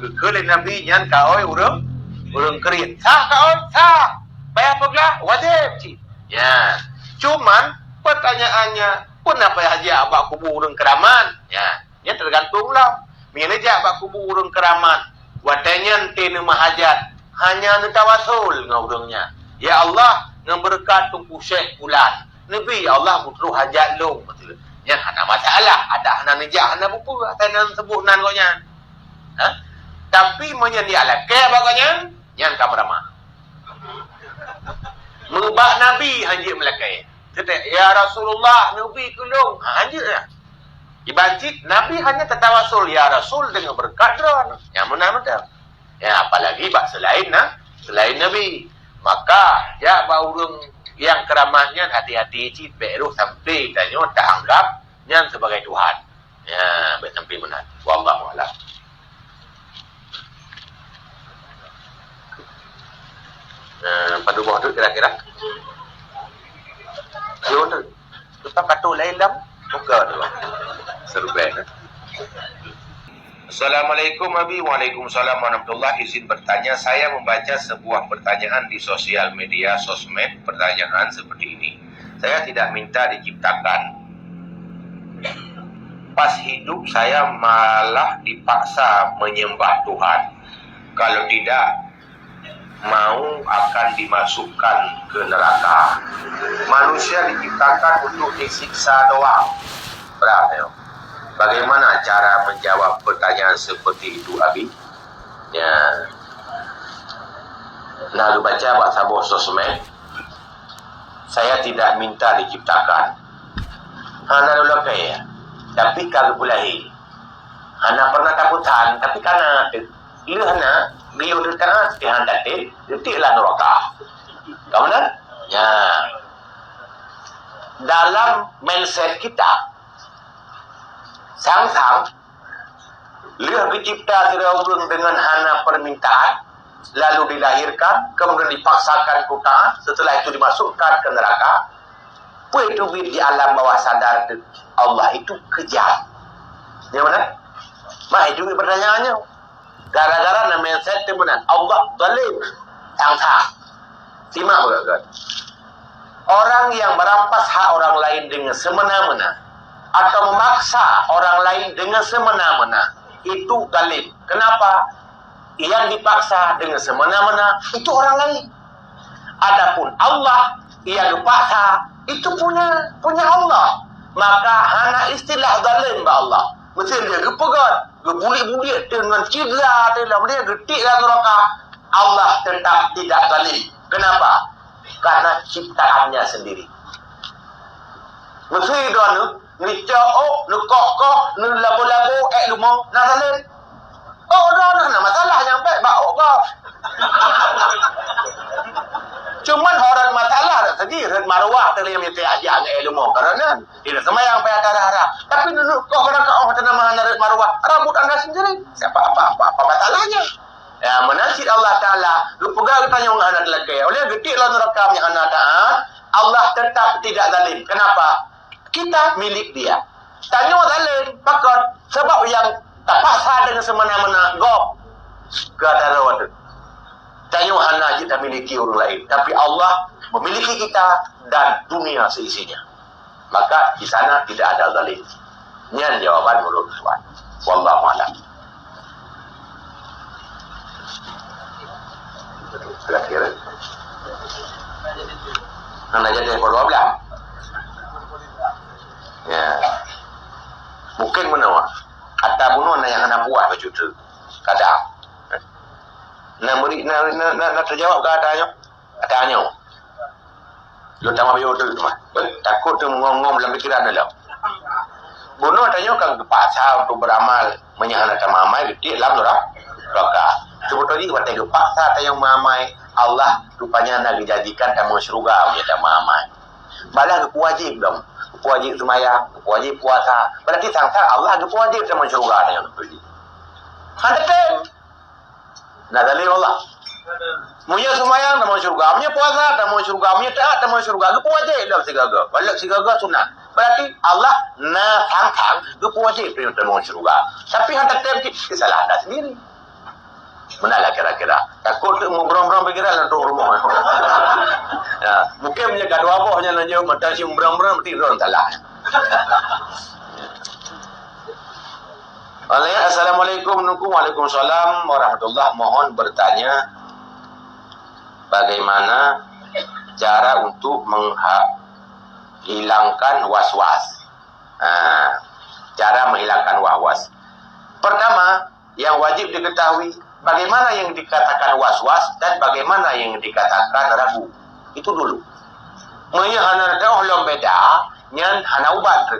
Gekelin Nabi nyan kau urang kerit. Sah kau sah. Bayar peglah wajib si. Ya. Cuman pertanyaannya kenapa haji abak kubur urang keramat? Ya tergantunglah. Mina je abak kubur urang keramat. Wadanyan tena mahajat. Hanya netawasul ngaurangnya. Ya Allah, ngeberkat tungku syekh bulan. Nabi Allah mutru hajat lu. Yang ada masalah, ada hana nejah, hana buku, hana sebut nan koknya. Tapi menyendialah ke baganya, yang kamerama. Mengubah Nabi hanjir melakai. Kata, ya Rasulullah, Nabi kulung. Hanjir ya. Dibancit, Nabi hanya tertawasul. Ya Rasul dengan berkat drone. Yang mana-mana. Ya, apalagi bak selain Nabi. Maka ya baurung yang keramatnya hati-hati cit beruh sampai tanya tak anggap nyan sebagai Tuhan. Ya, baik sampai benar. Wallahu a'lam. Pada bawah tu kira-kira. Yo tu. Kita kata lain lam. Buka tu. Seru banget. Assalamualaikum Abi. Waalaikumsalam warahmatullahi. Izin bertanya, saya membaca sebuah pertanyaan di sosial media sosmed. Pertanyaan seperti ini. saya tidak minta diciptakan. Pas hidup saya malah dipaksa menyembah Tuhan. Kalau tidak, mau akan dimasukkan ke neraka. Manusia diciptakan untuk disiksa doang. Berapa? Bagaimana cara menjawab pertanyaan seperti itu, Abi? Ya. Nah, lu baca bahasa sosmed. Saya tidak minta diciptakan. Hana dulu kaya. Tapi kagak bulahi. Hana pernah takutan, tapi karena ia hana dia udah kan dihandat detiklah neraka. Kamu kan? Ya. Dalam mindset kita, sang-sang lihat dicipta diraugung dengan hana permintaan, lalu dilahirkan, kemudian dipaksakan ku taat, setelah itu dimasukkan ke neraka. Itu di alam bawah sadar Allah itu kejam. Ya mana? Mah itu pertanyaannya. Gara-gara namanya set benar. Allah zalim. Sang-sang. Simak bukan? Orang yang merampas hak orang lain dengan semena-mena atau memaksa orang lain dengan semena-mena itu zalim. Kenapa? Yang dipaksa dengan semena-mena itu orang lain. Adapun Allah yang dipaksa itu punya Allah. Maka hana istilah zalim ba Allah. Mesti dia gepegat, gebulik-bulik dengan cedera dalam dia getiklah neraka. Allah tetap tidak zalim. Kenapa? Karena ciptaannya sendiri. Mesti dia ni cok, ni kokoh, ni labu-labu, lumong, nak zalim. Oh, dah nak masalah yang baik baik kau. Cuman orang masalah dah segi red marwah terlihat mesti ajak ilmu kerana tidak semayang payah darah. Tapi nunuk kau kena kau kata nama red marwah rambut anda sendiri. Siapa apa masalahnya? Ya menasib Allah Taala. Lu pegang tanya orang anak lelaki. Oleh getiklah neraka yang anak taat. Allah tetap tidak zalim. Kenapa? Kita milik dia. Tanya zalim pakot sebab yang tak paksa dengan semena-mena gop kata rawat. Tanya hana kita miliki orang lain, tapi Allah memiliki kita dan dunia seisinya. Maka di sana tidak ada zalim. Ini jawaban menurut Tuhan. Wallahu a'lam. Terakhir. Anda jadi berdoa belah. Ya. Mungkin menawar. Atau bunuh yang anda buat begitu. Kadang. Nak terjawab ke adanya. Lu tak mau biar tu mah. Takut tu ngomong dalam pikiran dia. Bunuh tanya kan kepaksa untuk beramal menyahanakan mamai gede dalam neraka. Sebetulnya kita kepaksa tanya mamai Allah rupanya nak dijadikan tamu syurga punya tamu mamai. Malah wajib dong. Wajib sembahyang, wajib puasa. Berarti sang-sang Allah wajib tamu syurga tanya tu. Hadap nak dalil Allah. Munya semayang tak mau syurga, munya puasa tak mau syurga, munya taat tak mau syurga. Gepu wajib dalam sigaga. Balik sigaga sunat. Berarti Allah na sang-sang gepu wajib tak mau syurga. Tapi hantar tem kesalahan anda sendiri. Menalah kira-kira. Takut tu memberang-berang pikiran untuk rumah. Ya, mungkin punya gaduh abahnya nak jauh mata si memberang-berang berarti orang salah. Assalamualaikum Waalaikumsalam warahmatullahi. Mohon bertanya bagaimana cara untuk menghilangkan was-was. Cara menghilangkan was-was. Pertama, yang wajib diketahui bagaimana yang dikatakan was-was dan bagaimana yang dikatakan ragu. Itu dulu. Menyehanar dah beda nyan hana ubat.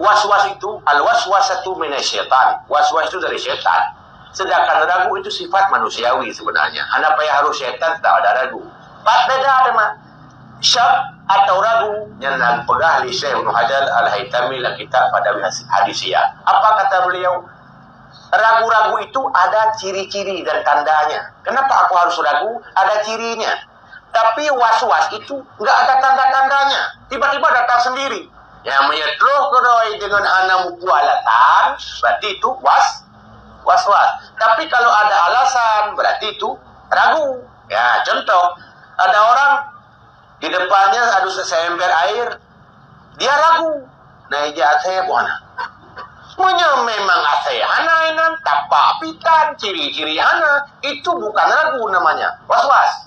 Was-was itu al-waswasatu minasyaitan. Was-was itu dari syaitan. Sedangkan ragu itu sifat manusiawi sebenarnya. Hana payah harus syaitan tak ada ragu. Beda ada mah. Syak atau ragu yang nak pegah li Syekh Ibnu Hajar Al-Haytami dalam kitab pada hadisiyah. Apa kata beliau? Ragu-ragu itu ada ciri-ciri dan tandanya. Kenapa aku harus ragu? Ada cirinya. Tapi was-was itu enggak ada tanda-tandanya. Tiba-tiba datang sendiri. Yang menyedroh keroi dengan anak alatan, berarti itu was-was. Tapi kalau ada alasan, berarti itu ragu. Ya, contoh, ada orang Di depannya ada seember air. Dia ragu. Nah, ija saya buana. Memang saya hana inan, tapak pitan, ciri-ciri hana, itu bukan ragu namanya, was-was.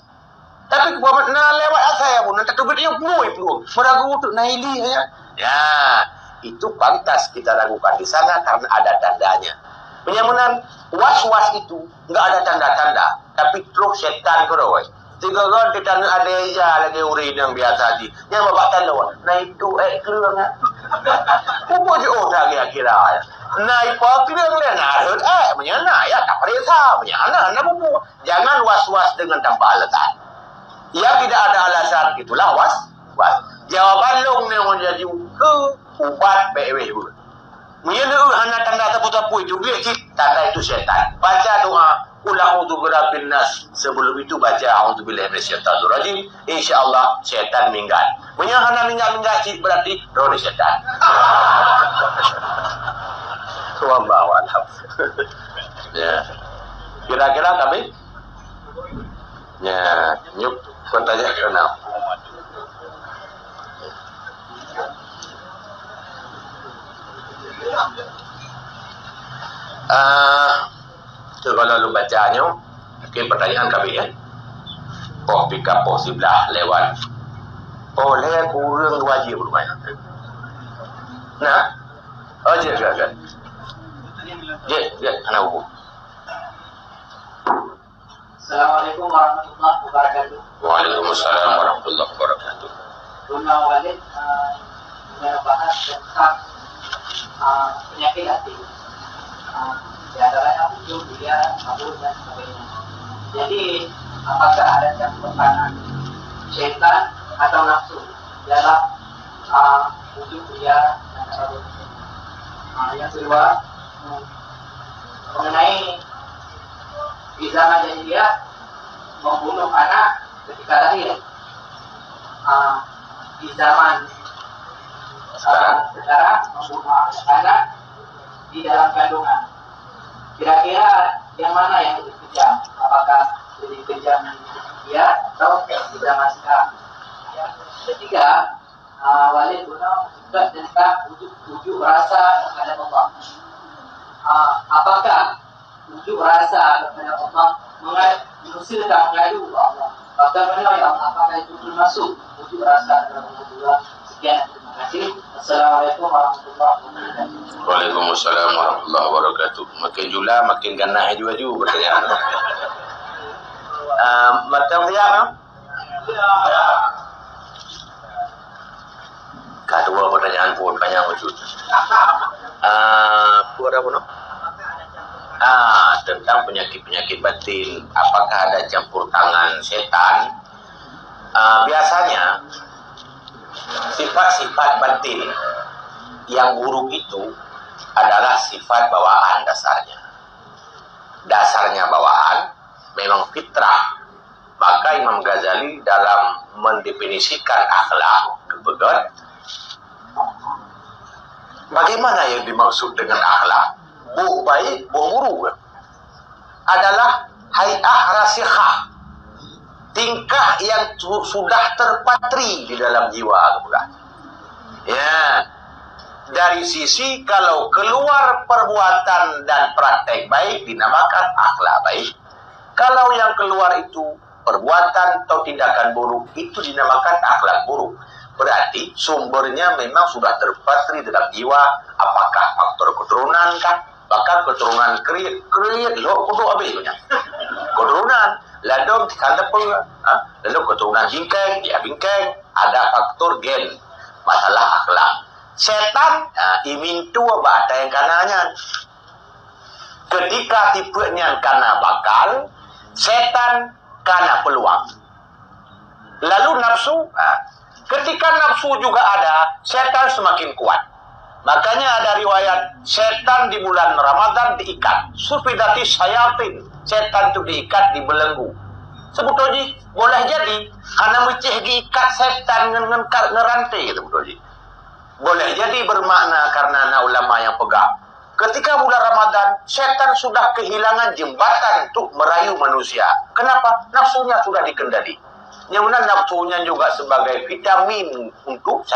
Tapi kepamat na lewat saya pun, nanti tubit yang penuh, meragu untuk naili ya. Ya, itu pantas kita ragukan di sana karena ada tandanya. Penyamunan was-was itu nggak ada tanda-tanda, tapi terus setan keroi. Tiga kan kita ada aja lagi urin yang biasa di, yang bapak tanda, nah itu keluarnya. Kumpul je orang kira-kira ya. Naik pakliang le narut menyana ya tak perisa menyana na bubu. Jangan was-was dengan tanpa alasan. Ya tidak ada alasan itulah was-was. Jawaban long ne menjadi ke ubat bewe. Menyana hana tanda tapu-tapu itu dia tanda itu setan. Baca doa Qul a'udzu birabbin nas. Sebelum itu baca a'udzubillahi minasyaitonir rajim. Insyaallah setan minggat. Menyana minggat berarti roh setan. Wallahu a'lam. Ya. Kira-kira kami? Ya, nyuk bertanya kenal. Kalau lu bacanya, mungkin pertanyaan kami ya. Oh, pika posiblah lewat. Oh, lewat kurang wajib rumahnya. Nah, oh jangan. Ya, anak buku. Assalamualaikum warahmatullahi wabarakatuh. Waalaikumsalam warahmatullahi wabarakatuh. Rumah Walid membahas tentang penyakit hati. Di antaranya ujung, dia, mabuk dan sebagainya. Jadi, apakah ada campur tangan setan atau nafsu dalam ujung, dia dan sebagainya? Yang kedua, mengenai di zaman jahiliyah membunuh anak ketika lahir. Di zaman sekarang membunuh anak di dalam kandungan. Kira-kira yang mana yang lebih kejam? Apakah lebih kejam dia atau di zaman sekarang? Yang ketiga, Walid Buno juga tentang ujuk rasa kepada Allah. Apakah ujuk rasa kepada Allah mengusirkan mengadu ke Allah? Bagaimana ya Allah? Apakah itu termasuk ujuk rasa kepada Allah? Sekian, terima kasih. Assalamualaikum warahmatullahi wabarakatuh. Waalaikumsalam warahmatullahi wabarakatuh. Makin jula makin ganah juga pertanyaan. Macam dia kan? Kedua pertanyaan pun banyak wujud. Apa pun? Tentang penyakit-penyakit batin. Apakah ada campur tangan setan? Biasanya sifat-sifat batin yang buruk itu adalah sifat bawaan dasarnya. Dasarnya bawaan, memang fitrah. Maka Imam Ghazali dalam mendefinisikan akhlak kepegat, bagaimana yang dimaksud dengan akhlak? Baik, buruk adalah hay'ah rasikhah, tingkah yang sudah terpatri di dalam jiwa. Ya, dari sisi kalau keluar perbuatan dan praktek baik dinamakan akhlak baik. Kalau yang keluar itu perbuatan atau tindakan buruk itu dinamakan akhlak buruk. Berarti sumbernya memang sudah terpatri dalam jiwa. Apakah faktor keturunan kah? Bahkan keturunan kriit lo kudu habisnya. Keturunan ladom kandapun, lalu keturunan jingkeng, ya bingkeng, ada faktor gen, masalah akhlak. Setan, imin tua bahasa yang kananya. Ketika tipenya karena bakal, setan karena peluang. Lalu nafsu, ketika nafsu juga ada, setan semakin kuat. Makanya ada riwayat setan di bulan Ramadan diikat. Sufidati sayatin, setan itu diikat di belenggu. Sebetulnya boleh jadi karena mecih diikat setan dengan ngerantai sebetulnya. Boleh jadi bermakna karena ulama yang pegang. Ketika bulan Ramadan, setan sudah kehilangan jembatan untuk merayu manusia. Kenapa? Nafsunya sudah dikendali. Yang mana nafsunya juga sebagai vitamin untuk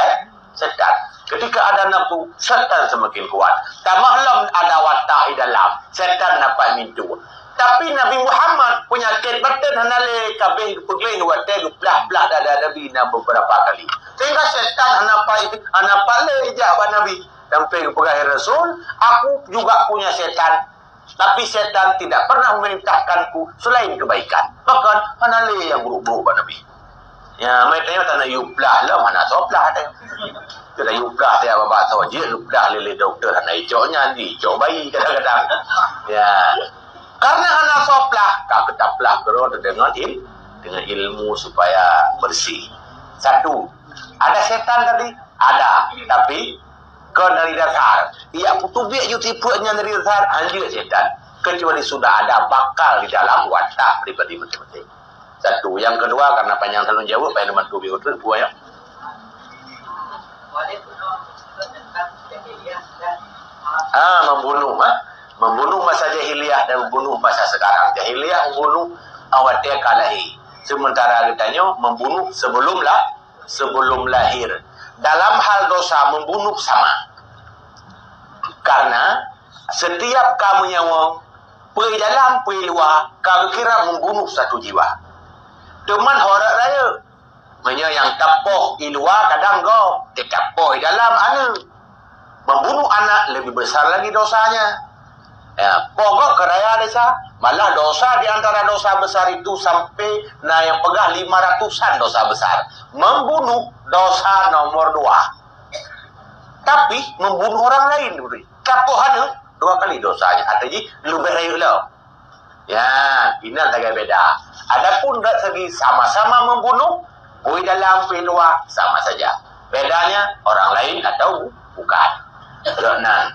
setan. Ketika ada nafsu, setan semakin kuat. Tamahlam ada watak di dalam. Setan dapat mintu. Tapi Nabi Muhammad punya batin hanale kabeh pegleh watak belah-belah dada Nabi beberapa kali. Sehingga setan hanapa le jawab Nabi. Sampai kepada Rasul, aku juga punya setan. Tapi setan tidak pernah memerintahkanku selain kebaikan. Bahkan hanale yang buruk-buruk pada Nabi. Ya, mereka tanya yublah lah, mana soplah ada. Kita yublah dia bapak tahu je, yublah lele doktor hana icoknya di icok bayi kadang-kadang. Ya. Karena hana soplah, kau ketaplah terus dengan ilmu supaya bersih. Satu, ada setan tadi? Ada, tapi ke dari dasar. Ia putubiak yutipunya dari dasar, anjir setan. Kecuali sudah ada bakal di dalam watak pribadi masing-masing. Satu. Yang kedua, karena panjang terlalu jauh, Pak Enuman Tubi Utul, buaya. Membunuh. Membunuh masa jahiliyah dan membunuh masa sekarang. Jahiliyah membunuh awatnya kalahi. Sementara kitanya membunuh sebelum lahir. Dalam hal dosa membunuh sama. Karena setiap kamu yang pergi dalam, pergi luar, kau kira membunuh satu jiwa. Cuman horak raya. Maksudnya yang tapoh di luar kadang kau tapoh di dalam anak. Membunuh anak lebih besar lagi dosanya. Ya, pokok keraya desa. Malah dosa di antara dosa besar itu sampai yang pegah 500-an dosa besar. Membunuh dosa nomor 2. Tapi membunuh orang lain. Tapoh anak 2 kali dosanya. Artinya lebih raya lah. Ya, ini agak beda. Adapun dari segi sama-sama membunuh, bui dalam, bui luar, sama saja. Bedanya orang lain atau bukan. Nah,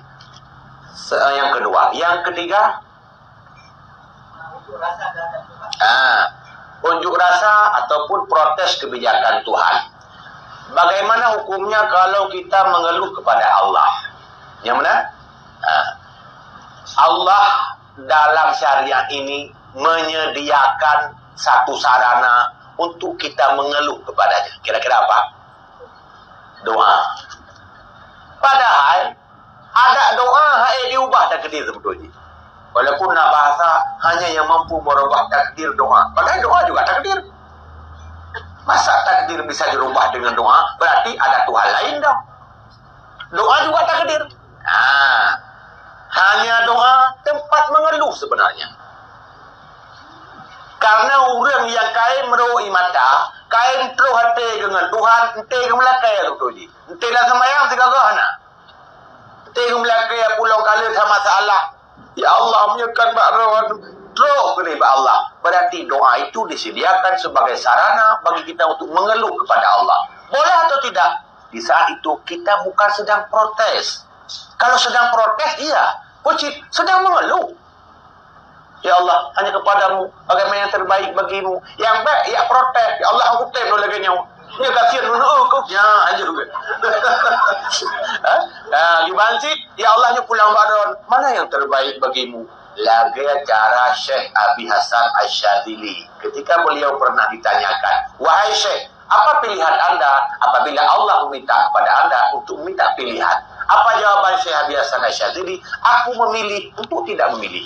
yang kedua. Yang ketiga, unjuk rasa ataupun protes kebijakan Tuhan. Bagaimana hukumnya kalau kita mengeluh kepada Allah? Yang mana? Allah dalam syariat ini menyediakan satu sarana untuk kita mengeluh kepadanya. Kira-kira apa? Doa. Padahal ada doa yang diubah takdir sebetulnya. Walaupun nak bahasa hanya yang mampu merubah takdir doa. Padahal doa juga takdir. Masa takdir bisa dirubah dengan doa? Berarti ada Tuhan lain dong. Doa juga takdir. Hanya doa tempat mengeluh sebenarnya. Karena orang yang kain meroi mata, kain terus hati dengan Tuhan, ente kemelakai betul-betul. Ente dah semayang segala anak. Ente kemelakai pulang kali sama masalah. Ya Allah, menyekan bakrawan. Terus kepada Allah. Berarti doa itu disediakan sebagai sarana bagi kita untuk mengeluh kepada Allah. Boleh atau tidak? Di saat itu kita bukan sedang protes. Kalau sedang protes, iya. Pucit, sedang mengeluh. Ya Allah, hanya kepadamu bagaimana yang terbaik bagimu. Yang baik, ya protes. Ya Allah, aku tem lagi nyawa. Dia kasihan dulu aku. Ya, aja juga. Gimana sih? Ya Allah, pulang baron. Mana yang terbaik bagimu? Lagi cara Syekh Abi Hasan Asyadzili. Ketika beliau pernah ditanyakan, wahai Syekh, apa pilihan Anda apabila Allah meminta kepada Anda untuk minta pilihan? Apa jawaban Syekh Abi Hasan Asyadzili? Aku memilih untuk tidak memilih.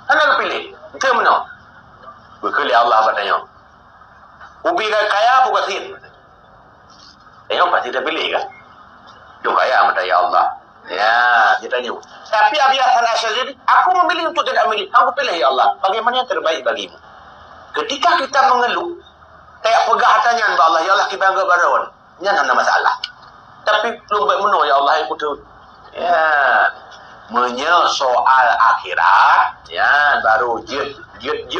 Anda pilih. Itu mana? Berkali Allah bertanya. Ubi kaya apa kasir? Tengok pasti dia pilih kan? Itu kaya mata ya Allah. Ya, dia tanya. Tapi Abi Hasan Asyadzili, aku memilih untuk tidak memilih. Aku pilih ya Allah. Bagaimana yang terbaik bagimu? Ketika kita mengeluh, kayak pegah hatanya kepada Allah, ya Allah kita anggap barawan. Ini ada masalah. Tapi belum baik menurut ya Allah yang kudu. Ya, menyoal akhirat, ya baru jid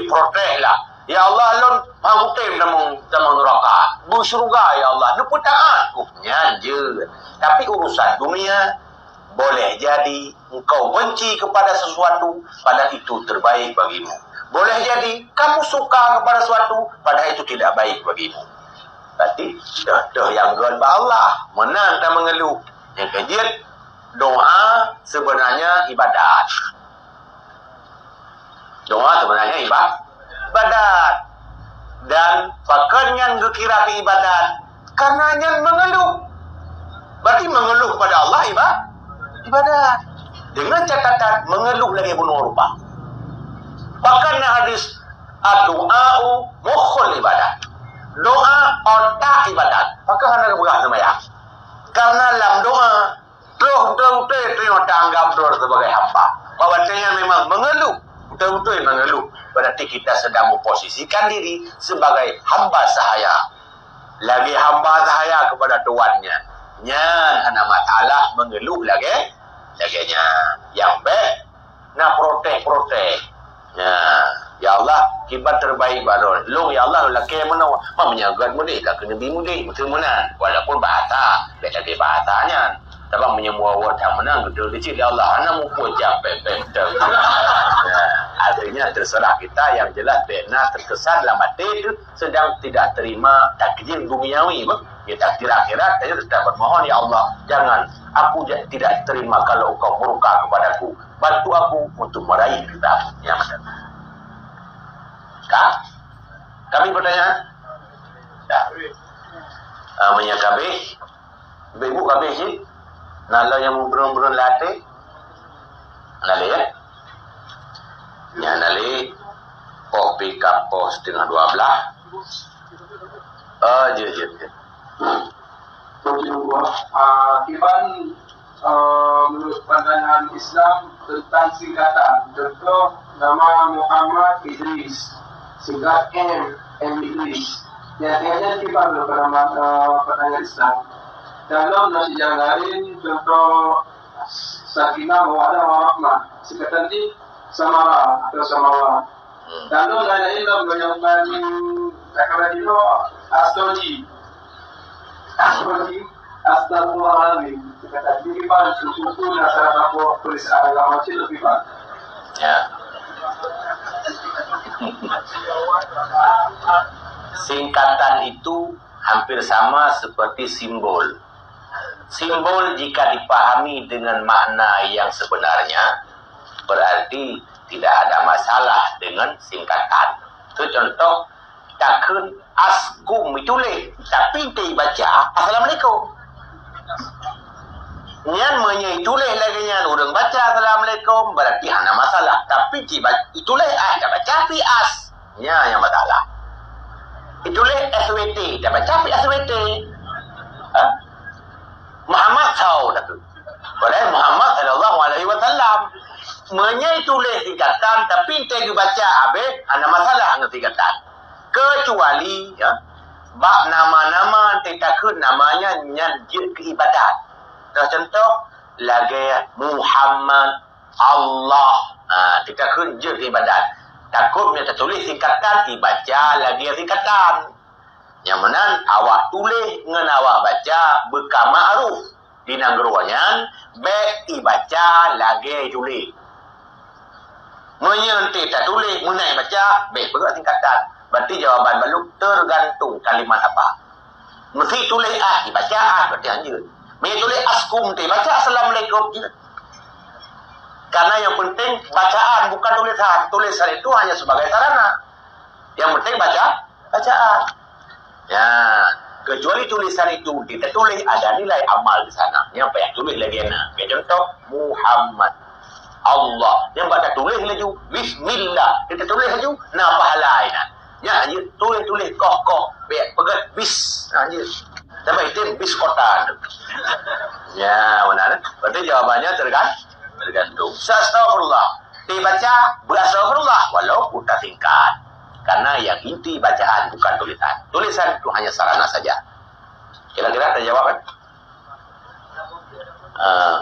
protes lah. Ya Allah lon aku tem dalam neraka. Bu surga ya Allah. Nuputaan nyanjur. Tapi urusan dunia boleh jadi engkau benci kepada sesuatu padahal itu terbaik bagimu. Boleh jadi kamu suka kepada sesuatu padahal itu tidak baik bagimu. Berarti dah yang gon Allah, menang tak mengeluh. Yang kajian doa sebenarnya ibadat. Doa sebenarnya ibadat. dan pakannya gekira ibadat karena nyan mengeluh. Berarti mengeluh kepada Allah ibadat. Dengan catatan mengeluh lagi bunuh rupa. Bahkan hadis doa mukhul ibadat. Doa otak ibadat. Maka hendak berkah semaya. Karena dalam doa betul-betul itu anggap sebagai hamba. Bahwa saya memang mengeluh. Betul-betul mengeluh. Berarti kita sedang memposisikan diri sebagai hamba sahaya. Lagi hamba sahaya kepada tuannya. Nyan nama ta'ala mengeluh lagi. Laginya. Yang baik. Nak protek. Ya Allah, kibat terbaik baru. Long ya Allah laki mana? Mamanya gad mudik dah kena bi mudik betul mana? Walaupun bahasa, lagi bahasanya. Tapi menyemua word yang mana betul kecil ya Allah. Ana mu pojak betul. Artinya terserah kita yang jelas benar terkesan dalam hati itu sedang tidak terima takdir duniawi. Ya takdir akhirat saya tetap bermohon ya Allah jangan aku tidak terima kalau engkau murka kepadaku. Bantu aku untuk meraih kita. Ya macam. Kak? Kami bertanya? Dah. Amanya kami. Ibu kami sih. Nala yang burung-burung latih. Nala ya? Ya nali. Kopi kapos setengah 12. Je. Iban menurut pandangan Islam tentang singkatan. Contoh nama Muhammad Idris. Singkat M Idris. Nyatanya kibar pandangan Islam. Dalam nasi yang lain contoh Sakinah Mawaddah Warahmah. Singkatan ini Samara atau Samawa. Dalam lain menyebutkan sekarang itu Astrologi. Astagfirullahaladzim. Kata kibar susu nasara aku tulis agama macam lebih pak. Ya. Singkatan itu hampir sama seperti simbol. Simbol jika dipahami dengan makna yang sebenarnya berarti tidak ada masalah dengan singkatan. Itu contoh takun askum itu leh, tapi dibaca Assalamualaikum. Nyan menyitulah lagi nyan orang baca Assalamualaikum berarti hana masalah. Tapi itulah dah baca pi as. Nya yang masalah. Itulah SWT dah baca pi SWT. Muhammad tahu dah tu. Padahal Muhammad sallallahu alaihi wasallam menyitulah tingkatan tapi tegi baca abe hana masalah dengan tingkatan. Kecuali ya bab nama-nama takun namanya nyan ke ibadat. Contoh lagi Muhammad Allah. Kita kerja ibadat. Takut minta tulis singkatan dibaca lagi singkatan. Yang mana awak tulis dengan awak baca bekam ma'ruf di nanggeruannya baik dibaca lagi tulis. Menyentuh tak tulis menai baca baik berat singkatan. Berarti jawaban baluk tergantung kalimat apa. Mesti tulis dibaca berarti anjur. Tulis askum baca Assalamualaikum je. Karena yang penting bacaan bukan tulisan. Tulisan itu hanya sebagai sarana. Yang penting bacaan. Ya, kecuali tulisan itu kita tulis ada nilai amal di sana. Yang apa yang tulis lagi nak? Contoh Muhammad Allah. Yang baca tulis lagi Bismillah. Kita tulis lagi nah pahala ini. Ya, tulis koh biar pegat bis. Anjir. Sampai itu bis kota. Ya, benar. Berarti jawabannya tergantung. Astagfirullah. Dibaca berastagfirullah walaupun tak singkat. Karena yang inti bacaan bukan tulisan. Tulisan itu hanya sarana saja. Kira-kira terjawab kan?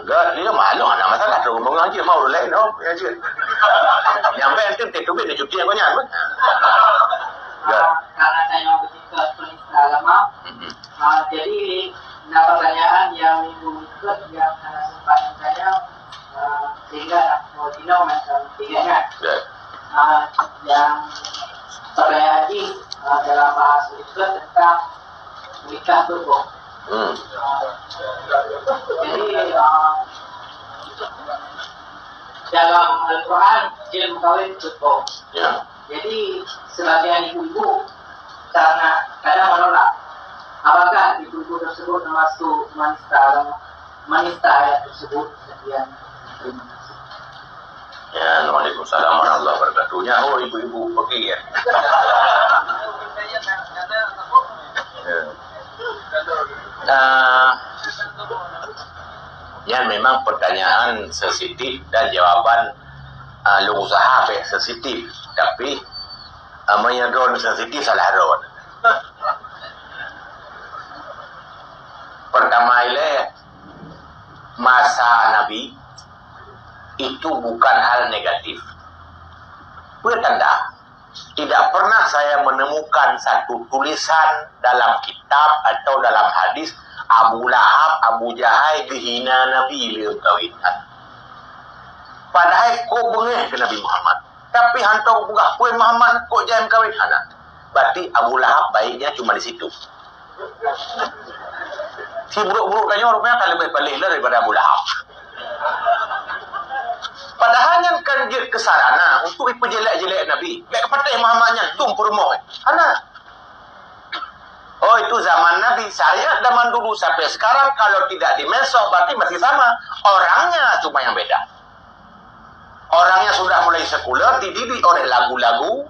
Dia malu ada masalah. Terus ngomong aja mau lain no. Ya je. Yang penting tetubin di cuti aku nyan. Karena saya mau ke penista agama. Jadi pertanyaan yang minggu ikut yang kesempatan saya sehingga mau dino macam tiganya yang pertanyaan ini dalam bahasa ikut tentang nikah turbo. Jadi dalam Al-Quran dia kawin turbo. Jadi sebagian ibu-ibu karena kadang menolak. Apakah dituduh tersebut termasuk menista ayat tersebut? Sekian. Terima kasih. Ya, Waalaikumsalam warahmatullahi wabarakatuh. Ya, oh ibu-ibu pergi ya. Ya memang pertanyaan sensitif dan jawaban lu usaha sensitif, tapi menyedron sensitif salah ron. Pertama ile masa Nabi itu bukan hal negatif. Bertanda, tidak pernah saya menemukan satu tulisan dalam kitab atau dalam hadis Abu Lahab, Abu Jahal dihina Nabi beliau kawinkan. Padahal kau bengeh ke Nabi Muhammad. Tapi hantar buka kue Muhammad kau jangan kawin anak. Berarti Abu Lahab baiknya cuma di situ. Si buruk-buruk kayaknya rupanya kan lebih paling daripada Abu Lahab. Padahal yang kan dia kesarana untuk ipejelek-jelek Nabi. Baik kepada Muhammadnya tum perumoh. Anak. Oh itu zaman Nabi, syariat zaman dulu sampai sekarang kalau tidak dimenso berarti masih sama. Orangnya cuma yang beda. Orangnya sudah mulai sekuler, dididik oleh lagu-lagu,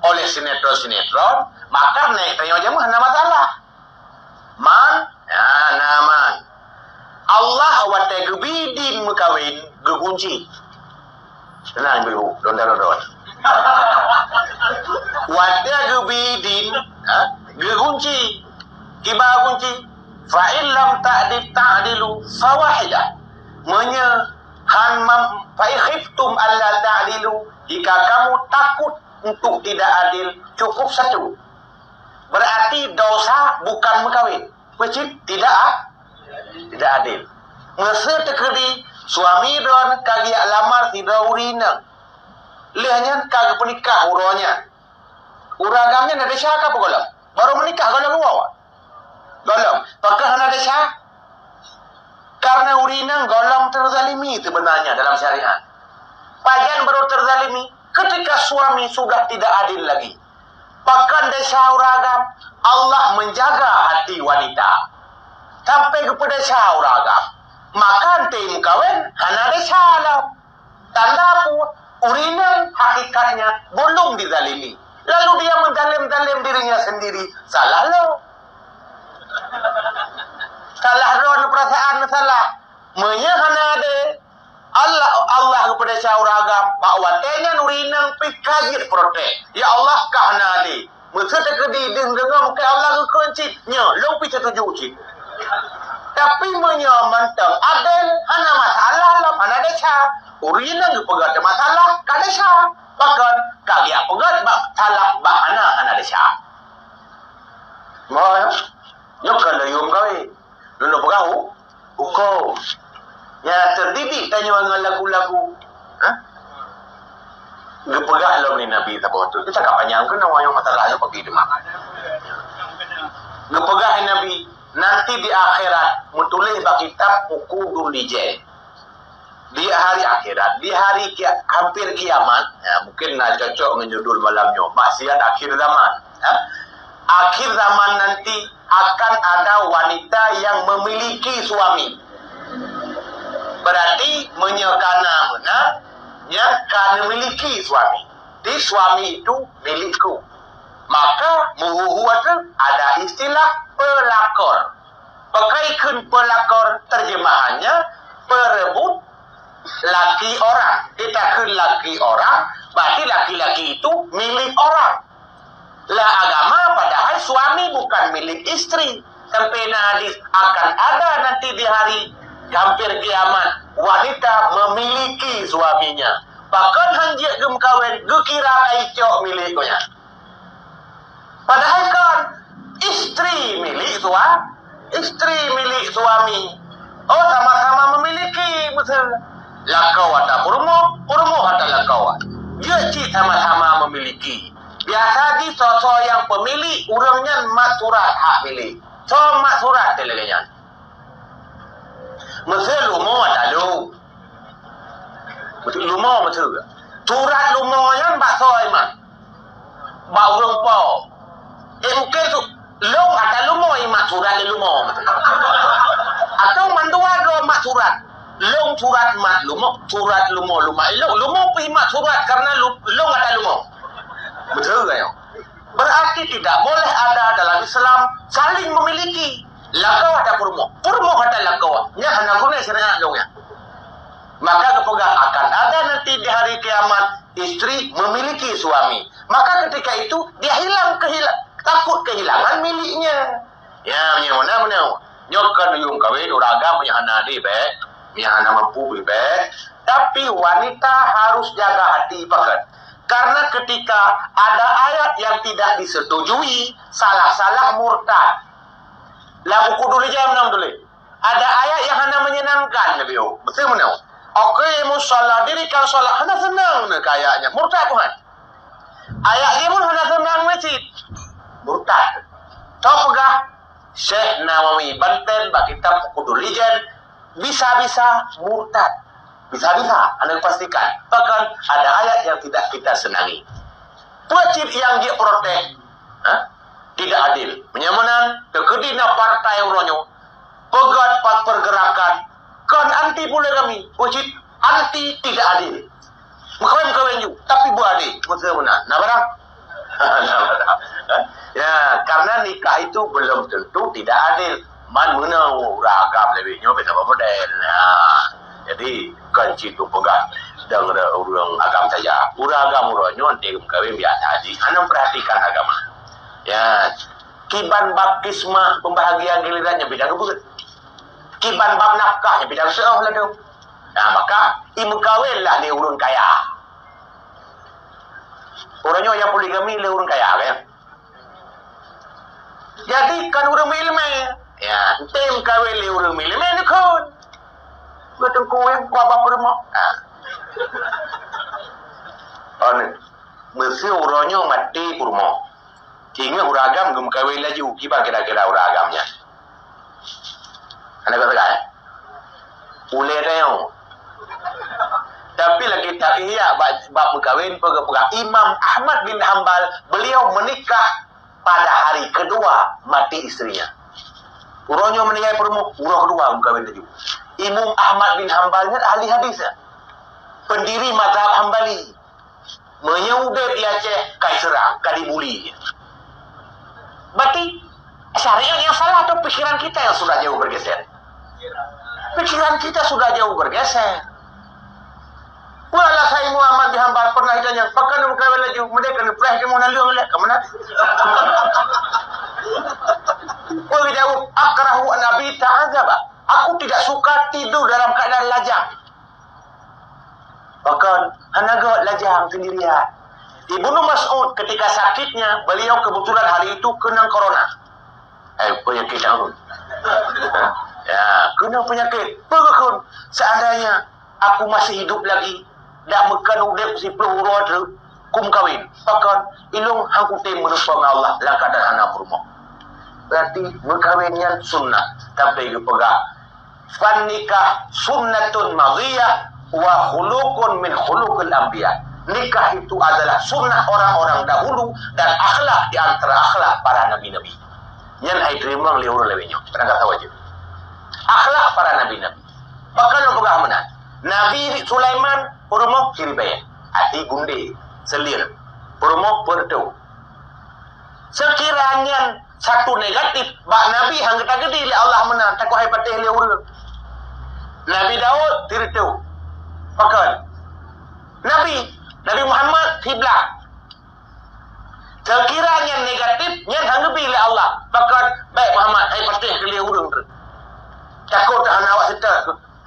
oleh sinetron-sinetron, maka naik tanya aja mah ada masalah. Man, ya naman. Allah wa tagbidin mukawin gegunci. Tenang dulu, don. Wa tagbidin, gegunci, kibar kunci. Fa'in lam ta'dilu fawahidah. Fa'in khiftum alla ta'dilu. Jika kamu takut untuk tidak adil, cukup satu. Berarti dosa bukan mengkawin. Wajib tidak adil. Masa terkedi suami don kagiak lamar tidak urina. Lihatnya kagak penikah uronya. Uragamnya ada syaka apa golong? Baru menikah golong awak. Golong. Pakah ada syaka. Karena urina golong terzalimi sebenarnya dalam syariat. Pajan baru terzalimi ketika suami sudah tidak adil lagi. Bahkan desa uragam Allah menjaga hati wanita sampai kepada uragam. Maka tim kawin hana desa lah. Tanda pun urina hakikatnya belum dizalimi. Lalu dia mendalim-dalim dirinya sendiri. Salah lo. Salah ron perasaan salah. Menyahana de Allah kepada syauragam bahwa tanya nurinang pikajit protek. Ya Allah kahna de. Mesti terkedi dengan ke Allah ke kunci. Nya long pi setuju cik. Tapi menyamantang adil hana masalah lah hana desa. Urinang pegat masalah ka desa. Bahkan kaki pegat masalah hana desa. Mau yo kalau yum kau Lulu perahu, hukum. Ya terdidik tanya dengan lagu-lagu. Gepegah lah ni Nabi tak betul. Kita tak panjang ke nama yang masalah itu pergi demak. Gepegah Nabi nanti di akhirat mutulis bak kitab ukudul lijal. Di hari akhirat, di hari hampir kiamat, ya, mungkin nak cocok dengan judul malamnya, maksiat akhir zaman. Ya. Akhir zaman nanti akan ada wanita yang memiliki suami. Berarti menyekana benar yang kan memiliki suami. Di suami itu milikku. Maka muhuhuat ada istilah pelakor. Pakaikan pelakor terjemahannya perebut laki orang. Kita ke laki orang, berarti laki-laki itu milik orang. Lah agama padahal suami bukan milik istri. Sampai hadis akan ada nanti di hari hampir kiamat wanita memiliki suaminya. Bahkan hanjik gem kawin gekira kaicok miliknya. Padahal kan istri milik suami. Oh sama-sama memiliki betul. Lakau atau purmo atau lakau. Dia cik sama-sama memiliki. Biasa di sosok yang pemilik urangnya mat surat hak milik. So mat surat teleganya. Mesel lumo ada lu. Betul lumo betul. Surat lumo yang bak soy man. Bak urang po. mungkin tu long ada lumo mak surat lumo. Atau mandua do mak surat. Long surat mak lumo, surat lumo lumai. Lumo pi mak surat karena long ada lumo. Betul ke ya? Berarti tidak boleh ada dalam Islam saling memiliki. Lakau ada purmo ada lakau. Nya hana guna syariat dongnya. Maka kepegang akan ada nanti di hari kiamat istri memiliki suami. Maka ketika itu dia takut kehilangan miliknya. Ya, mana nyokan yung kawin uragam punya hana di be, punya hana mampu be. Tapi wanita harus jaga hati pakat. Karena ketika ada ayat yang tidak disetujui, salah-salah murtad. Lah buku dulu jam 6 dulu. Ada ayat yang hanya menyenangkan Nabi. Betul mana? Oke, musallah dirikan salat hanya senang ne kayaknya. Murtad Tuhan. Ayat dia pun hanya senang masjid. Murtad. Tahu pegah Syekh Nawawi Banten bagi kitab buku dulu bisa-bisa murtad. Bisa-bisa, Anda pastikan. Bahkan ada ayat yang tidak kita senangi. Wajib yang dia protes, tidak adil. Menyamanan, kekedina partai uronyo, pegat pergerakan, kan anti poligami, wajib anti tidak adil. Mengkawin juga, tapi bu adil. Maksudnya mana? Nah barang? Ya, karena nikah itu belum tentu tidak adil. Man menau ragam lebihnya, beda model. Nah, jadi kunci itu pegang dengan orang agama saja. Urang agama uronyo nanti kawin biasa haji. Anda perhatikan agama. Ya, kiban baptisma pembahagian gilirannya bidang apa? Kiban bab nafkahnya bidang seolah lah tu. Nah, maka ibu kawin lah dia urun kaya. Orangnya yang poligami dia urun kaya kan? Jadi kan urun ilmu. Ya, tem kawin dia urun ilmu ni kan. Betul kau bapa perma. Ane, mesti orangnya mati perma. Hingga uragam gum kawin laju kiba kira-kira uragamnya. Anda kata kan? Uleh reo. Tapi lagi tak iya bab berkawin pegang Imam Ahmad bin Hanbal, beliau menikah pada hari kedua mati istrinya. Uronyo meninggal permu, urang kedua berkawin laju. Imam Ahmad bin Hanbalnya ahli hadis. Pendiri mazhab Hambali. Menyudah di Aceh kai serang, kadibuli. Berarti syariat yang salah atau pikiran kita yang sudah jauh bergeser? Pikiran kita sudah jauh bergeser. Walau saya Muhammad dihambal pernah ditanya, pakai muka lagi, mereka ni pernah dia mau naliu melek, kemana? Oh jauh, akrahu Nabi ta'adzaba. Aku tidak suka tidur dalam keadaan lajang. Bahkan hanaga lajang sendirian. Ibnu Mas'ud ketika sakitnya, beliau kebetulan hari itu kena corona. Penyakit tahun. Ya, kena penyakit. Bagaimana? Seandainya aku masih hidup lagi, dak mekan udep si peluru tu, kum kawin. Bahkan ilung hangkutin menupang Allah langkah dan anak rumah. Berarti berkawinnya sunnah. Tapi pegang. Fan nikah sunnatun madhiyah wa khuluqun min khuluqil anbiya. Nikah itu adalah sunnah orang-orang dahulu dan akhlak di antara akhlak para nabi-nabi. Yang ai terima liur lewenya. Pernah kata wajib. Akhlak para nabi-nabi. Bahkan pegang mana? Nabi Sulaiman purmo kiribaya. Ati gunde selir. Purmo pertu. Sekiranya satu negatif bak nabi hanggata gede li Allah menang tak wahai patih liur. Nabi Daud tirtu. Bahkan Nabi Muhammad hiblah. Sekiranya negatif nyan hanggebi oleh Allah. Bahkan baik Muhammad ai patih ke liur urang tu. Takut tak hana awak serta.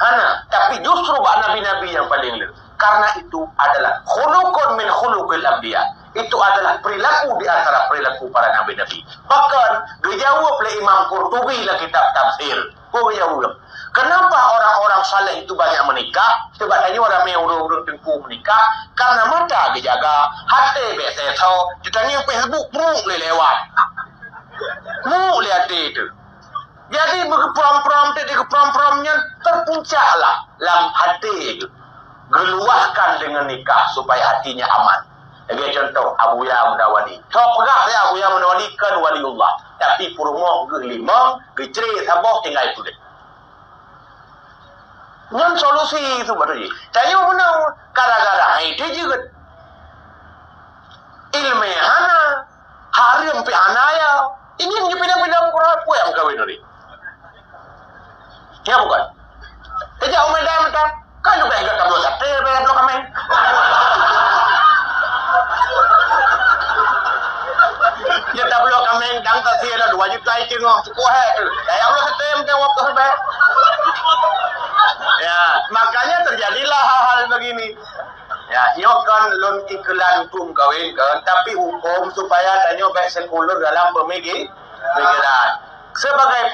Hana, tapi justru bak nabi-nabi yang paling lir. Karena itu adalah khuluqun min khuluqil anbiya. Itu adalah perilaku di antara perilaku para nabi-nabi. Bahkan dijawab oleh Imam Qurtubi dalam kitab tafsir. Jawab. Kenapa orang-orang saleh itu banyak menikah? Sebab tanya orang yang urung-urung tengku menikah. Karena mata dijaga, hati biasa tahu. Ditanya Facebook, muk lewat. Muk lihat itu. Jadi prom-promnya terpuncaklah dalam hati itu. Geluahkan dengan nikah supaya hatinya aman. Sebagai contoh Abu Ya Mudawadi. Kau perak saya Abu Ya Mudawadi kan waliullah. Tapi purmoh ke limang, ke cerai sabah tinggal itu deh. Nyon solusi itu baru je. Tanya mana gara-gara itu juga. Ilmu hana, hari empi hanaya. Ini yang pindah-pindah Quran apa yang kawin tadi? Ya bukan. Kejauh medan medan. Kan juga ingat kabel sate, belum kami. Ya tak belum kami dang tak sih ada 2 juta itu ngah cukup hai. Ya Allah sate macam waktu sebab. Ya, makanya terjadilah hal-hal begini. Ya, nyokan lon iklan hukum kawin kan, tapi hukum supaya tanya baik sekuler dalam pemikiran. Sebagai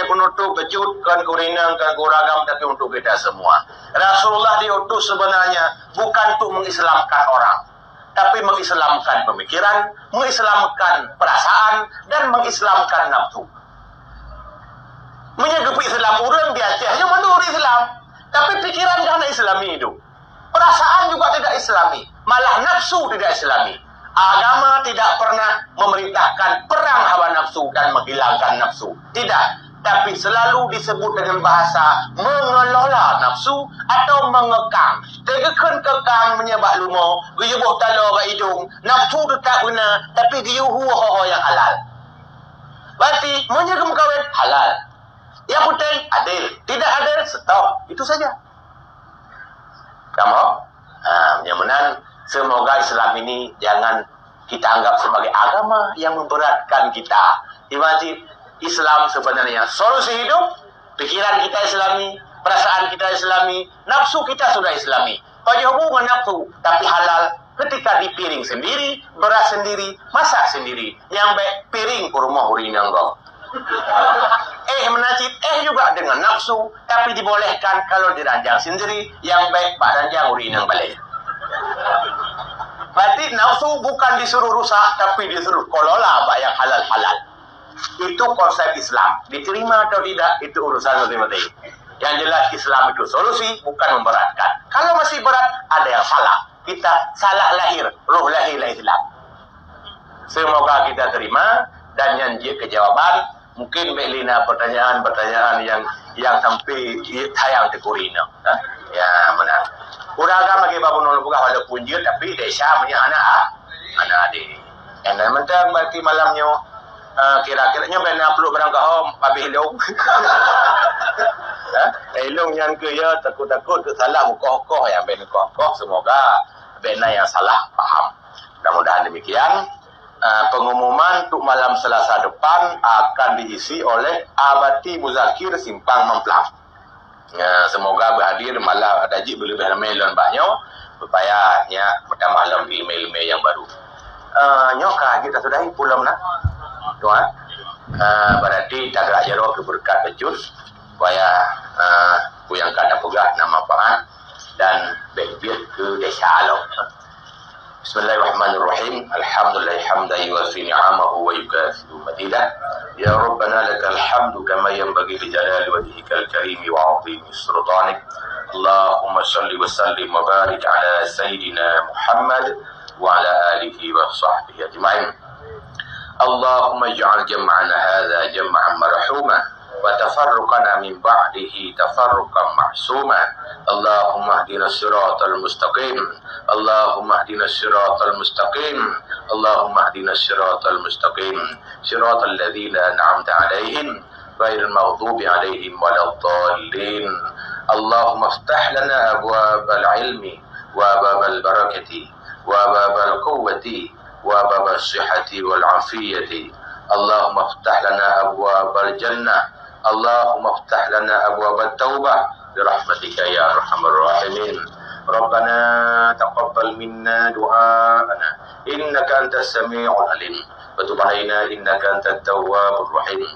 penutup kecutkan kurinang kan kuragam tapi untuk kita semua. Rasulullah diutus sebenarnya bukan untuk mengislamkan orang, tapi mengislamkan pemikiran, mengislamkan perasaan dan mengislamkan nafsu. Menyegepi Islam orang di Aceh yang menurut Islam, tapi pikiran kan Islami itu. Perasaan juga tidak Islami, malah nafsu tidak Islami. Agama tidak pernah memerintahkan perang hawa nafsu dan menghilangkan nafsu. Tidak, tapi selalu disebut dengan bahasa mengelola nafsu atau mengekang. Tegekan kekang menyebab lumo, guyubuh talo ke hidung, nafsu tetap guna, tapi guyuhu ho yang halal. Berarti menyegem kawin halal. Yang penting adil, tidak adil stop, itu saja. Kamu, menyamanan semoga Islam ini jangan kita anggap sebagai agama yang memberatkan kita. Imagine Islam sebenarnya solusi hidup, pikiran kita Islami, perasaan kita Islami, nafsu kita sudah Islami. Pada hubungan nafsu, tapi halal ketika di piring sendiri, beras sendiri, masak sendiri. Yang baik piring kurma urinang kau. Menacit juga dengan nafsu, tapi dibolehkan kalau diranjang sendiri. Yang baik pak ranjang urinang balik. Berarti nafsu bukan disuruh rusak, tapi disuruh kelola apa yang halal-halal. Itu konsep Islam. Diterima atau tidak, itu urusan masing-masing. Yang jelas Islam itu solusi, bukan memberatkan. Kalau masih berat, ada yang salah. Kita salah lahir, roh lahir Islam. Semoga kita terima dan janji kejawaban. Mungkin Melina pertanyaan-pertanyaan yang sampai tayang di Kurina. Ya, benar. Kurang bagi babu nol buka walaupun dia tapi desa punya anak adik. Yang mentang berarti malamnya kira-kiranya benar perlu barang kau habis hilung. Hilung yang ke ya takut-takut ke salah muka-muka yang ben muka-muka semoga benar yang salah paham. Mudah-mudahan demikian. Pengumuman untuk malam Selasa depan akan diisi oleh Abati Muzakir Simpang Memplang. Semoga berhadir malah ada jik boleh bermailon banyak supaya nya pada malam email-email yang baru. Nyoka kita sudahi pulang nak. Tuan. Berarti tagak jero keberkat becus supaya yang kada pegah nama pangan dan baik ke desa alam. Bismillahirrahmanirrahim. Alhamdulillah hamdan yuwaffi ni'amahu wa yukafi madidah. Ya Rabbana lakal hamdu kama yanbaghi li jalali wajhikal karim wa 'azimi sultanik. Allahumma shalli wa sallim wa barik ala sayyidina Muhammad wa ala alihi wa sahbihi ajma'in. Allahumma ij'al jam'ana hadha jam'an marhuma wa tafarruqana min ba'dihi tafarruqan ma'suma. Allahumma ihdinas siratal mustaqim. Allahumma ihdinas siratal mustaqim. Allahumma ihdinas siratal mustaqim. Siratal ladzina an'amta 'alaihim ghairil maghdubi 'alaihim waladdallin. Allahumma iftah lana abwabal ilmi wa babal barakati wa babal quwwati wa babal sihhati wal 'afiyati. Allahumma iftah lana abwabal jannah. Allahumma iftah lana abwabat taubah برحمتك يا أرحم الراحمين. ربنا تقبل منا دعاءنا إنك أنت السميع العليم وتب علينا إنك أنت التواب الرحيم.